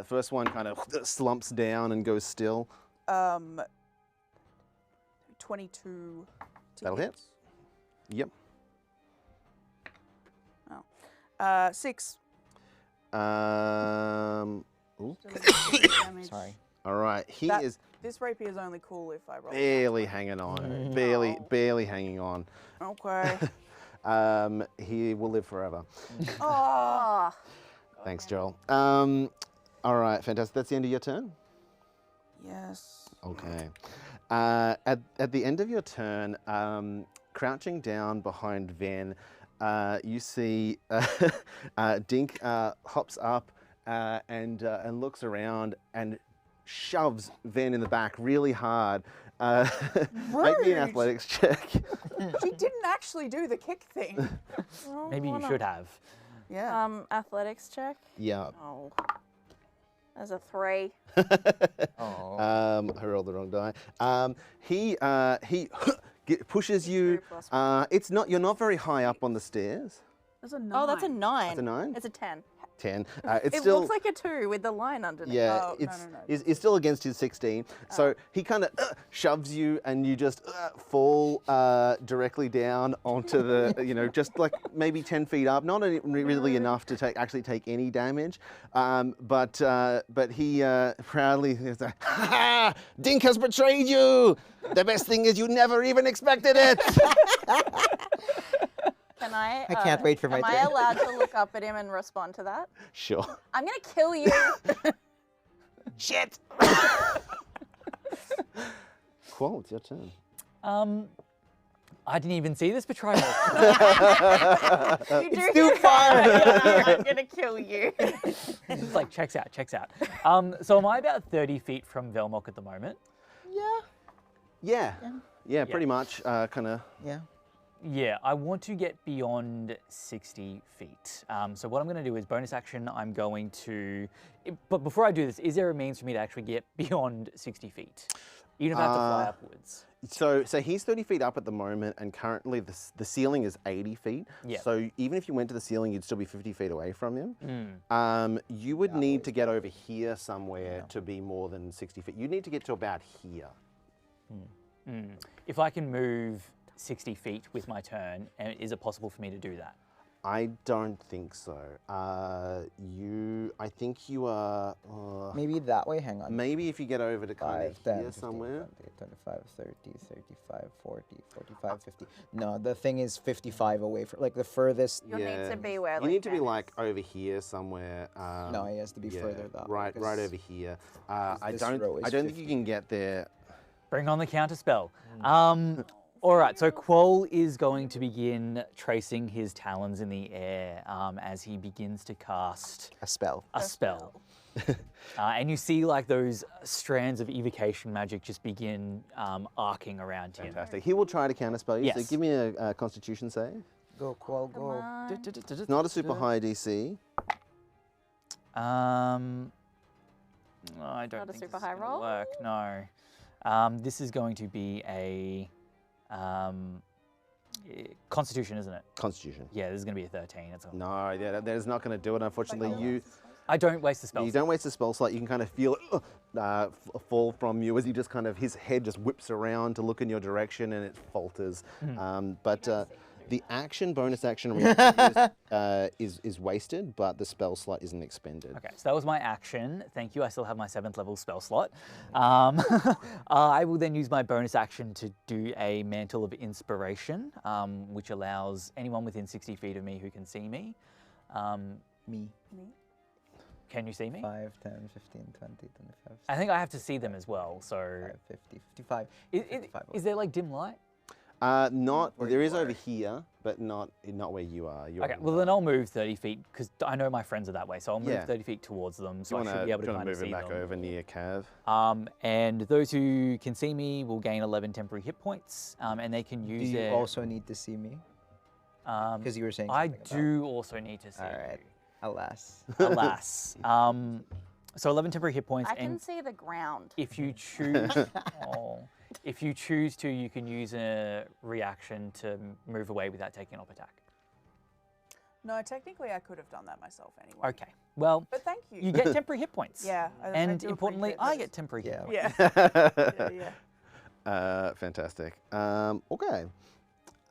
S2: First one kind of slumps down and goes still.
S6: 22 to
S2: That'll hit. Yep.
S6: Oh. 6.
S2: Ooh.
S6: Damage.
S4: Sorry.
S2: All right, he
S6: That-
S2: is
S6: This rapier is only cool if I roll.
S2: barely hanging on. Barely hanging on.
S6: Okay.
S2: He will live forever.
S6: Oh.
S2: Thanks, Joel. All right, fantastic. That's the end of your turn?
S6: Yes.
S2: Okay. At the end of your turn, crouching down behind Ven, you see Dink hops up and looks around and shoves Ven in the back really hard. Make me an
S6: Rude.
S2: athletics check.
S6: She didn't actually do the kick thing.
S5: Maybe you should have.
S6: Yeah.
S3: Athletics check.
S2: Yeah.
S3: Oh. That's a 3.
S4: Oh.
S2: I rolled the wrong die. He pushes you.
S3: 3 plus
S2: It's not. You're not very high up on the stairs.
S6: That's a 9.
S3: Oh, that's a 9.
S2: That's a 9?
S3: It's a 10.
S2: 10. It's
S3: It
S2: still.
S3: looks like a 2 with the line underneath.
S2: Yeah,
S6: Oh, no, no, no.
S2: it's still against his 16. So he kind of shoves you, and you just fall directly down onto the, just like maybe 10 feet up. Not really enough to actually take any damage. But he proudly says, "Ha ha! Dink has betrayed you. The best thing is you never even expected it."
S3: Can I?
S4: I can't wait for my
S3: Am I
S4: turn.
S3: allowed to look up at him and respond to that?
S2: Sure.
S3: I'm gonna kill you.
S2: Shit. Cool. It's your turn.
S5: I didn't even see this betrayal.
S3: You do
S2: too
S3: hear
S2: far.
S3: that? I'm gonna kill you.
S5: It's like, checks out. So am I about 30 feet from Velmok at the moment?
S2: Yeah, pretty much. Kind of.
S4: Yeah.
S5: Yeah, I want to get beyond 60 feet. So what I'm going to do is bonus action, I'm going to... But before I do this, is there a means for me to actually get beyond 60 feet? Even if I have to fly upwards.
S2: So he's 30 feet up at the moment, and currently the ceiling is 80 feet.
S5: Yeah.
S2: So even if you went to the ceiling, you'd still be 50 feet away from him. You would need to get over here somewhere to be more than 60 feet. You need to get to about here.
S5: If I can move 60 feet with my turn, and is it possible for me to do that?
S2: I don't think so. I think you are.
S4: Maybe that way. Hang on.
S2: Maybe if you get over to kind
S4: 5,
S2: of
S4: 10,
S2: here
S4: 15,
S2: somewhere.
S4: 20, 25, 30, 35, 40, 45, 50. No, the thing is 55 away from, like, the furthest.
S3: You'll need to be where.
S2: You need to be like over here somewhere.
S4: No, he has to be
S2: yeah,
S4: further that way,
S2: right
S4: 'cause
S2: over here. I
S4: this
S2: don't.
S4: row is
S2: I don't think
S4: 50.
S2: you can get there.
S5: Bring on the counter spell. All right, so Quoll is going to begin tracing his talons in the air as he begins to cast
S4: a spell.
S5: a spell. And you see like those strands of evocation magic just begin arcing around him.
S2: Fantastic. He will try to counterspell you. So
S5: Yes.
S2: give me a Constitution save.
S4: Go, Qual, go.
S2: It's not a super high DC.
S5: No, I don't
S3: Not a
S5: think
S3: super
S5: this is
S3: high
S5: gonna
S3: roll?
S5: work. No. This is going to be a Constitution, isn't it?
S2: Constitution.
S5: Yeah, this is going to be a 13. It's a,
S2: No, yeah, that is not going to do it. Unfortunately,
S5: I don't waste the spell.
S2: you don't waste a spell slot. You can kind of feel it fall from you as he just kind of his head just whips around to look in your direction and it falters. The bonus action is wasted, but the spell slot isn't expended.
S5: Okay, so that was my action. Thank you. I still have my 7th level spell slot. I will then use my bonus action to do a Mantle of Inspiration, which allows anyone within 60 feet of me who can see me.
S4: Me.
S5: Can you see me?
S4: 5, 10, 15, 20, 25,
S5: I think I have to see them as well. So
S4: 55, 50, 55.
S5: is there like dim light?
S2: There is over here, but not where you are. You're
S5: Okay, well then I'll move 30 feet because I know my friends are that way, so I'll move
S2: Yeah.
S5: 30 feet towards them, so
S2: you
S5: I
S2: wanna,
S5: should be able to
S2: do you wanna
S5: kind of
S2: move
S5: see
S2: it back
S5: them.
S2: over near Cav.
S5: And those who can see me will gain 11 temporary hit points, and they can
S4: Do
S5: use
S4: you
S5: their.
S4: also need to see me? Because you were saying
S5: I
S4: something
S5: do also need to see.
S4: All right. Alas.
S5: you. Alas. So 11 temporary hit points,
S3: I can
S5: and
S3: see the ground.
S5: if you choose, if you choose to, you can use a reaction to move away without taking an op attack.
S6: No, technically I could have done that myself anyway.
S5: Okay. Well,
S6: But thank you.
S5: you get temporary hit points.
S6: Yeah, I
S5: And
S6: do
S5: importantly,
S6: appreciate
S5: I
S6: those.
S5: get temporary hit
S4: Yeah.
S5: points.
S6: Yeah.
S2: Fantastic. Okay.
S8: Did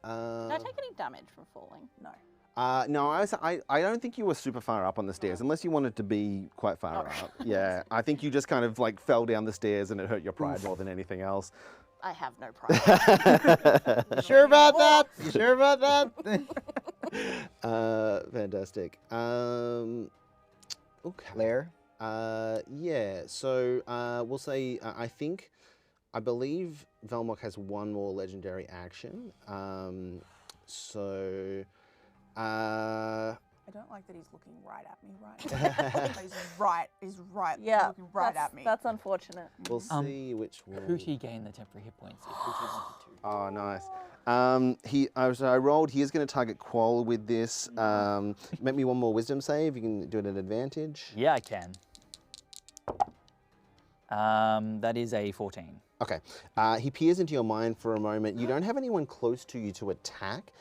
S8: I take any damage from falling?
S6: No.
S2: No, I don't think you were super far up on the stairs, unless you wanted to be quite far up. Yeah, I think you just kind of like fell down the stairs and it hurt your pride more than anything else.
S8: I have no pride.
S4: You sure about that? You sure about that?
S2: Fantastic. Okay.
S4: Claire?
S2: Yeah, so we'll say, I believe Velmok has one more legendary action.
S6: I don't like that he's looking right at me right now. He's right,
S3: Yeah,
S6: looking right
S3: that's,
S6: at me.
S3: That's unfortunate.
S2: We'll see which one.
S5: Hootie gained the temporary hit points if Hootie wanted to.
S2: Oh, nice. I rolled. He is going to target Quoll with this. Make me one more wisdom save. You can do it at advantage.
S5: Yeah, I can. That is a 14.
S2: Okay. He peers into your mind for a moment. You don't have anyone close to you to attack.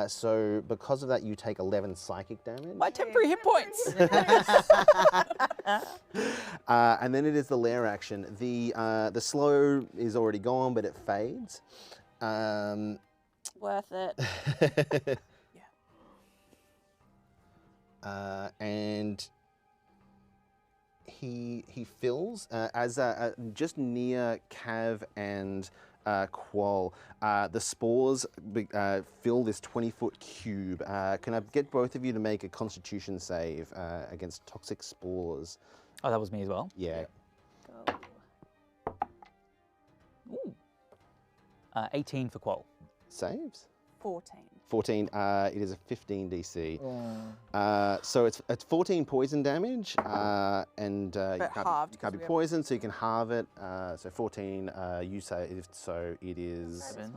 S2: So because of that, you take 11 psychic damage.
S5: My temporary hit points!
S2: And then it is the lair action. The slow is already gone, but it fades.
S3: Worth it.
S2: And he fills as just near Cav and Quoll. The spores fill this 20-foot cube. Can I get both of you to make a Constitution save against toxic spores?
S5: Oh, that was me as well?
S2: Yeah.
S3: Go.
S5: Ooh. 18 for Quoll.
S2: Saves.
S6: 14.
S2: 14. It is a 15 DC. So it's 14 poison damage, and you
S6: halved,
S2: can't
S6: 'cause
S2: be
S6: we have-
S2: poisoned, so you can halve it. So 14. You say so. It is.
S5: 7.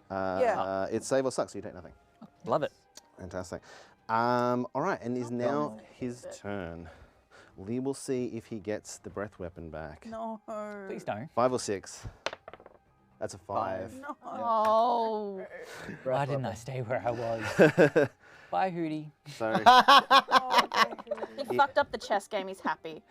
S6: Yeah.
S2: It's save or suck, so you take nothing.
S5: Love it.
S2: Fantastic. All right, and is now
S3: done.
S2: his turn. Lee will see if he gets the breath weapon back.
S6: No.
S5: Please don't.
S2: 5 or 6. That's a 5.
S6: No.
S3: Oh.
S5: Why didn't I stay where I was? Bye, Hootie.
S2: So.
S3: He fucked up the chess game. He's happy.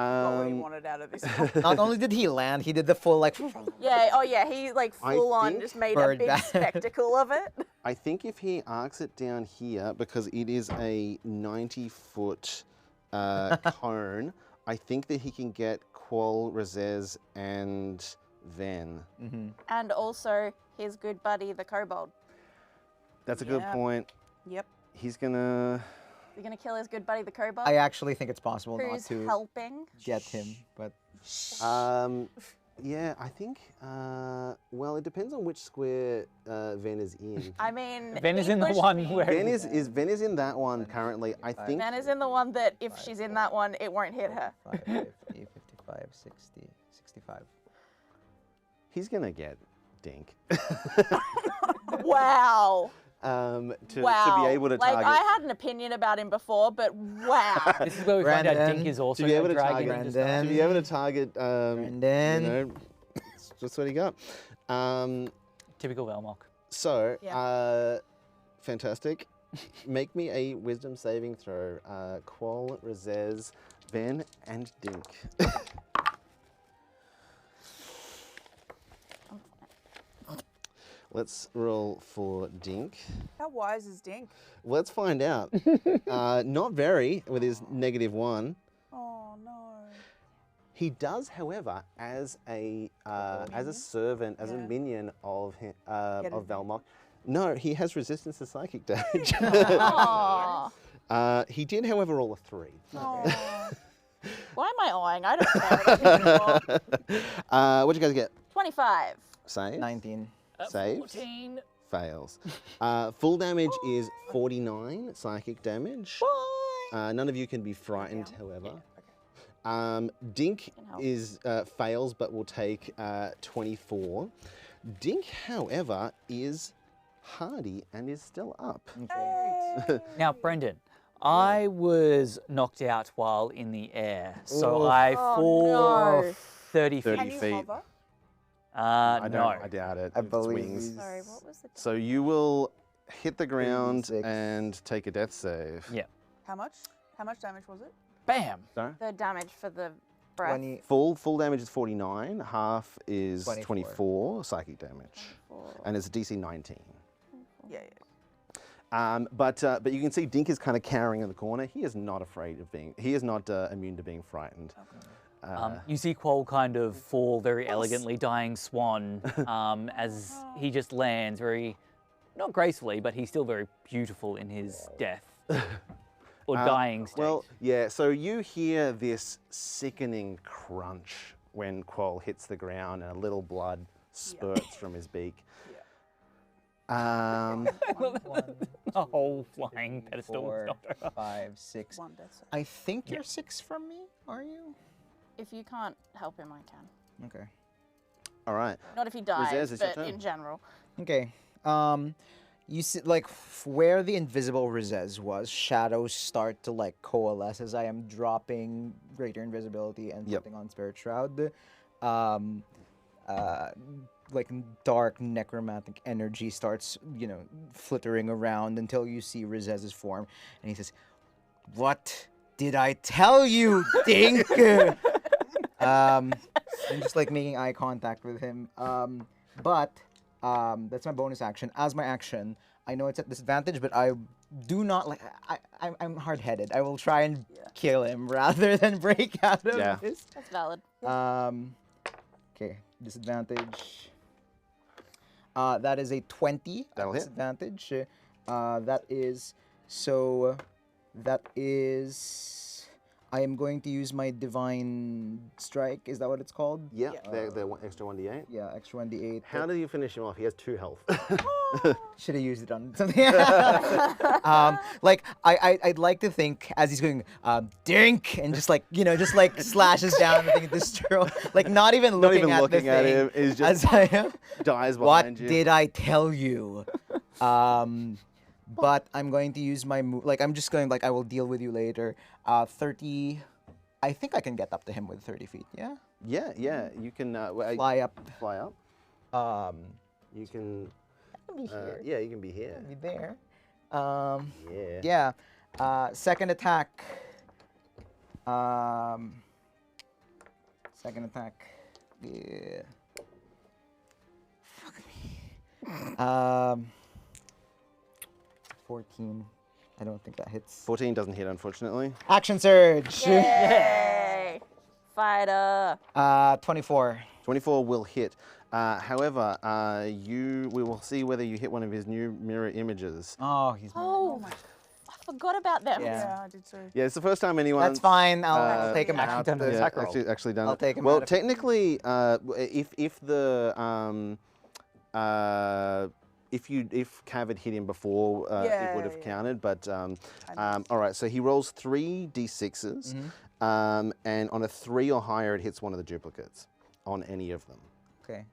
S6: Got what he wanted out of this.
S4: Not only did he land, he did the full like.
S3: Yeah, oh yeah, he like
S2: I
S3: full on
S2: think
S3: just made a
S4: bird
S3: big
S4: back.
S3: spectacle of it.
S2: I think if he arcs it down here, because it is a 90-foot cone, I think that he can get Qual, Razez, and Ven.
S3: And also his good buddy, the kobold.
S2: That's a good
S6: Yeah.
S2: point.
S6: Yep.
S2: He's gonna.
S3: You're gonna kill his good buddy, the kobold?
S4: I actually think it's possible not
S3: Who's
S4: to
S3: helping?
S4: get him, but
S2: Yeah, I think. Well, it depends on which square Ven is in.
S3: I mean,
S5: Ven is
S3: he
S5: in the
S3: pushed
S5: one
S3: me.
S5: where
S2: Ven is in that one currently. I think.
S3: Ven is in the one that if she's in that one, it won't hit her.
S4: 50, 55, 60, 65.
S2: He's gonna get Dink.
S3: Wow.
S2: To
S3: Wow.
S2: be able to
S3: like,
S2: target.
S3: I had an opinion about him before, but wow.
S5: this is where we find out
S4: Brandon,
S5: Dink is also
S2: to be
S5: a
S2: able to
S5: dragon.
S2: target,
S5: in
S4: Brandon.
S5: disguise.
S2: to be able to target,
S4: Brandon.
S2: you know, it's just what he got.
S5: Typical Velmok.
S2: So,
S3: Yeah.
S2: fantastic. Make me a wisdom saving throw. Qual, Razez, Ven, and Dink. Let's roll for Dink.
S6: How wise is Dink?
S2: Let's find out. Not very, with his -1.
S6: Oh no.
S2: He does, however, as a servant, as a minion of Velmok. No, he has resistance to psychic damage.
S3: Aw.
S2: He did, however, roll a 3.
S6: Oh.
S3: Why am I eyeing? I don't care about him anymore.
S2: What'd you guys get?
S3: 25.
S2: Save.
S4: 19.
S2: Saves.
S5: 14.
S2: Fails. Full damage is 49 psychic damage. None of you can be frightened, however. Dink
S3: Can help.
S2: is fails, but will take 24. Dink, however, is hardy and is still up.
S5: Now, Brendan, I was knocked out while in the air, so I fall
S3: no.
S5: 30 feet.
S2: 30
S6: Can you
S2: feet.
S6: hover?
S2: I
S5: No.
S2: doubt it.
S4: I
S2: It's
S4: believe
S2: wings.
S4: he's-
S3: Sorry, what was the
S2: So you will hit the ground
S4: 36.
S2: and take a death save.
S5: Yeah.
S6: How much? How much damage was it?
S5: Bam!
S2: Sorry?
S3: the damage for the breath?
S4: 20.
S2: Full damage is 49. Half is
S4: 24.
S2: 24 psychic damage, and it's a DC 19.
S6: Yeah.
S2: But you can see Dink is kind of cowering in the corner. He is not afraid of being. He is not immune to being frightened.
S5: You see Qual kind of fall very elegantly, dying swan, as he just lands very, not gracefully, but he's still very beautiful in his death. Or dying state.
S2: Well, yeah. So you hear this sickening crunch when Qual hits the ground, and a little blood spurts from his beak.
S5: a whole flying pedestal.
S4: 4,
S5: knocked over.
S4: 5, 6.
S6: One death save.
S4: I think you're 6 from me, are you?
S3: If you can't help him, I can.
S4: Okay.
S2: All right.
S3: Not if he dies,
S2: it's your
S3: but
S2: turn.
S3: in general.
S4: Okay. You see, like, where the invisible Razez was, shadows start to, like, coalesce as I am dropping Greater Invisibility and
S2: Yep.
S4: putting on Spirit Shroud. Like, dark necromantic energy starts, flittering around until you see Razez's form. And he says, "What did I tell you, Dink?" I'm just, like, making eye contact with him. But that's my bonus action. As my action, I know it's at disadvantage, but I do not like. I'm hard-headed. I will try and kill him rather than break out of
S2: Yeah.
S4: this.
S3: That's valid.
S4: Okay, disadvantage. That is a 20. at
S2: That'll hit.
S4: disadvantage. That is so. That is. I am going to use my divine strike. Is that what it's called?
S2: Yeah. The extra 1d8.
S4: Yeah, extra 1d8.
S2: How do you finish him off? He has 2 health.
S4: Should have used it on something. Like I'd like to think as he's going Dink and just like slashes down the thing at this turtle, like not even
S2: Not
S4: looking
S2: even
S4: at
S2: looking
S4: the
S2: at
S4: thing.
S2: him. He's just
S4: As I am.
S2: dies
S4: What
S2: behind you.
S4: did I tell you? But I'm going to use my move. Like I'm just going like I will deal with you later. 30. I think I can get up to him with 30 feet. Yeah.
S2: Yeah. You can
S4: Fly up.
S2: Fly up. You can.
S4: Be here.
S2: Yeah, you can be here.
S4: Be there.
S2: Yeah.
S4: Yeah. Second attack. Second attack. Yeah. Fuck me. 14. I don't think that hits.
S2: 14 doesn't hit, unfortunately.
S4: Action surge.
S8: Yay! Fighter.
S4: 24.
S2: 24 will hit. However, we will see whether you hit one of his new mirror images.
S4: Oh, he's.
S8: Oh, I forgot about them.
S4: Yeah.
S6: Yeah, I did too.
S2: Yeah, it's the first time anyone's
S4: That's fine. I'll take him
S5: Actually
S4: out.
S5: done the attack roll.
S2: actually done
S4: I'll
S2: it.
S4: take him
S2: well,
S4: out if-
S2: technically, if Cav had hit him before, it
S6: Yeah,
S2: would have
S6: yeah.
S2: counted. But all right, so he rolls 3 d6s, and on a 3 or higher, it hits one of the duplicates on any of them.
S4: Okay.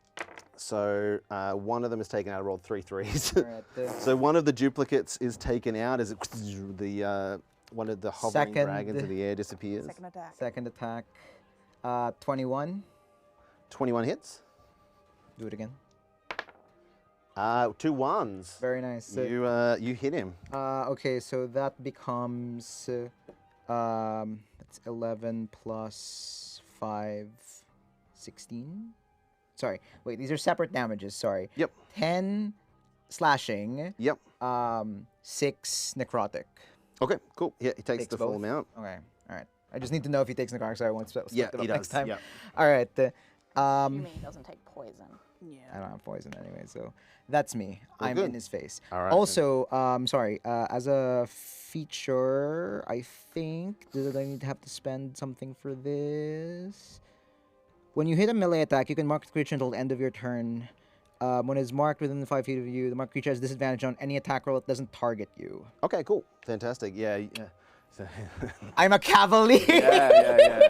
S2: So one of them is taken out. I rolled 3 threes.
S4: Alright,
S2: So one of the duplicates is taken out as it, the one of the hovering dragons in the air disappears.
S6: Second attack.
S4: Second attack. 21.
S2: 21 hits.
S4: Do it again.
S2: 2 ones.
S4: Very nice.
S2: You hit him.
S4: Okay, so that becomes that's 11 plus 5, 16. Sorry, wait, these are separate damages. Sorry.
S2: Yep.
S4: 10 slashing.
S2: Yep.
S4: 6 necrotic.
S2: Okay, cool. Yeah, he takes
S4: Takes
S2: the full
S4: both?
S2: amount.
S4: Okay, all right. I just need to know if he takes necrotic, so I won't split
S2: Yeah,
S4: it up
S2: he
S4: next
S2: does.
S4: time.
S2: Yeah.
S4: All right.
S8: You mean he doesn't take poison?
S6: Yeah.
S4: I don't have poison anyway, so that's me.
S2: Well,
S4: I'm
S2: good.
S4: in his face.
S2: All right,
S4: Also, sorry, as a feature, I think, did I need to have to spend something for this? When you hit a melee attack, you can mark the creature until the end of your turn. When it's marked within 5 feet of you, the marked creature has disadvantage on any attack roll that doesn't target you.
S2: Okay, cool. Fantastic. Yeah. Yeah. So,
S4: I'm a cavalier!
S2: yeah.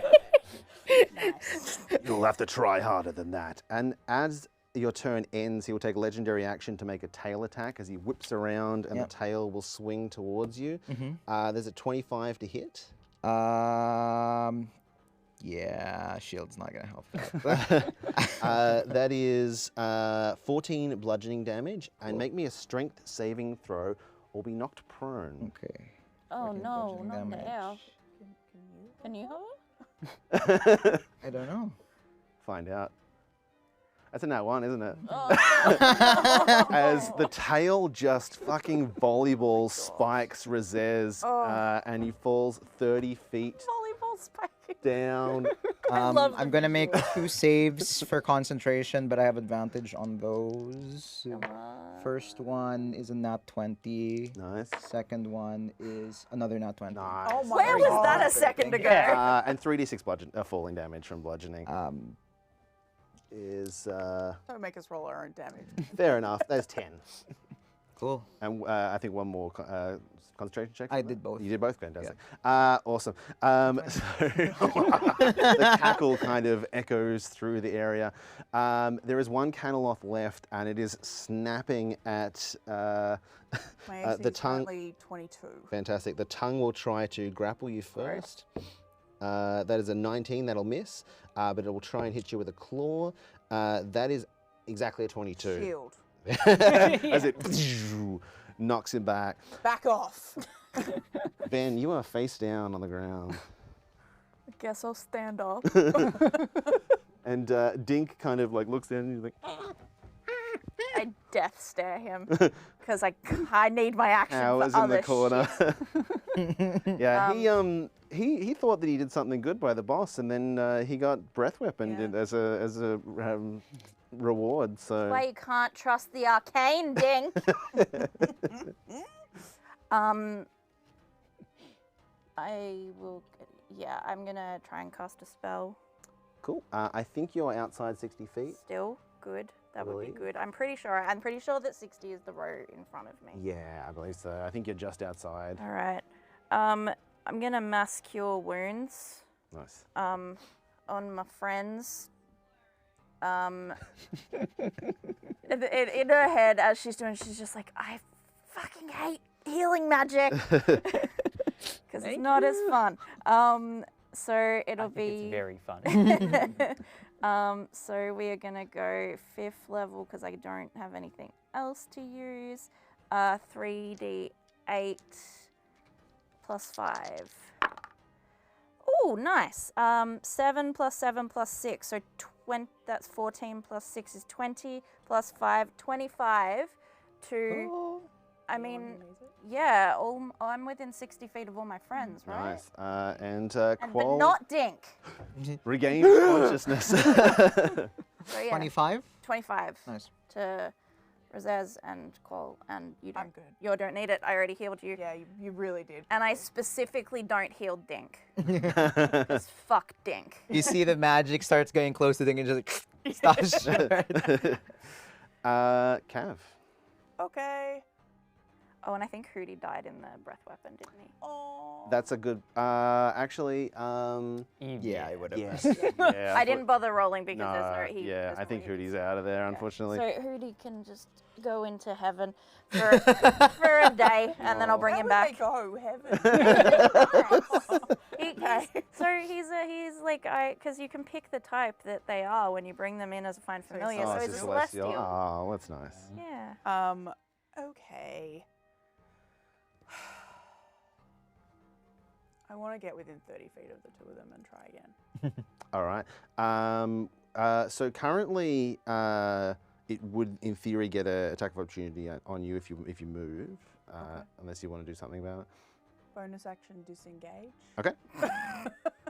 S2: You'll have to try harder than that. And as your turn ends, he will take a legendary action to make a tail attack as he whips around and
S4: Yep.
S2: the tail will swing towards you.
S4: Mhm.
S2: There's a 25 to hit.
S4: Yeah, shield's not gonna help that.
S2: That is 14 bludgeoning damage, and make me a strength saving throw or be knocked prone.
S4: Okay.
S8: Oh
S4: 14
S8: no,
S4: bludgeoning
S8: not
S4: damage.
S8: now. Can you hover?
S4: I don't know.
S2: Find out. That's a nat 1, isn't it?
S8: Oh,
S2: As the tail just fucking volleyball spikes Rezez, and he falls 30 feet
S8: volleyball spike.
S2: down.
S8: love
S4: I'm gonna make 2 saves for concentration, but I have advantage on those. First one is a nat 20.
S2: Nice.
S4: Second one is another nat 20.
S2: Nice.
S6: Oh my
S8: Where was that a
S6: God.
S8: second ago?
S2: And 3d6 falling damage from bludgeoning is
S6: Don't make us roll our own damage.
S2: fair enough. That's 10.
S4: Cool.
S2: And I think one more concentration check.
S4: I
S2: for
S4: did
S2: that?
S4: both.
S2: You did both? Fantastic. Awesome. So the cackle kind of echoes through the area. There is one Caneloth left, and it is snapping at
S6: My AC
S2: the
S6: is
S2: tongue.
S6: currently 22.
S2: Fantastic. The tongue will try to grapple you first. That is a 19. That'll miss, but it will try and hit you with a claw. That is exactly a 22.
S6: Shield.
S2: As it knocks him back.
S6: Back off.
S2: Ben, you are face down on the ground.
S6: I guess I'll stand up.
S2: And Dink kind of like looks down and he's like,
S8: I death stare him because I need my action
S2: hours
S8: for
S2: in
S8: other
S2: the corner.
S8: shit.
S2: Yeah, he thought that he did something good by the boss, and then he got breath weaponed as a reward. So
S8: Why you can't trust the arcane, Dink? I will. Yeah, I'm gonna try and cast a spell.
S2: cool. I think you're outside 60 feet.
S8: Still good. That would be
S2: Believe.
S8: good. I'm pretty sure that 60 is the row in front of me.
S2: Yeah, I believe so. I think you're just outside.
S8: All right. I'm gonna mass cure wounds.
S2: Nice.
S8: On my friends. In her head, as she's doing, she's just like, I fucking hate healing magic because it's not as fun. So it'll
S5: I think
S8: be.
S5: it's very fun.
S8: So we are gonna go 5th level because I don't have anything else to use. 3d8 plus 5. Oh, nice. 7 plus 7 plus 6, so 20, that's 14 plus 6 is 20, plus 5, 25 to,
S4: Oh.
S8: I mean, yeah, I'm within 60 feet of all my friends, right?
S2: Nice. And
S8: But
S2: Qual
S8: not Dink.
S2: regains consciousness.
S8: So yeah,
S4: 25?
S8: 25
S4: Nice.
S8: to Razez and Qual, and you don't.
S6: I'm good.
S8: You don't need it. I already healed you.
S6: Yeah, you really did.
S8: And I specifically don't heal Dink. 'Cause fuck Dink.
S4: You see the magic starts getting close to thing and just like stops short.
S2: Cav.
S6: Okay.
S8: Oh, and I think Hootie died in the breath weapon, didn't he?
S6: Oh.
S2: That's a good. Actually,
S4: Yeah, I would have.
S2: yes. Yeah,
S8: I didn't bother rolling because
S2: No,
S8: there's no.
S2: yeah, I think Hootie's out of there, unfortunately.
S8: So Hootie can just go into heaven for, for a day, and then I'll bring
S6: How
S8: him
S6: would
S8: back.
S6: they go heaven?
S8: So he's like because you can pick the type that they are when you bring them in as a fine familiar. So
S2: Oh,
S8: he's
S2: it's
S8: a celestial.
S2: Oh, that's nice.
S8: Yeah.
S6: Okay. I want to get within 30 feet of the two of them and try again.
S2: All right. So currently, it would, in theory, get an attack of opportunity on you if you move, unless you want to do something about it.
S6: Bonus action disengage.
S2: Okay.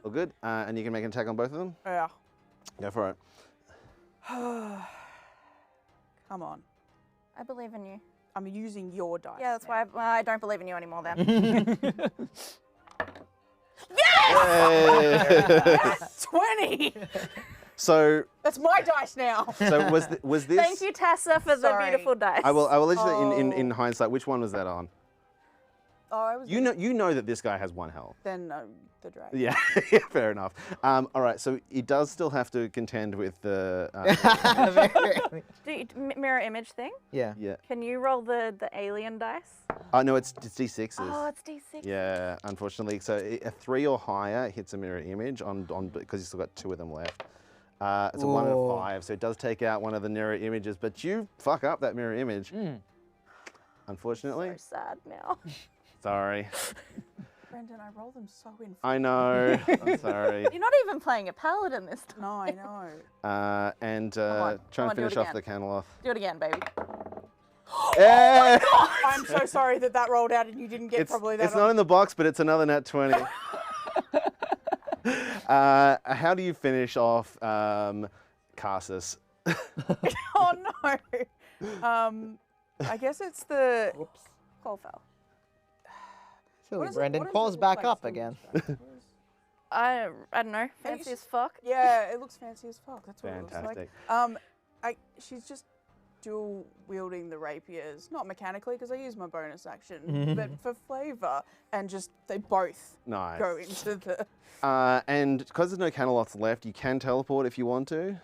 S2: All good. And you can make an attack on both of them.
S6: Yeah.
S2: Go for it.
S6: Come on.
S8: I believe in you.
S6: I'm using your dice.
S8: Yeah, that's why I don't believe in you anymore then.
S6: Yes! 20!
S2: So
S6: That's my dice now.
S2: so was this?
S8: Thank you, Tessa, for the
S6: Sorry.
S8: beautiful dice.
S2: I will let you know in
S6: Oh.
S2: hindsight, which one was that on?
S6: Oh, I was.
S2: You know that this guy has 1 health.
S6: Then the dragon.
S2: Yeah, yeah, fair enough. All right, so he does still have to contend with the.
S8: Do you, mirror image thing?
S4: Yeah.
S2: Yeah.
S8: Can you roll the alien dice?
S2: Oh no, it's D6s.
S8: Oh, it's D6.
S2: Yeah, unfortunately. So a 3 or higher hits a mirror image on because you've still got 2 of them left. It's a 1 and a
S4: Ooh.
S2: 5, so it does take out one of the mirror images, but you fuck up that mirror image. Unfortunately.
S8: So sad now.
S2: Sorry.
S6: Brendan, I roll them so in.
S2: I know. I'm sorry.
S8: You're not even playing a paladin this time.
S6: No, I know.
S2: And
S8: on,
S2: try
S8: come
S2: and
S8: on, do it
S2: finish off
S8: again.
S2: the Caneloth.
S8: Do it again, baby.
S2: Yeah!
S6: I'm so sorry that rolled out and you didn't get
S2: It's
S6: probably that.
S2: not in the box, but it's another nat 20. How do you finish off Carsus?
S6: Oh no. I guess it's the.
S4: Whoops.
S8: Call fell.
S4: Silly
S6: what does it-
S4: Brendan
S6: what does it
S4: calls
S6: look
S4: back
S6: like
S4: up
S6: from
S4: again.
S6: the dice?
S8: I don't know. Fancy as fuck.
S6: Yeah, it looks fancy as fuck. That's what it
S2: Fantastic.
S6: looks like. She's just dual wielding the rapiers, not mechanically because I use my bonus action, but for flavor, and just they both
S2: Nice.
S6: go into the.
S2: And because there's no Caneloths left, you can teleport if you want to.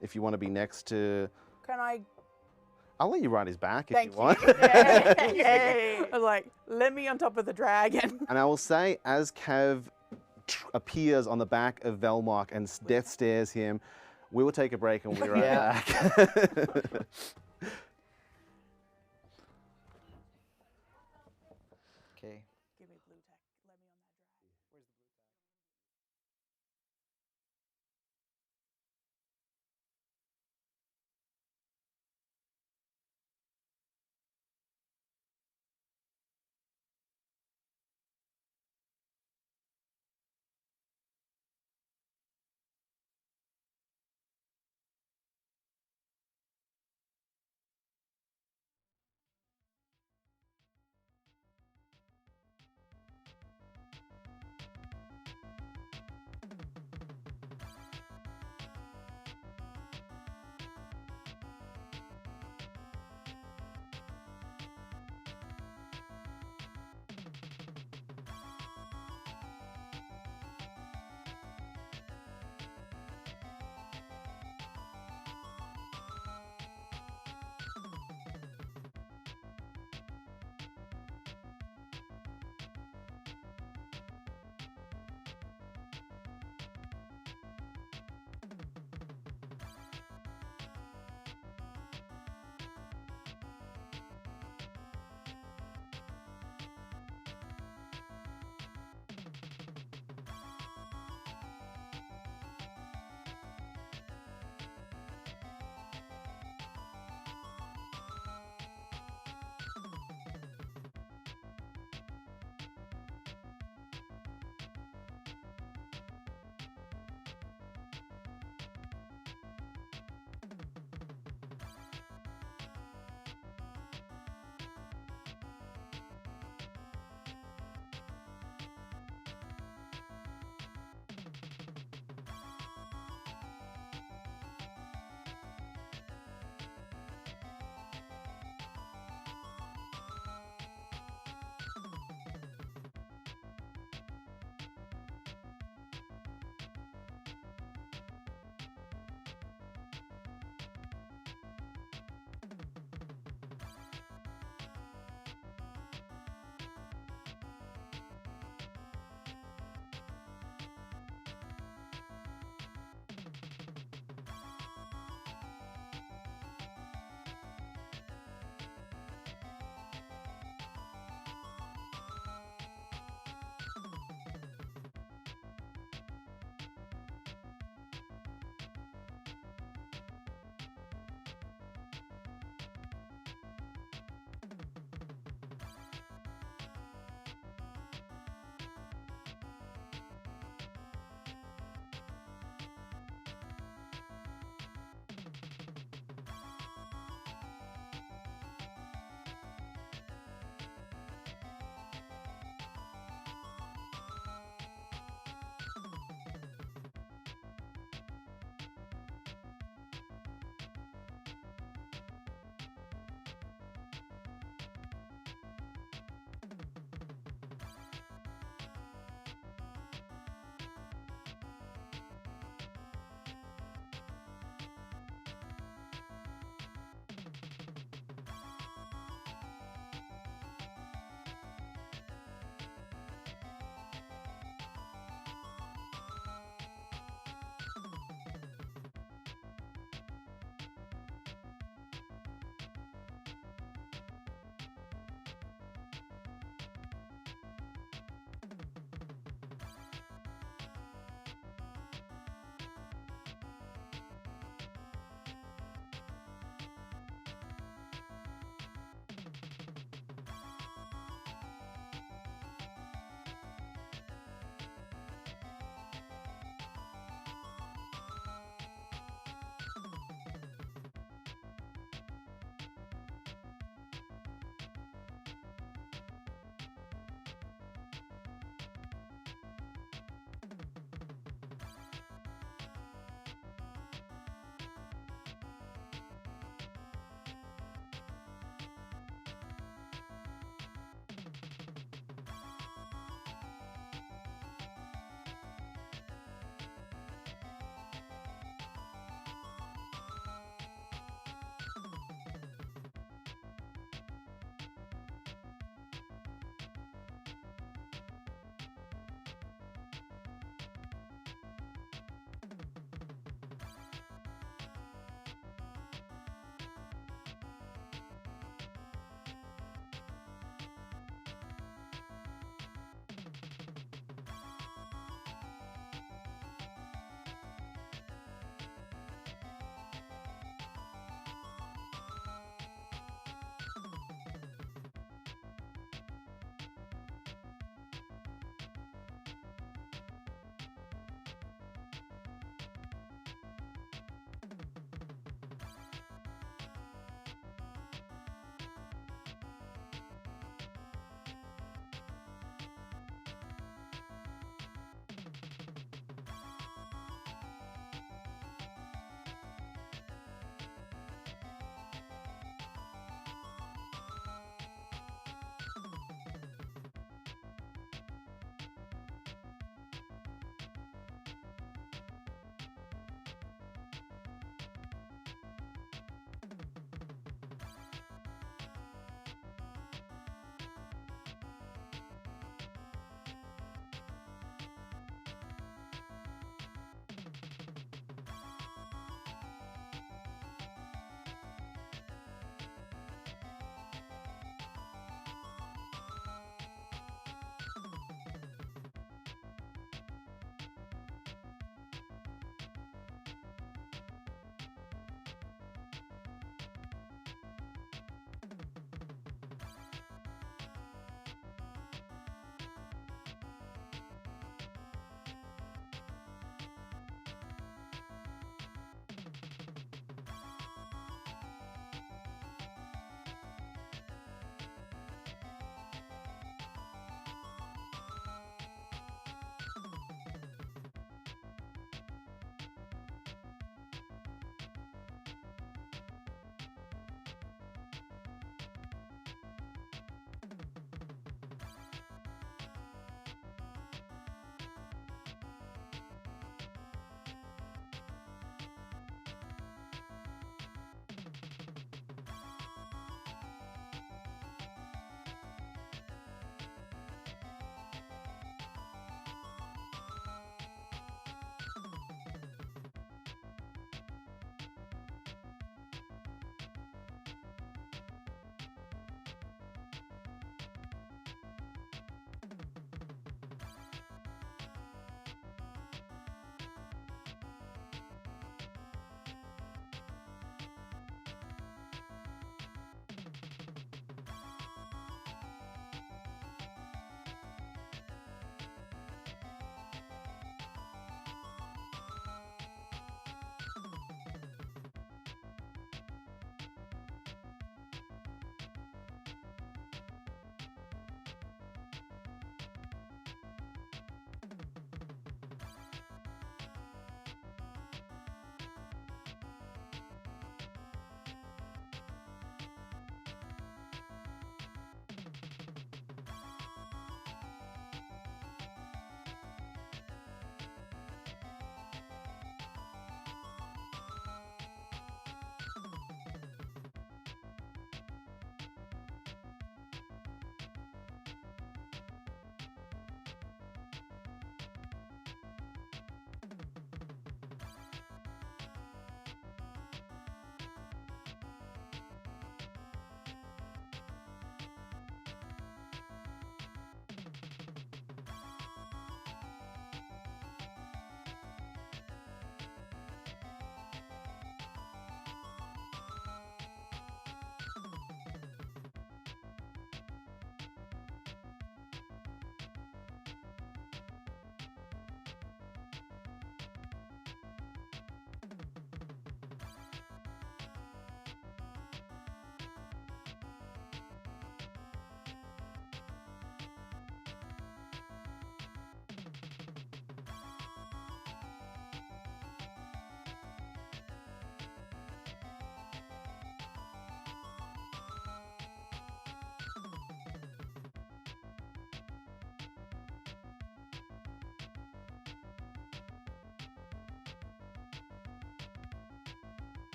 S2: If you want to be next to...
S6: Can I?
S2: I'll let you ride his back if
S6: Thank
S2: you want.
S6: Yay! I was like, let me on top of the dragon.
S2: And I will say, as Cav appears on the back of Velmok and death stares him, we will take a break and we'll be right
S4: Yeah.
S2: back.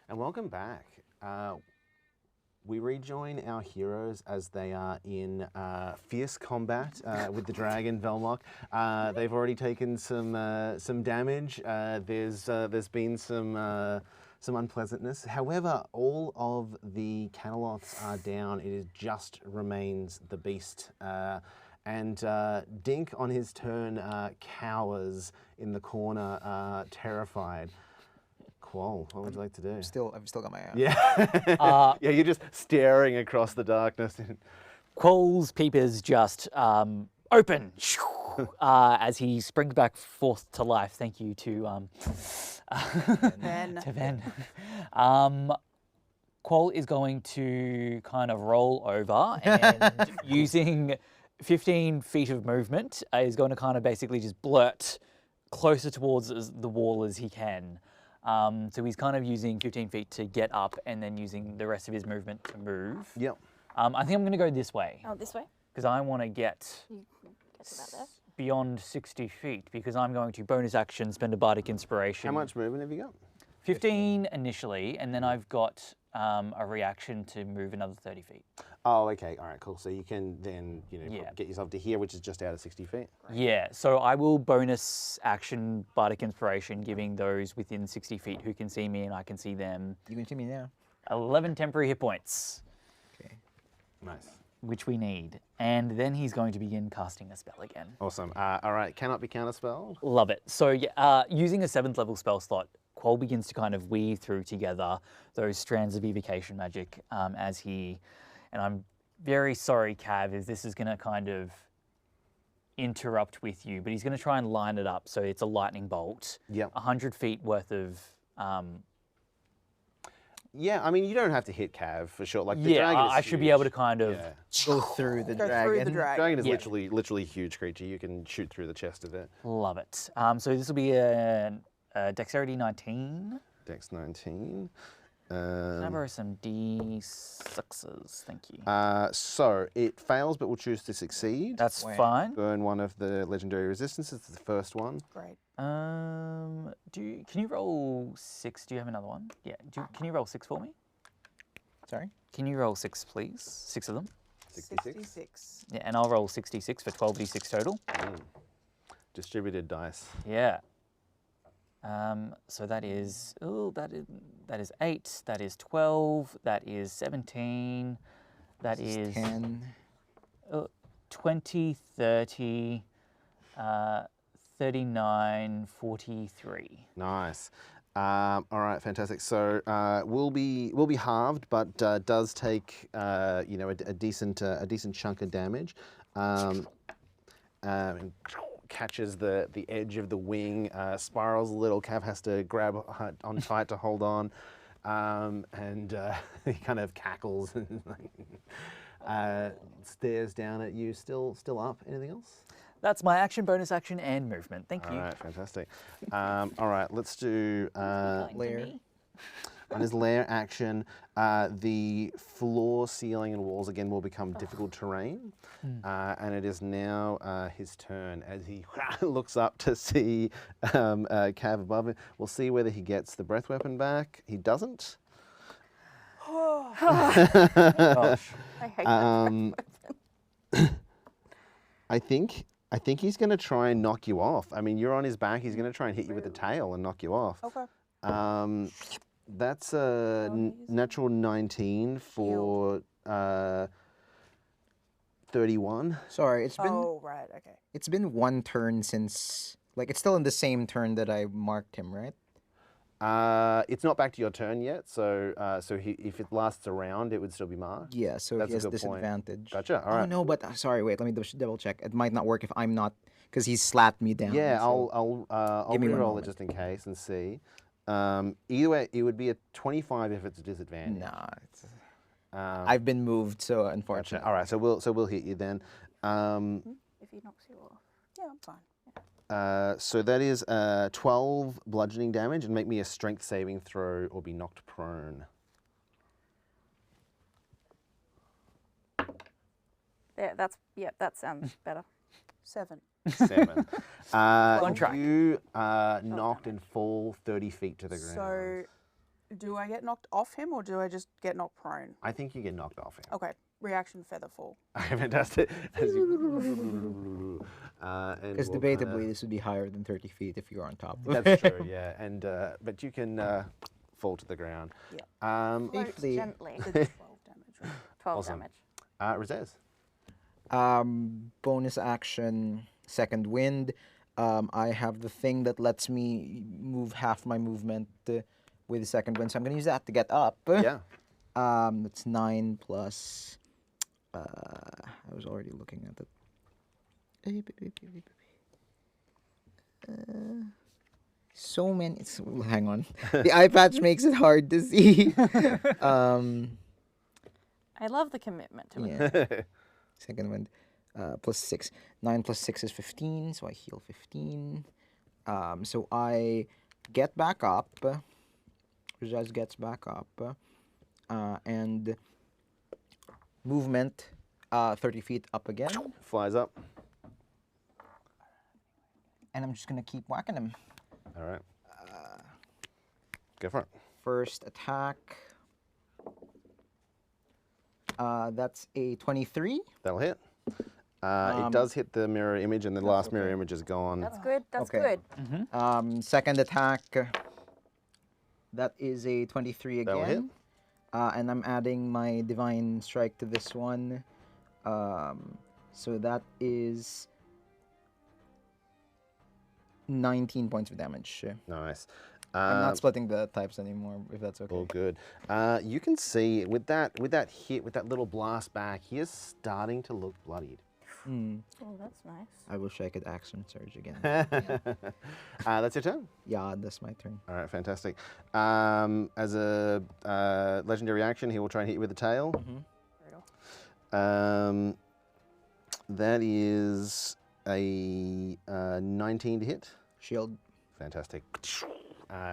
S2: And welcome back. We rejoin our heroes as they are in fierce combat with the dragon Velmok. They've already taken some damage. There's been some unpleasantness. However, all of the Caneloths are down. It just remains the beast. And Dink, on his turn, cowers in the corner, terrified. Quoll, what would you like to do?
S4: I've still got my eye.
S2: Yeah. Yeah, you're just staring across the darkness.
S5: Quoll's peepers just open as he springs back forth to life. Thank you to
S6: Ven.
S5: to Ven. Quoll is going to kind of roll over and using 15 feet of movement is going to kind of basically just blurt closer towards the wall as he can. So he's kind of using 15 feet to get up and then using the rest of his movement to move.
S2: Yep.
S5: I think I'm going to go this way
S8: Oh, this way?
S5: because I want to get
S8: You get to about there.
S5: beyond 60 feet because I'm going to bonus action, spend a bardic inspiration.
S2: How much movement have you got?
S5: 15 initially, and then I've got a reaction to move another 30 feet.
S2: Oh, okay. All right, cool. So you can then,
S5: Yeah.
S2: get yourself to here, which is just out of 60 feet.
S5: Yeah, so I will bonus action bardic inspiration, giving those within 60 feet who can see me and I can see them
S4: You can see me now.
S5: 11 temporary hit points,
S4: Okay.
S2: Nice.
S5: which we need. And then he's going to begin casting a spell again.
S2: Awesome. All right, cannot be counterspelled.
S5: Love it. So yeah, using a 7th level spell slot, Quoll begins to kind of weave through together those strands of evocation magic as he, and I'm very sorry, Cav, if this is going to kind of interrupt with you, but he's going to try and line it up so it's a lightning bolt.
S2: Yep.
S5: 100 feet worth of,
S2: Yeah, I mean, you don't have to hit Cav for sure. Like the
S5: yeah,
S2: dragon is
S5: I should be able to
S2: huge.
S5: kind of,
S2: Yeah.
S4: Go through the
S6: Go
S4: dragon.
S6: through the dragon.
S2: Dragon is
S5: Yeah.
S2: literally a huge creature. You can shoot through the chest of it.
S5: love it. So this will be a dexterity 19.
S2: Dex 19.
S5: Can I borrow some D6s? Thank you.
S2: So it fails, but will choose to succeed.
S5: That's
S4: Wow.
S5: fine.
S2: Burn one of the legendary resistances. The first one.
S6: Great.
S5: Can you roll 6? Do you have another one? Yeah. Can you roll 6 for me?
S4: Sorry?
S5: Can you roll 6, please? 6 of them.
S2: 66.
S5: Yeah, and I'll roll 66 for 12d6 total.
S2: Distributed dice.
S5: Yeah. So that is that is 8. That is 12. That is 17. That is
S4: 10.
S5: 20, 30, 39, 43.
S2: Nice. All right, fantastic. So will be halved, but does take a decent chunk of damage. And catches the edge of the wing, spirals a little. Cav has to grab on tight to hold on, and he kind of cackles and stares down at you. Still up. Anything else?
S5: That's my action, bonus action, and movement. Thank
S2: All
S5: you.
S2: right, fantastic. All right, let's do
S4: Lair.
S2: on his lair action. The floor, ceiling, and walls again will become difficult terrain, and it is now his turn as he looks up to see Cav above him. We'll see whether he gets the breath weapon back. He doesn't.
S5: Gosh.
S3: I hate
S2: Um, I think he's going to try and knock you off. I mean, you're on his back. He's going to try and hit you with the tail and knock you off.
S6: Okay.
S2: That's a natural 19 for 31.
S4: Sorry, it's been
S6: Oh, right. Okay.
S4: it's been one turn since it's still in the same turn that I marked him, right?
S2: It's not back to your turn yet, so if it lasts a round, it would still be marked.
S4: Yeah, so
S2: That's
S4: he
S2: a
S4: has
S2: good point.
S4: disadvantage.
S2: Gotcha. All
S4: Oh
S2: right.
S4: no, but sorry, wait, let me double check. It might not work if I'm not, because he's slapped me down.
S2: Yeah,
S4: so-
S2: I'll
S4: Give me one
S2: reroll it
S4: moment.
S2: just in case and see. Either way, it would be a 25 if it's a disadvantage.
S4: Nah, it's,
S2: Um,
S4: I've been moved, so
S2: gotcha.
S4: unfortunately.
S2: All right, so we'll hit you then.
S3: If he knocks you off.
S6: Yeah, I'm fine.
S2: So that is 12 bludgeoning damage, and make me a strength saving throw or be knocked prone.
S3: There, that sounds better.
S6: 7.
S2: 7.
S5: On track.
S2: You knocked and fall 30 feet to the ground.
S6: So Do I get knocked off him or do I just get knocked prone?
S2: I think you get knocked off him.
S6: Okay. Reaction featherfall.
S2: Fantastic. As you, and
S4: Because
S2: we'll
S4: debatably, this would be higher than 30 feet if you're on top.
S2: that's true, yeah. And but you can fall to the ground.
S6: Yeah.
S8: Float
S4: Safely.
S8: gently.
S6: The 12 damage, right?
S8: 12
S2: Awesome.
S8: damage.
S2: Rezez.
S4: Bonus action, second wind. I have the thing that lets me move half my movement with second wind, so I'm going to use that to get up.
S2: Yeah.
S4: That's 9 plus. I was already looking at it. So many. Hang on. The eye patch makes it hard to see.
S8: I love the commitment to it.
S4: Yeah. Second wind. Plus 6. 9 plus 6 is 15, so I heal 15. So I get back up. Rajaz gets back up. And movement 30 feet up again.
S2: Flies up.
S4: And I'm just going to keep whacking him.
S2: All right. Go for it.
S4: First attack. That's a 23.
S2: That'll hit. It does hit the mirror image, and the last mirror image is gone.
S8: That's good. That's
S4: Okay.
S8: good.
S4: Second attack. That is a 23
S2: That'll hit.
S4: again. And I'm adding my divine strike to this one. So that is 19 points of damage.
S2: Nice.
S4: I'm not splitting the types anymore, if that's okay.
S2: All good. You can see with that hit, with that little blast back, he is starting to look bloodied.
S8: Oh, that's nice.
S4: I wish I could action surge again.
S2: That's your turn.
S4: Yeah, that's my turn.
S2: All right, fantastic. As a legendary action, he will try and hit you with the tail. That is a 19 to hit.
S4: Shield.
S2: Fantastic.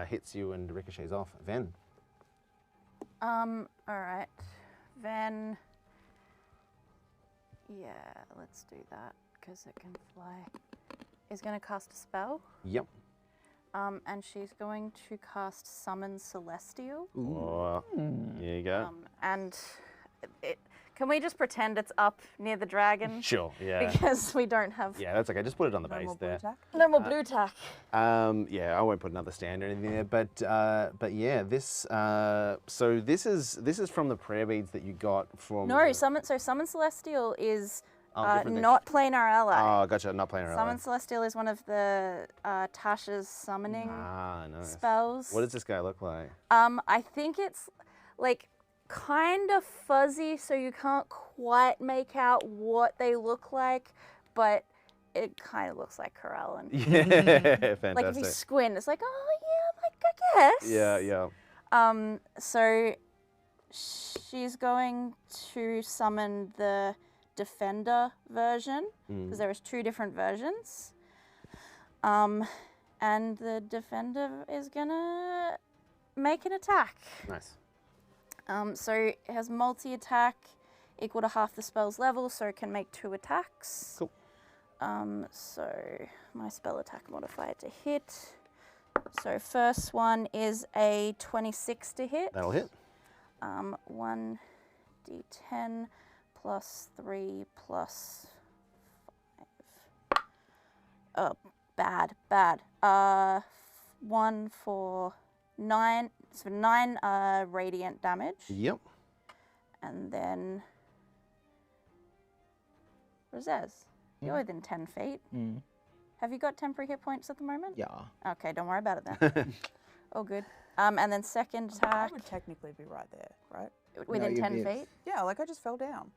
S2: Hits you and ricochets off. Ven.
S8: All right. Then, yeah, let's do that because it can fly. Is going to cast a spell.
S2: Yep.
S8: And she's going to cast Summon Celestial.
S2: Oh, there you go.
S8: And can we just pretend it's up near the dragon?
S2: Sure, yeah.
S8: Because we don't have
S2: Yeah, that's okay. Just put it on the
S6: No
S2: base
S6: more blue
S2: there.
S6: attack.
S8: no more blue tack.
S2: Yeah, I won't put another stand or anything there, but yeah, this so this is from the prayer beads that you got from.
S8: No, Summon Celestial is
S2: different thing.
S8: not planar ally.
S2: Oh, gotcha. Not playing around.
S8: Summon Celestial is one of the Tasha's summoning
S2: Nice.
S8: spells.
S2: What does this guy look like?
S8: I think it's like kind of fuzzy, so you can't quite make out what they look like, but it kind of looks like Corellin.
S2: Yeah, fantastic.
S8: Like if you squint, it's like, oh yeah, like I guess.
S2: Yeah, yeah.
S8: So she's going to summon the Defender version because there is 2 different versions. And the Defender is gonna make an attack.
S2: Nice.
S8: So it has multi-attack equal to half the spell's level, so it can make 2 attacks.
S2: Cool.
S8: So my spell attack modifier to hit. So first one is a 26 to hit.
S2: That'll hit.
S8: 1d10 plus 3 plus 5. Oh, bad. 1 for 9. So 9 radiant damage.
S2: Yep.
S8: And then Rezez, you're within 10 feet. Have you got temporary hit points at the moment?
S4: Yeah.
S8: Okay, don't worry about it then. All good. And then second
S6: I
S8: attack
S6: would technically be right there, right?
S8: within
S4: you'd
S8: 10
S4: be-
S8: feet.
S6: Yeah, like I just fell down.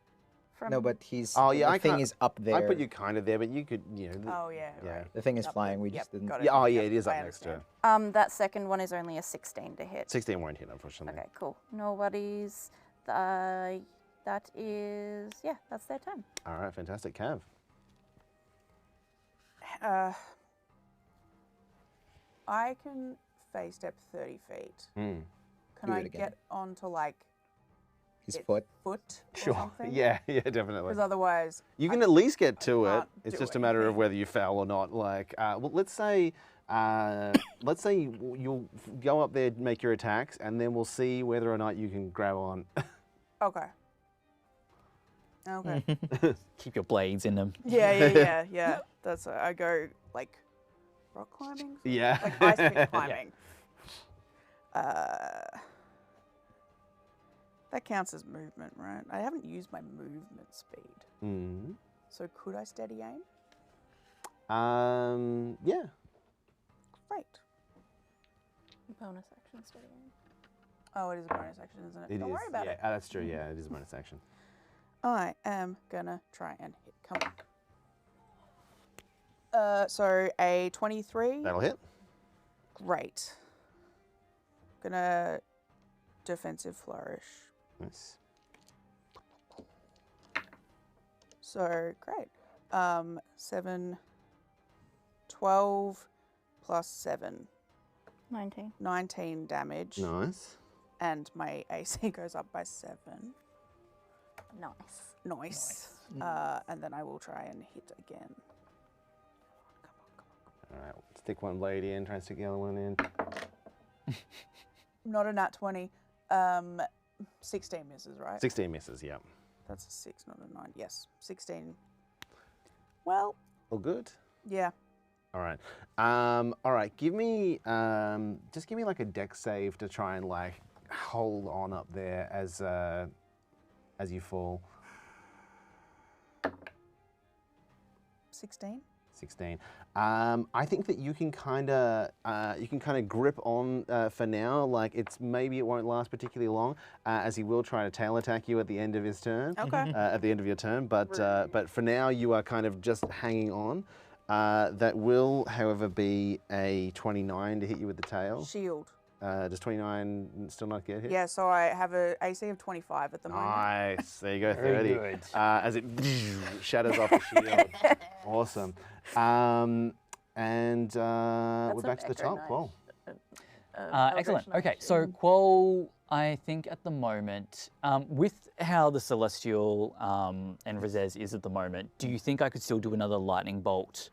S8: From
S4: No, but he's.
S2: Oh, yeah,
S4: the
S2: I
S4: thing
S2: can't-
S4: is up there.
S2: I put you kind of there, but you could,
S6: Oh yeah,
S2: Yeah.
S6: right.
S4: The thing is
S6: Up
S4: flying.
S6: there.
S4: We
S6: Yep,
S4: just didn't.
S6: got
S2: Yeah, oh
S6: Yep,
S2: yeah, it is up
S6: I
S2: next to it.
S6: understand.
S8: that second one is only a 16 to hit.
S2: 16 won't hit, unfortunately.
S8: Okay, cool. No worries. That is, yeah, that's their turn.
S2: All right, fantastic. Cav.
S6: I can phase step 30 feet.
S2: Mm.
S6: Can
S4: Do
S6: I
S4: it again.
S6: get onto like
S4: His
S6: its
S4: foot.
S6: or
S2: Sure.
S6: something?
S2: Yeah, yeah, definitely.
S6: Because otherwise,
S2: You can at least get to it.
S6: can't
S2: It's
S6: do
S2: just a matter of
S6: anything.
S2: whether you fell or not. Like, well, let's say let's say you'll go up there, make your attacks, and then we'll see whether or not you can grab on.
S6: Okay. Okay.
S5: Keep your blades in them.
S6: Yeah. That's I go like rock climbing.
S2: Yeah.
S6: Like ice pick climbing. That counts as movement, right? I haven't used my movement speed.
S2: Mm.
S6: So could I steady aim?
S2: Yeah.
S6: Great.
S8: Bonus action steady aim.
S6: Oh, it is a bonus action, isn't it?
S2: It
S6: Don't
S2: is,
S6: worry about
S2: yeah.
S6: it.
S2: That's true. Yeah, it is a bonus action.
S6: I am gonna try and hit. Come on. So a 23.
S2: That'll hit.
S6: Great. Gonna defensive flourish.
S2: Nice.
S6: So great. 7, 12 plus 7,
S8: 19.
S6: 19 damage.
S2: Nice.
S6: And my AC goes up by 7.
S8: Nice.
S6: Nice. And then I will try and hit again.
S2: All right. Stick one blade in. Try and stick the other one in.
S6: Not a nat 20. 16 misses, right?
S2: 16 misses. Yeah.
S6: That's a 6, not a 9. Yes, 16. Well,
S2: All good.
S6: yeah.
S2: All right. All right. Give me just give me like a dex save to try and like hold on up there as you fall.
S6: 16.
S2: 16. I think that you can kind of grip on for now. Like maybe it won't last particularly long, as he will try to tail attack you at the end of his turn.
S6: Okay.
S2: At the end of your turn, but for now you are kind of just hanging on. That will, however, be a 29 to hit you with the tail.
S6: Shield.
S2: Does 29 still not get hit?
S6: Yeah, so I have a AC of 25 at the moment.
S2: Nice. There you go,
S5: Very
S2: 30.
S5: good.
S2: As it shatters off the shield. Awesome. And we're back to the top. Cool.
S5: Excellent. Okay, so Qual, I think at the moment, with how the Celestial and Rezez is at the moment, do you think I could still do another lightning bolt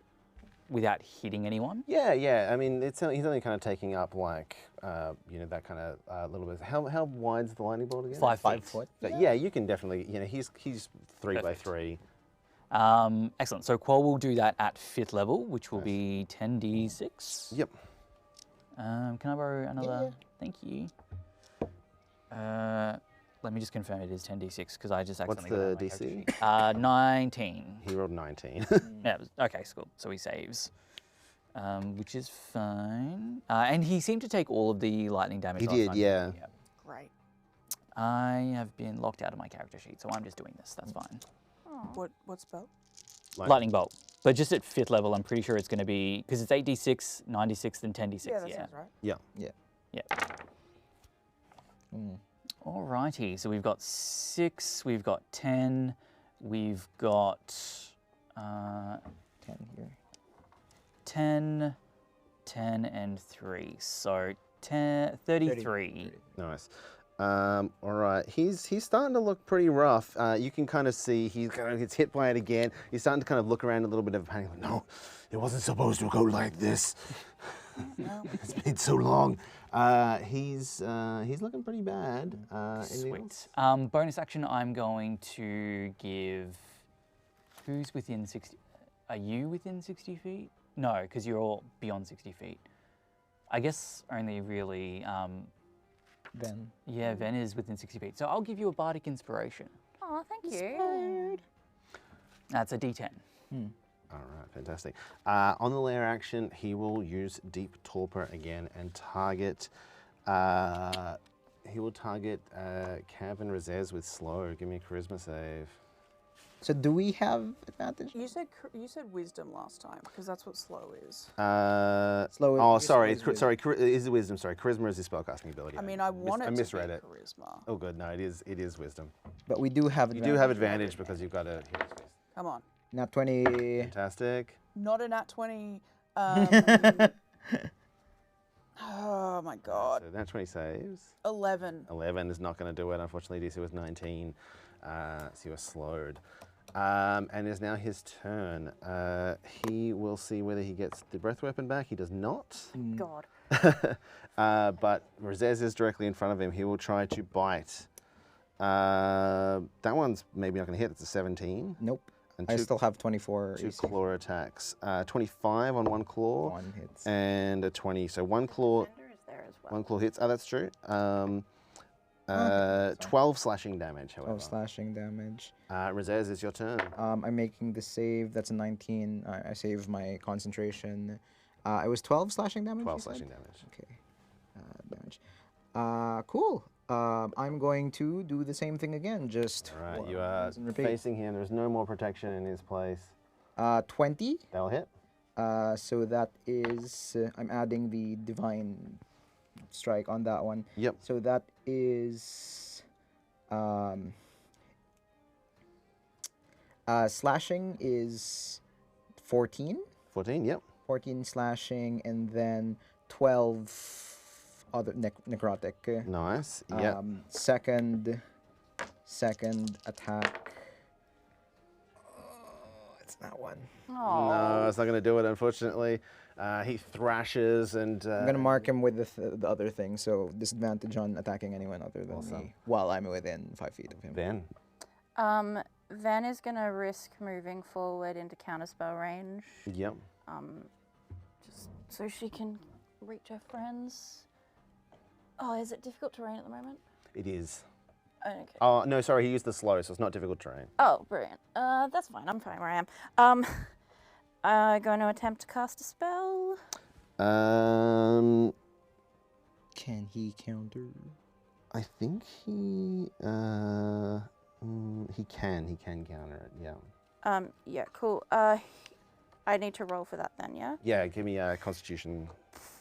S5: without hitting anyone?
S2: Yeah. I mean, he's only kind of taking up like, that kind of little bit. How wide's the lightning bolt again?
S5: 5 feet.
S4: 5 foot.
S2: So, yeah, you can definitely. He's 3 by
S5: Perfect.
S2: 3.
S5: Excellent. So Qual will do that at 5th level, which will be 10d6.
S2: Yep.
S5: Can I borrow another? Thank you. Let me just confirm it is 10d6 because I just
S2: What's
S5: accidentally
S2: the
S5: got it on my
S2: DC?
S5: character sheet. 19.
S2: He rolled 19.
S5: Yeah. Okay. Cool. So he saves, which is fine. And he seemed to take all of the lightning damage.
S2: He
S5: last
S2: did,
S5: time.
S2: yeah.
S6: Great.
S5: I have been locked out of my character sheet, so I'm just doing this. That's fine.
S6: What spell?
S5: Lightning bolt. But just at 5th level, I'm pretty sure it's going to be because it's 8d6, 9d6, then 10d6.
S6: Yeah, that sounds right.
S2: Yeah.
S5: Yeah. Alrighty, so we've got 6, we've got 10, we've got
S4: 10 here.
S5: 10, 10, and 3. So 33.
S2: Nice. All right, he's starting to look pretty rough. You can kind of see he kind of gets hit by it again. He's starting to kind of look around a little bit of panic. Like, no, it wasn't supposed to go like this. It's been so long. He's looking pretty bad. Anything
S5: Sweet.
S2: else?
S5: Bonus action, I'm going to give. Who's within 60? Are you within 60 feet? No, because you're all beyond 60 feet. I guess only really.
S4: Then
S5: Yeah, Ven is within 60 feet. So I'll give you a bardic inspiration.
S8: Oh, thank you.
S5: That's a d10.
S2: All right, fantastic. On the lair action, he will use Deep Torpor again and target. He will target Cav and Rezez with slow. Give me a charisma save.
S4: So do we have advantage?
S6: You said wisdom last time because that's what slow is.
S4: Slow
S2: Oh,
S4: is-
S2: sorry,
S4: is wisdom.
S2: sorry. Is it wisdom? Sorry, charisma is his spellcasting ability.
S6: I mean, I wanted
S2: I
S6: to
S2: misread
S6: be
S2: it.
S6: charisma.
S2: Oh, good. No, it is wisdom.
S4: But we do have
S2: You
S4: advantage.
S2: do have advantage because you've got a hero's feast.
S6: Come on.
S4: Nat 20.
S2: Fantastic.
S6: Not a nat 20. Oh my god.
S2: So that 20 saves.
S6: 11.
S2: 11 is not going to do it. Unfortunately, DC was 19, so you were slowed. And is now his turn. He will see whether he gets the breath weapon back. He does not.
S8: God.
S2: But Razez is directly in front of him. He will try to bite. That one's maybe not going to hit. It's a 17.
S4: Nope.
S2: And
S4: I
S2: two-
S4: still have 24
S2: Two
S4: AC.
S2: claw attacks. 25 on one claw.
S4: One hits.
S2: And a 20. So one claw.
S8: Defender is there as well.
S2: One claw hits. Oh, that's true. 12 slashing damage, however.
S4: 12 slashing damage.
S2: Razez, it's your turn.
S4: I'm making the save. That's a 19. I save my concentration. It was 12 slashing damage?
S2: 12
S4: you said?
S2: slashing damage.
S4: Okay. Damage. Cool. I'm going to do the same thing again. Just
S2: All right, you are
S4: rinse and repeat.
S2: facing him. There's no more protection in his place.
S4: 20.
S2: That'll hit.
S4: So that is, I'm adding the divine strike on that one.
S2: Yep.
S4: So that is, slashing is 14.
S2: 14, yep.
S4: 14 slashing, and then 12 other necrotic.
S2: Nice. Yep.
S4: Second attack. Oh, it's not one.
S2: No, it's not going to do it, unfortunately. He thrashes and...
S4: I'm gonna mark him with the other thing, so disadvantage on attacking anyone other than
S2: Awesome.
S4: me while I'm within 5 feet of him.
S2: Ben.
S8: Van is gonna risk moving forward into counterspell range,
S2: Yep.
S8: just so she can reach her friends. Oh, is it difficult terrain at the moment?
S2: It is.
S8: Okay.
S2: Oh, no, sorry, he used the slow, so it's not difficult terrain.
S8: Oh, brilliant. That's fine. I'm fine where I am. Going to attempt to cast a spell.
S4: Can he counter?
S2: I think he can counter it, yeah.
S8: Yeah, cool. I need to roll for that then, yeah?
S2: Yeah, give me a constitution,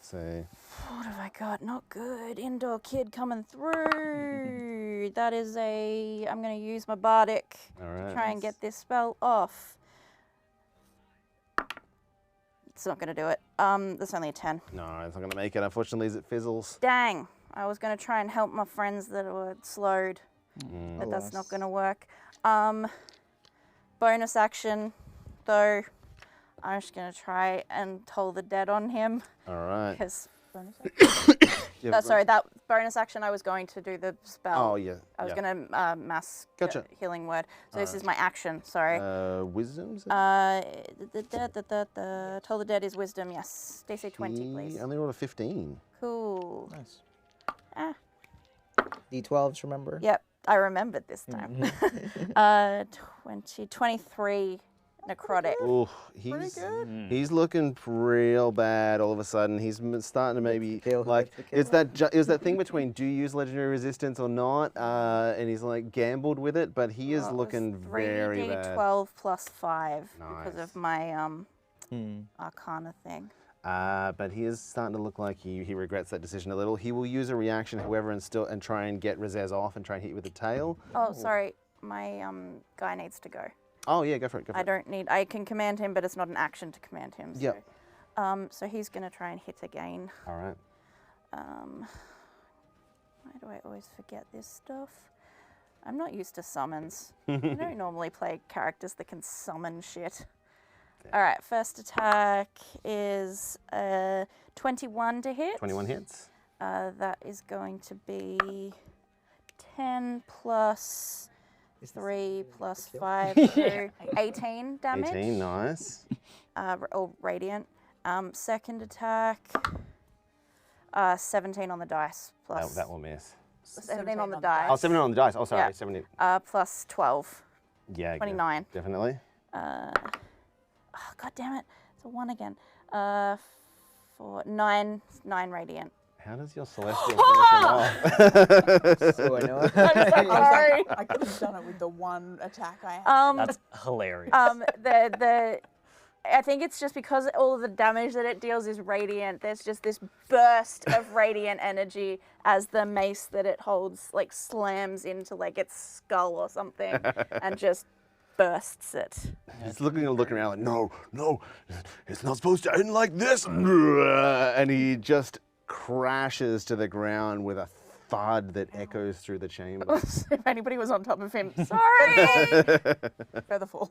S2: say.
S8: What have I got? Not good. Indoor kid coming through. That is I'm going to use my bardic
S2: All right.
S8: to try and get this spell off. It's not going to do it. That's only a 10.
S2: No, it's not going to make it, unfortunately, as it fizzles.
S8: Dang. I was going to try and help my friends that were slowed, but that's not
S4: Alas.
S8: going to work. Bonus action, though. I'm just going to try and toll the dead on him.
S2: All right.
S8: Because bonus action?
S2: Yeah,
S8: Sorry, that bonus action I was going to do the spell.
S2: Oh, yeah.
S8: I was
S2: yeah.
S8: going to mass
S2: Gotcha.
S8: healing word. So this is my action, sorry.
S2: Wisdom?
S8: Toll the dead is wisdom, yes. DC 20,
S2: He
S8: please.
S2: only rolled a 15.
S8: Cool.
S4: Nice.
S8: Ah,
S4: D12s, remember?
S8: yep, I remembered this time. 23 necrotic.
S2: Oh, he's looking real bad all of a sudden. He's starting to maybe
S4: kill,
S2: like
S4: like to kill.
S2: is that thing between do you use legendary resistance or not, and he's like gambled with it, but he is
S8: Well, it was
S2: looking very
S8: 3d
S2: bad.
S8: 12 plus 5 because
S2: Nice.
S8: of my
S4: Hmm.
S8: arcana thing.
S2: But he is starting to look like he regrets that decision a little. He will use a reaction, however, and try and get Razez off and try and hit you with the tail.
S8: Oh, sorry, my guy needs to go.
S2: Oh yeah, go for it. Go for
S8: I
S2: it.
S8: don't need. I can command him, but it's not an action to command him. So,
S2: Yep.
S8: so he's gonna try and hit again.
S2: All right.
S8: Why do I always forget this stuff? I'm not used to summons. I don't normally play characters that can summon shit. All right, first attack is 21 to hit.
S2: 21 hits.
S8: That is going to be 10 plus 3 plus 5, so 18 damage.
S2: 18, nice.
S8: Or radiant. Second attack, 17 on the dice. Plus
S2: That will miss.
S8: 17 on the
S6: Oh,
S8: dice.
S2: Oh, 17 on the dice. Oh, sorry,
S8: Yeah.
S2: 17.
S8: Plus 12.
S2: Yeah. good.
S8: 29.
S2: Definitely.
S8: Oh, God damn it. It's a 1 again. For 9 radiant.
S2: How does your celestial finish him off?
S4: So annoying.
S8: Sorry.
S6: I could have done it with the one attack I had.
S5: That's hilarious.
S8: I think it's just because all of the damage that it deals is radiant. There's just this burst of radiant energy as the mace that it holds like slams into like its skull or something and just bursts it.
S2: He's looking around like, no, it's not supposed to end like this. And he just crashes to the ground with a thud that echoes through the chamber.
S8: If anybody was on top of him, sorry.
S6: Featherfall.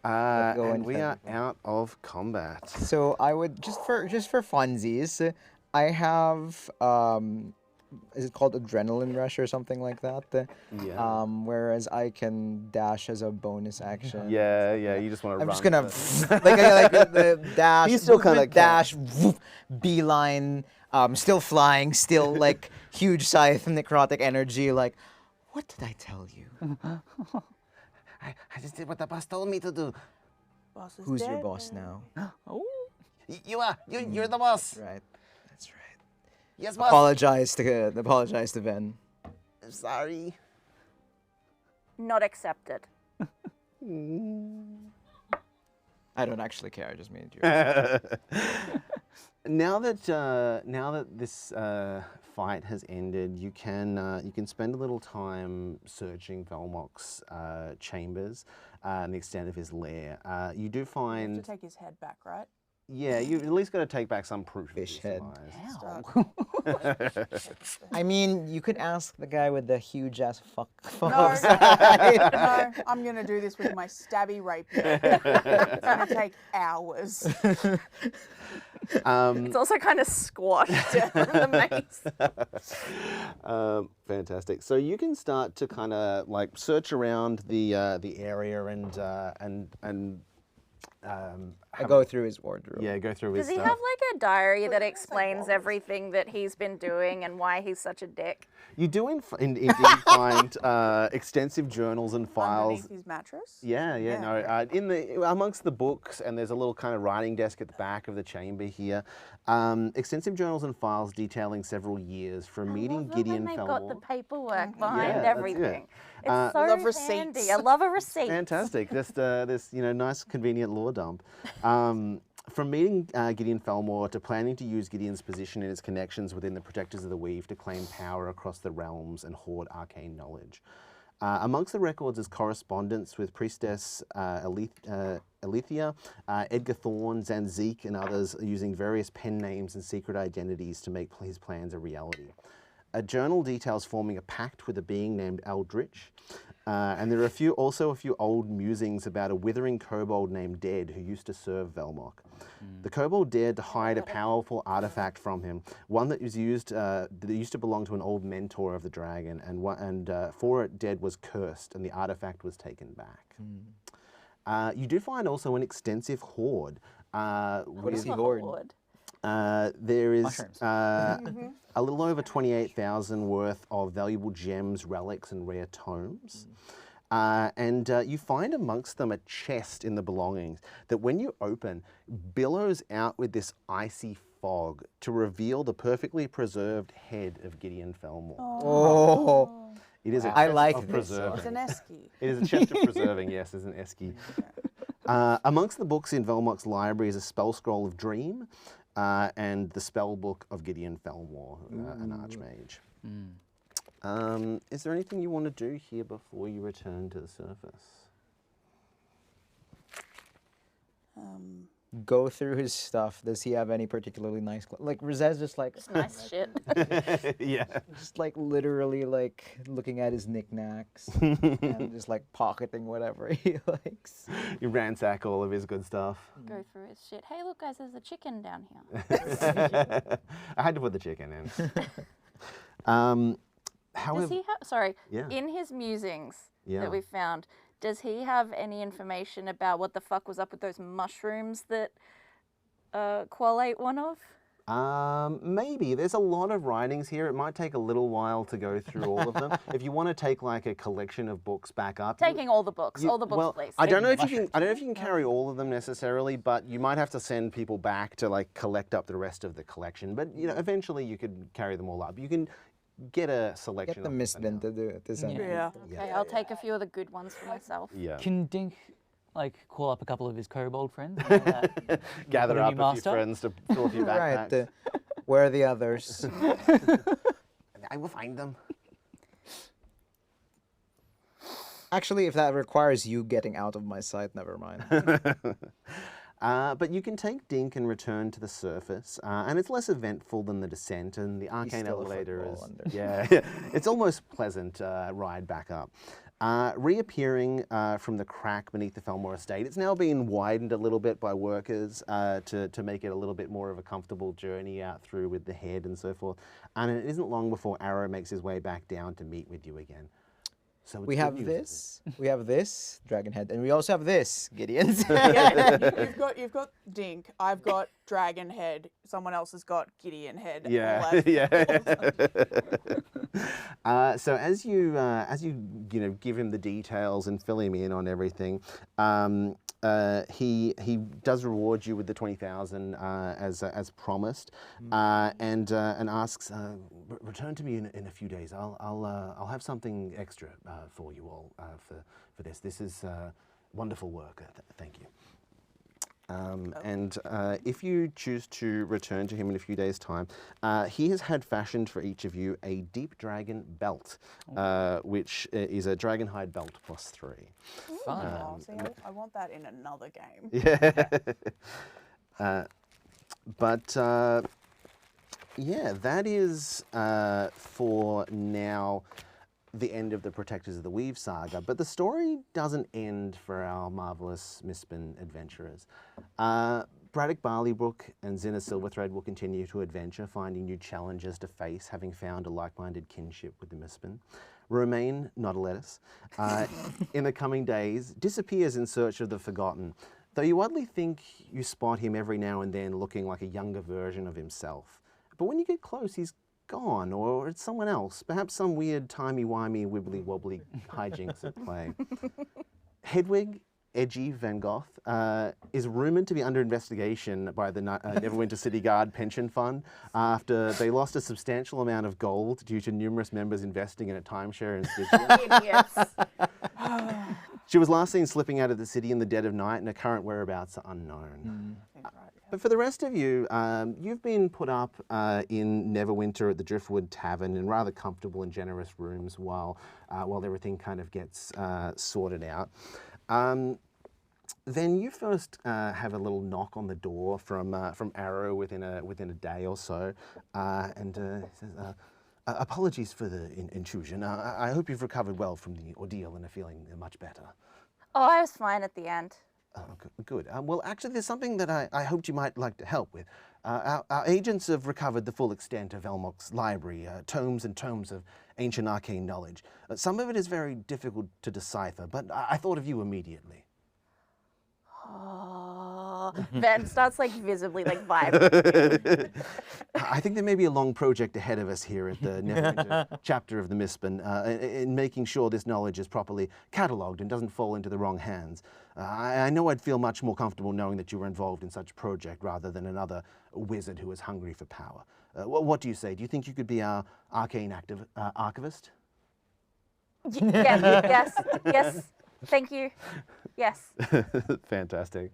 S4: go
S2: And
S4: in
S2: we are
S4: front.
S2: out of combat.
S4: So I would just for funsies, I have is it called adrenaline rush or something like that?
S2: Yeah.
S4: Whereas I can dash as a bonus action.
S2: Yeah, you just want to
S4: I'm
S2: run.
S4: just gonna
S2: for-
S4: like the dash.
S2: You still kinda
S4: movement, dash, beeline, still flying, still like huge scythe, necrotic energy. Like, what did I tell you?
S2: I just did what the boss told me to do.
S6: Boss is
S4: Who's your
S6: dead.
S4: boss now?
S2: You are. You're the boss.
S4: Right, that's right.
S2: Yes, boss.
S4: Apologize to Ven.
S2: I'm sorry.
S8: Not accepted.
S4: I don't actually care. I just made you.
S2: Now that this fight has ended, you can spend a little time searching Velmok's chambers and the extent of his lair. You do
S6: You have
S2: find,
S6: to take his head back, right?
S2: yeah, you've at least got to take back some proof
S4: Fish
S2: of his
S4: head.
S2: demise.
S4: I mean, you could ask the guy with the huge ass fuck.
S6: No,
S4: outside.
S6: no, I'm gonna do this with my stabby rapier. It's gonna take hours.
S8: It's also kind of squashed from the mace.
S2: Fantastic. So you can start to kind of like search around the area and
S4: I go through his wardrobe.
S2: yeah, go through his
S8: Does he
S2: stuff.
S8: have like a diary that explains everything that he's been doing and why he's such a dick?
S2: You do indeed find extensive journals and files.
S6: Underneath his mattress.
S2: Yeah,
S6: Yeah.
S2: no. In the amongst the books, and there's a little kind of writing desk at the back of the chamber here. Extensive journals and files detailing several years from meeting
S8: Love it
S2: Gideon
S8: when they've got the
S2: Felmore.
S8: paperwork behind
S2: Yeah, that's it.
S8: everything. It's so
S6: love
S8: handy.
S6: receipts.
S8: I love a receipt.
S2: Fantastic. Just this nice convenient lore dump. From meeting Gideon Felmore to planning to use Gideon's position and his connections within the Protectors of the Weave to claim power across the realms and hoard arcane knowledge. Amongst the records is correspondence with Priestess Alethea, Edgar Thorne, Zanzik, and others using various pen names and secret identities to make his plans a reality. A journal details forming a pact with a being named Eldritch, and there are also a few old musings about a withering kobold named Dead who used to serve Velmok. The kobold dared to hide a powerful artifact from him, one that used to belong to an old mentor of the dragon, and for it Dead was cursed, and the artifact was taken back. You do find also an extensive hoard.
S4: What is
S2: with-
S4: he hoard?
S2: there is
S5: Mushrooms.
S2: a little over 28,000 worth of valuable gems, relics, and rare tomes. And you find amongst them a chest in the belongings that when you open, billows out with this icy fog to reveal the perfectly preserved head of Gideon Felmore.
S4: Oh,
S2: It is a
S4: I
S2: chest
S4: like
S2: of
S4: this.
S2: preserving.
S6: It's an esky.
S2: It is a chest of preserving, yes, it's an esky. Amongst the books in Velmok's library is a spell scroll of Dream and the spell book of Gideon Felmore, an archmage. Is there anything you want to do here before you return to the surface?
S4: go through his stuff. Does he have any particularly nice like Rizez just like
S8: Just nice shit.
S2: Yeah.
S4: just like literally like looking at his knickknacks and just like pocketing whatever he likes.
S2: You ransack all of his good stuff.
S8: Go through his shit. Hey, look, guys, there's a chicken down here.
S2: I had to put the chicken in. However,
S8: Does he have, sorry,
S2: Yeah.
S8: in his musings
S2: Yeah.
S8: that we found, does he have any information about what the fuck was up with those mushrooms that Qual ate one of?
S2: maybe. There's a lot of writings here. It might take a little while to go through all of them. If you want to take like a collection of books back up.
S8: Taking all the books,
S2: well,
S8: please.
S2: I don't know if you
S5: Mushrooms.
S2: can. I don't know if you can carry all of them necessarily, but you might have to send people back to like collect up the rest of the collection. But you know, eventually you could carry them all up. You can get a selection.
S4: Get the
S2: of them for
S4: Mistbin
S2: now.
S4: to do it. To send it.
S6: Yeah.
S8: Okay, I'll take a few of the good ones for myself.
S2: Yeah.
S5: Can Dink like call up a couple of his kobold friends? And all that?
S2: Gather
S5: Put a
S2: up
S5: new
S2: a few
S5: master?
S2: friends to fill a few backpacks.
S4: Right. Where are the others?
S2: I will find them.
S4: Actually, if that requires you getting out of my sight, never mind.
S2: But you can take Dink and return to the surface, and it's less eventful than the descent, and the arcane
S4: still a
S2: elevator
S4: football
S2: is
S4: under.
S2: yeah, it's almost pleasant ride back up. Reappearing from the crack beneath the Felmore estate, it's now been widened a little bit by workers to make it a little bit more of a comfortable journey out through with the head and so forth. And it isn't long before Arrow makes his way back down to meet with you again. So it's
S4: We
S2: good
S4: have
S2: news,
S4: this. We have this Dragonhead, and we also have this Gideon's.
S6: Yeah, you've got Dink. I've got Dragon Head. Someone else has got Gideon Head. all
S2: Yeah,
S6: that.
S2: yeah. So as you give him the details and fill him in on everything, he does reward you with the 20,000 as promised, and asks, return to me in a few days. I'll have something extra for you all for this. This is wonderful work. Thank you. And if you choose to return to him in a few days' time, he has had fashioned for each of you a Deep Dragon belt, which is a Dragonhide belt +3.
S5: Fun.
S6: Oh, see, I want that in another game.
S2: Yeah. Yeah, that is for now the end of the Protectors of the Weave saga, but the story doesn't end for our marvelous Mistborn adventurers. Braddock Barleybrook and Zinna Silverthread will continue to adventure, finding new challenges to face, having found a like-minded kinship with the Mistborn. Romain Nautilus, in the coming days, disappears in search of the Forgotten, though you oddly think you spot him every now and then looking like a younger version of himself. But when you get close, he's gone, or it's someone else, perhaps some weird timey-wimey, wibbly-wobbly hijinks at play. Hedwig Edgy Van Goth is rumoured to be under investigation by the Neverwinter City Guard pension fund after they lost a substantial amount of gold due to numerous members investing in a timeshare in Stygia.
S3: Idiots.
S2: She was last seen slipping out of the city in the dead of night, and her current whereabouts are unknown. But for the rest of you, you've been put up in Neverwinter at the Driftwood Tavern in rather comfortable and generous rooms while everything kind of gets sorted out. Then you first have a little knock on the door from Arrow within a day or so, and he says, "Apologies for the intrusion. I hope you've recovered well from the ordeal and are feeling much better."
S3: Oh, I was fine at the end.
S2: Oh, good. Well, actually, there's something that I hoped you might like to help with. Our agents have recovered the full extent of Elmok's library, tomes and tomes of ancient arcane knowledge. Some of it is very difficult to decipher, but I thought of you immediately.
S3: Oh, Ven starts like visibly like vibrating.
S2: I think there may be a long project ahead of us here at the Neverwinter chapter of the Mistborn in making sure this knowledge is properly catalogued and doesn't fall into the wrong hands. I know I'd feel much more comfortable knowing that you were involved in such a project rather than another wizard who is hungry for power. What do you say? Do you think you could be our arcane archivist?
S3: Yes. Thank you. Yes.
S2: Fantastic.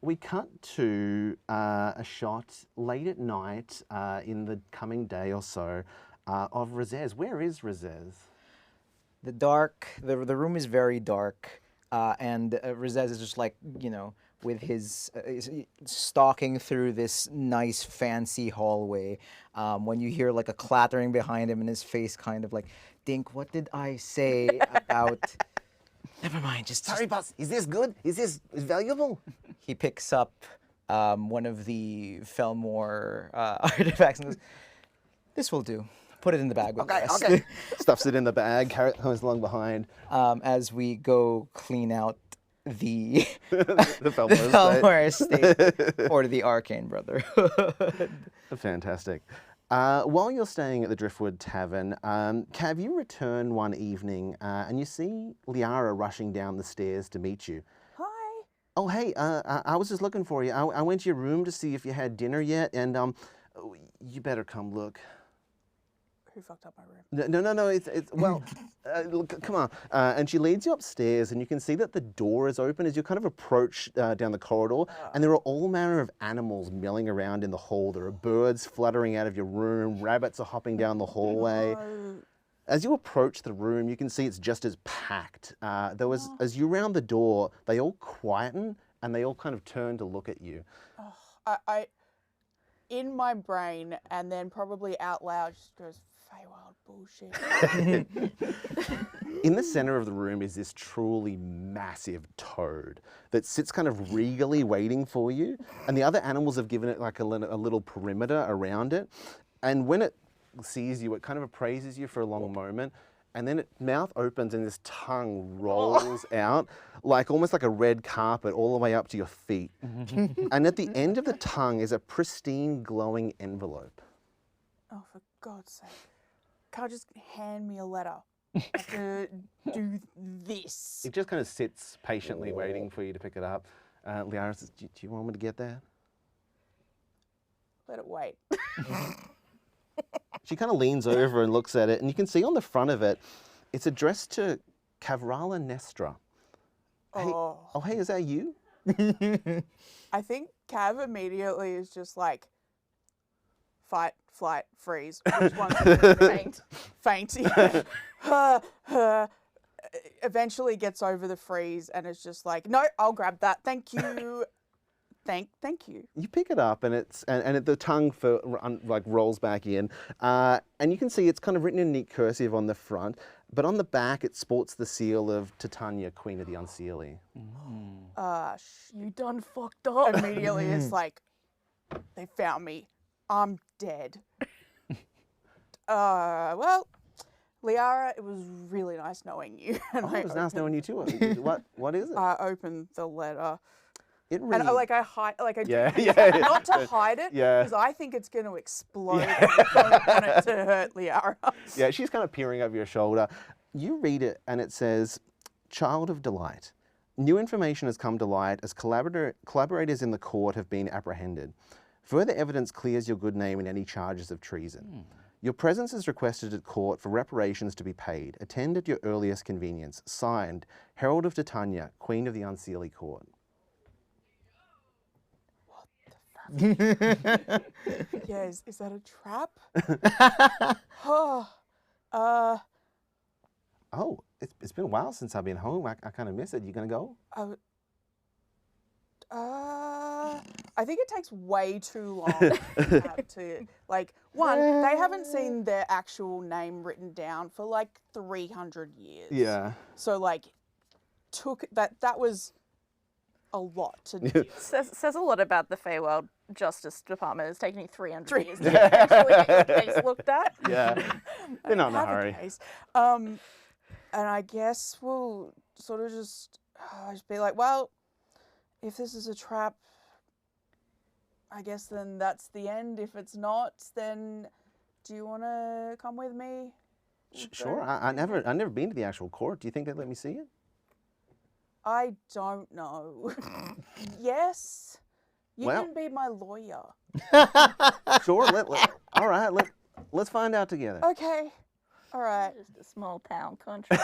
S2: We cut to a shot late at night in the coming day or so of Razez. Where is Razez?
S4: The room is very dark, and Razez is just like, with his stalking through this nice fancy hallway. When you hear like a clattering behind him and his face kind of like, Dink, what did I say about... Never mind,
S2: Sorry, boss. Is this good? Is this valuable?
S4: He picks up one of the Felmore artifacts and goes, "This will do. Put it in the bag with the rest."
S2: Okay. Stuffs it in the bag, comes along behind.
S4: As we go clean out the
S2: the
S4: Felmore estate for the Arcane Brotherhood.
S2: Fantastic. While you're staying at the Driftwood Tavern, Cav, you return one evening and you see Liara rushing down the stairs to meet you.
S6: Hi.
S2: Oh, hey, I was just looking for you. I went to your room to see if you had dinner yet, and you better come look.
S6: Who fucked up my room?
S2: No, it's well, look, come on. And she leads you upstairs, and you can see that the door is open as you kind of approach down the corridor, and there are all manner of animals milling around in the hall. There are birds fluttering out of your room, rabbits are hopping down the hallway. As you approach the room, you can see it's just as packed. As you round the door, they all quieten and they all kind of turn to look at you.
S6: I in my brain, and then probably out loud, just goes, Feywild bullshit.
S2: In the center of the room is this truly massive toad that sits kind of regally waiting for you, and the other animals have given it like a little perimeter around it. And when it sees you, it kind of appraises you for a long moment, and then its mouth opens and this tongue rolls out, like almost like a red carpet all the way up to your feet. And at the end of the tongue is a pristine, glowing envelope.
S6: Oh, for God's sake. Can't just hand me a letter. I have to do this.
S2: It just kind of sits patiently waiting for you to pick it up. Liara says, do you want me to get that?
S6: Let it wait.
S2: She kind of leans over and looks at it, and you can see on the front of it, it's addressed to Cavrala Nestra. Hey, hey, is that you?
S6: I think Cav immediately is just like, fight, flight, freeze. Which one's faint? Faint, yeah. Eventually gets over the freeze and is just like, no, I'll grab that. Thank you. Thank you.
S2: You pick it up, and the tongue rolls back in, and you can see it's kind of written in neat cursive on the front, but on the back it sports the seal of Titania, Queen of the Unseelie.
S6: You done fucked up. Immediately it's like, they found me. I'm dead. Well, Liara, it was really nice knowing you. And
S2: It was nice knowing you too. What is it?
S6: I opened the letter.
S2: It reads.
S6: And I hide,
S2: Yeah.
S6: not to hide it,
S2: Yeah.
S6: because I think it's going to explode. And I don't want it to hurt Liara.
S2: Yeah, she's kind of peering over your shoulder. You read it, and it says, "Child of Delight. New information has come to light as collaborators in the court have been apprehended. Further evidence clears your good name in any charges of treason. Your presence is requested at court for reparations to be paid. Attend at your earliest convenience. Signed, Herald of Titania, Queen of the Unseelie Court."
S6: Yeah, is that a trap?
S2: Oh, it's been a while since I've been home. I kind of miss it. You gonna go?
S6: I think it takes way too long to, like, one, they haven't seen their actual name written down for like 300 years.
S2: Yeah.
S6: So like, that was a lot to do.
S8: Says a lot about the Feywild Justice Department. It's taken you 300 years to actually get your case looked at.
S2: Yeah. They're not in a
S6: Have
S2: hurry.
S6: case. And I guess we'll sort of just be like, well, if this is a trap, I guess then that's the end. If it's not, then do you want to come with me?
S2: Sure. I've never been to the actual court. Do you think they'd let me see it?
S6: I don't know. Yes. You
S2: Well-
S6: can be my lawyer.
S2: Sure. All right. Let's find out together.
S6: Okay. All right.
S8: Just a small town country.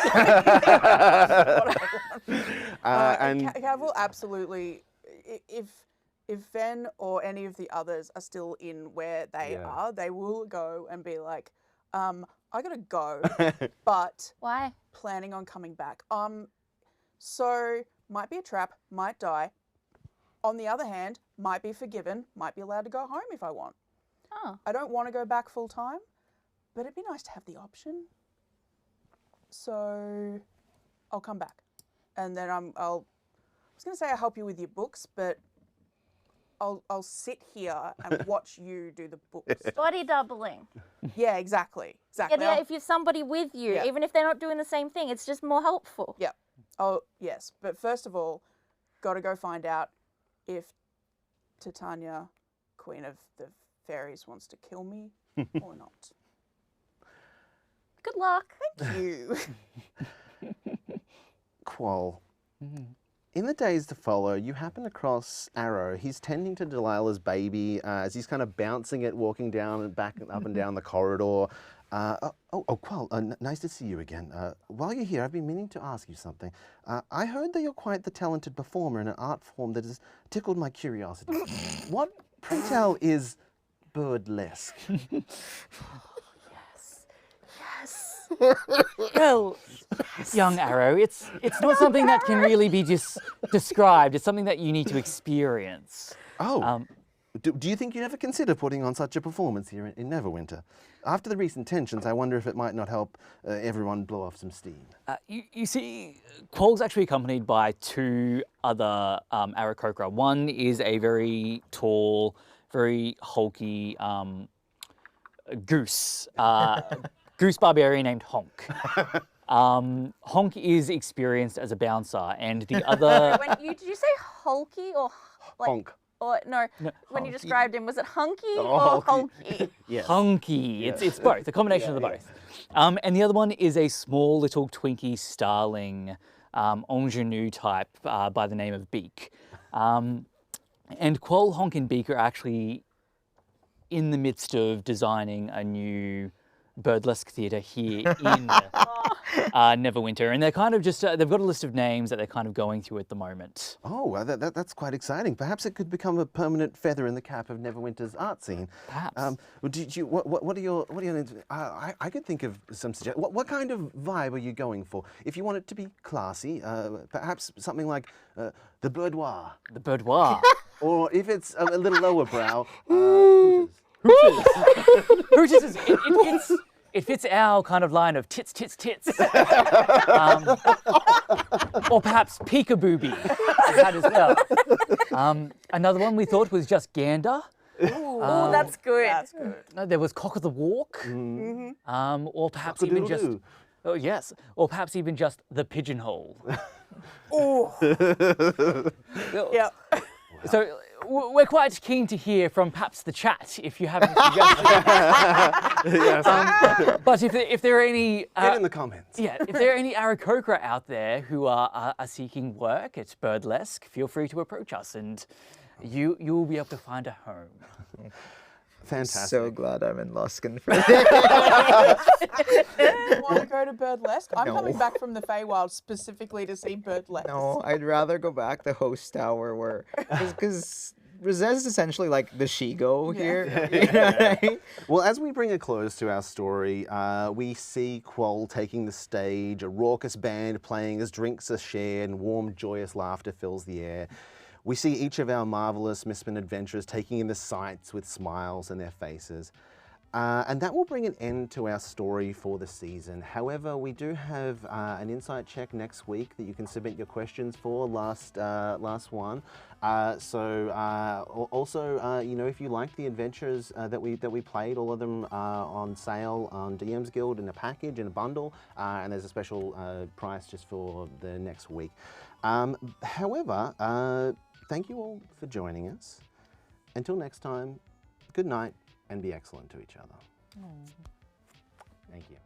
S2: And
S6: Cav will absolutely, if Ven or any of the others are still in where they are, they will go and be like, I gotta go, but
S8: Why?
S6: planning on coming back. So might be a trap, might die. On the other hand, might be forgiven, might be allowed to go home if I want.
S8: Oh.
S6: I don't want to go back full time, but it'd be nice to have the option. So I'll come back. And then I was going to say I'll help you with your books, but I'll sit here and watch you do the books.
S8: Body doubling.
S6: Yeah, exactly.
S8: Yeah, if you're somebody with you,
S6: Yeah.
S8: even if they're not doing the same thing, it's just more helpful.
S6: Yeah. Oh, yes. But first of all, got to go find out if Titania, Queen of the Fairies, wants to kill me or not.
S8: Good luck.
S6: Thank you.
S2: Quoll. In the days to follow, you happen across Arrow. He's tending to Delilah's baby as he's kind of bouncing it, walking down and back and up and down the corridor. Quoll, nice to see you again. While you're here, I've been meaning to ask you something. I heard that you're quite the talented performer in an art form that has tickled my curiosity. What, pray tell, is burlesque?
S8: Yes.
S5: Well, young Arrow, it's not something that can really be just described. It's something that you need to experience.
S2: Oh, do you think you'd ever consider putting on such a performance here in Neverwinter? After the recent tensions, I wonder if it might not help everyone blow off some steam.
S5: You see, Quoll's actually accompanied by 2 other Aarakocra. One is a very tall, very hulky goose. Goose barbarian named Honk. Honk is experienced as a bouncer, and the other...
S8: Did you say hulky or like,
S2: Honk.
S8: Or no, when you
S5: hunky.
S8: described him, was it hunky
S2: Oh,
S8: or honky?
S2: Yes.
S5: Hunky. It's both, a combination of the both. And the other one is a small little Twinkie starling ingenue type by the name of Beak. And Quoll, Honk, and Beak are actually in the midst of designing a new Birdlesque theatre here in Neverwinter, and they're kind of just, they've got a list of names that they're kind of going through at the moment.
S2: Oh, well, that's quite exciting. Perhaps it could become a permanent feather in the cap of Neverwinter's art scene.
S5: Perhaps.
S2: What are your I could think of some suggestions. What kind of vibe are you going for? If you want it to be classy, perhaps something like the Boudoir.
S5: The Boudoir.
S2: Or if it's a little lower brow,
S5: Hooters it fits our kind of line of tits, tits, tits. Or perhaps peekabooby is that as well. Another one we thought was just gander.
S8: Oh, that's good.
S6: That's good.
S5: No, there was cock of the walk. Or perhaps even just...
S2: Cock-a-doodle-doo.
S5: Oh, yes. Or perhaps even just the pigeonhole.
S6: Oh. Yep.
S5: So we're quite keen to hear from perhaps the chat if you have any suggestions. But if there are any...
S2: Get in the comments.
S5: Yeah, if there are any Aarakocra out there who are seeking work at Birdlesque, feel free to approach us and you will be able to find a home.
S2: Fantastic.
S4: So glad I'm in Luskin for
S6: Want to go to Birdlesque? I'm
S4: No.
S6: coming back from the Feywild specifically to see Birdlesque.
S4: No, I'd rather go back to Host Tower where, because Rezez is essentially like the Shigo here. You know what I mean?
S2: Well, as we bring a close to our story, we see Quoll taking the stage, a raucous band playing as drinks are shared and warm, joyous laughter fills the air. We see each of our marvelous Mistborn adventurers taking in the sights with smiles on their faces. And that will bring an end to our story for the season. However, we do have an insight check next week that you can submit your questions for, last one. Also, you know, if you like the adventures that we played, all of them are on sale on DM's Guild in a package, in a bundle, and there's a special price just for the next week. However, thank you all for joining us. Until next time, good night and be excellent to each other. Thank you.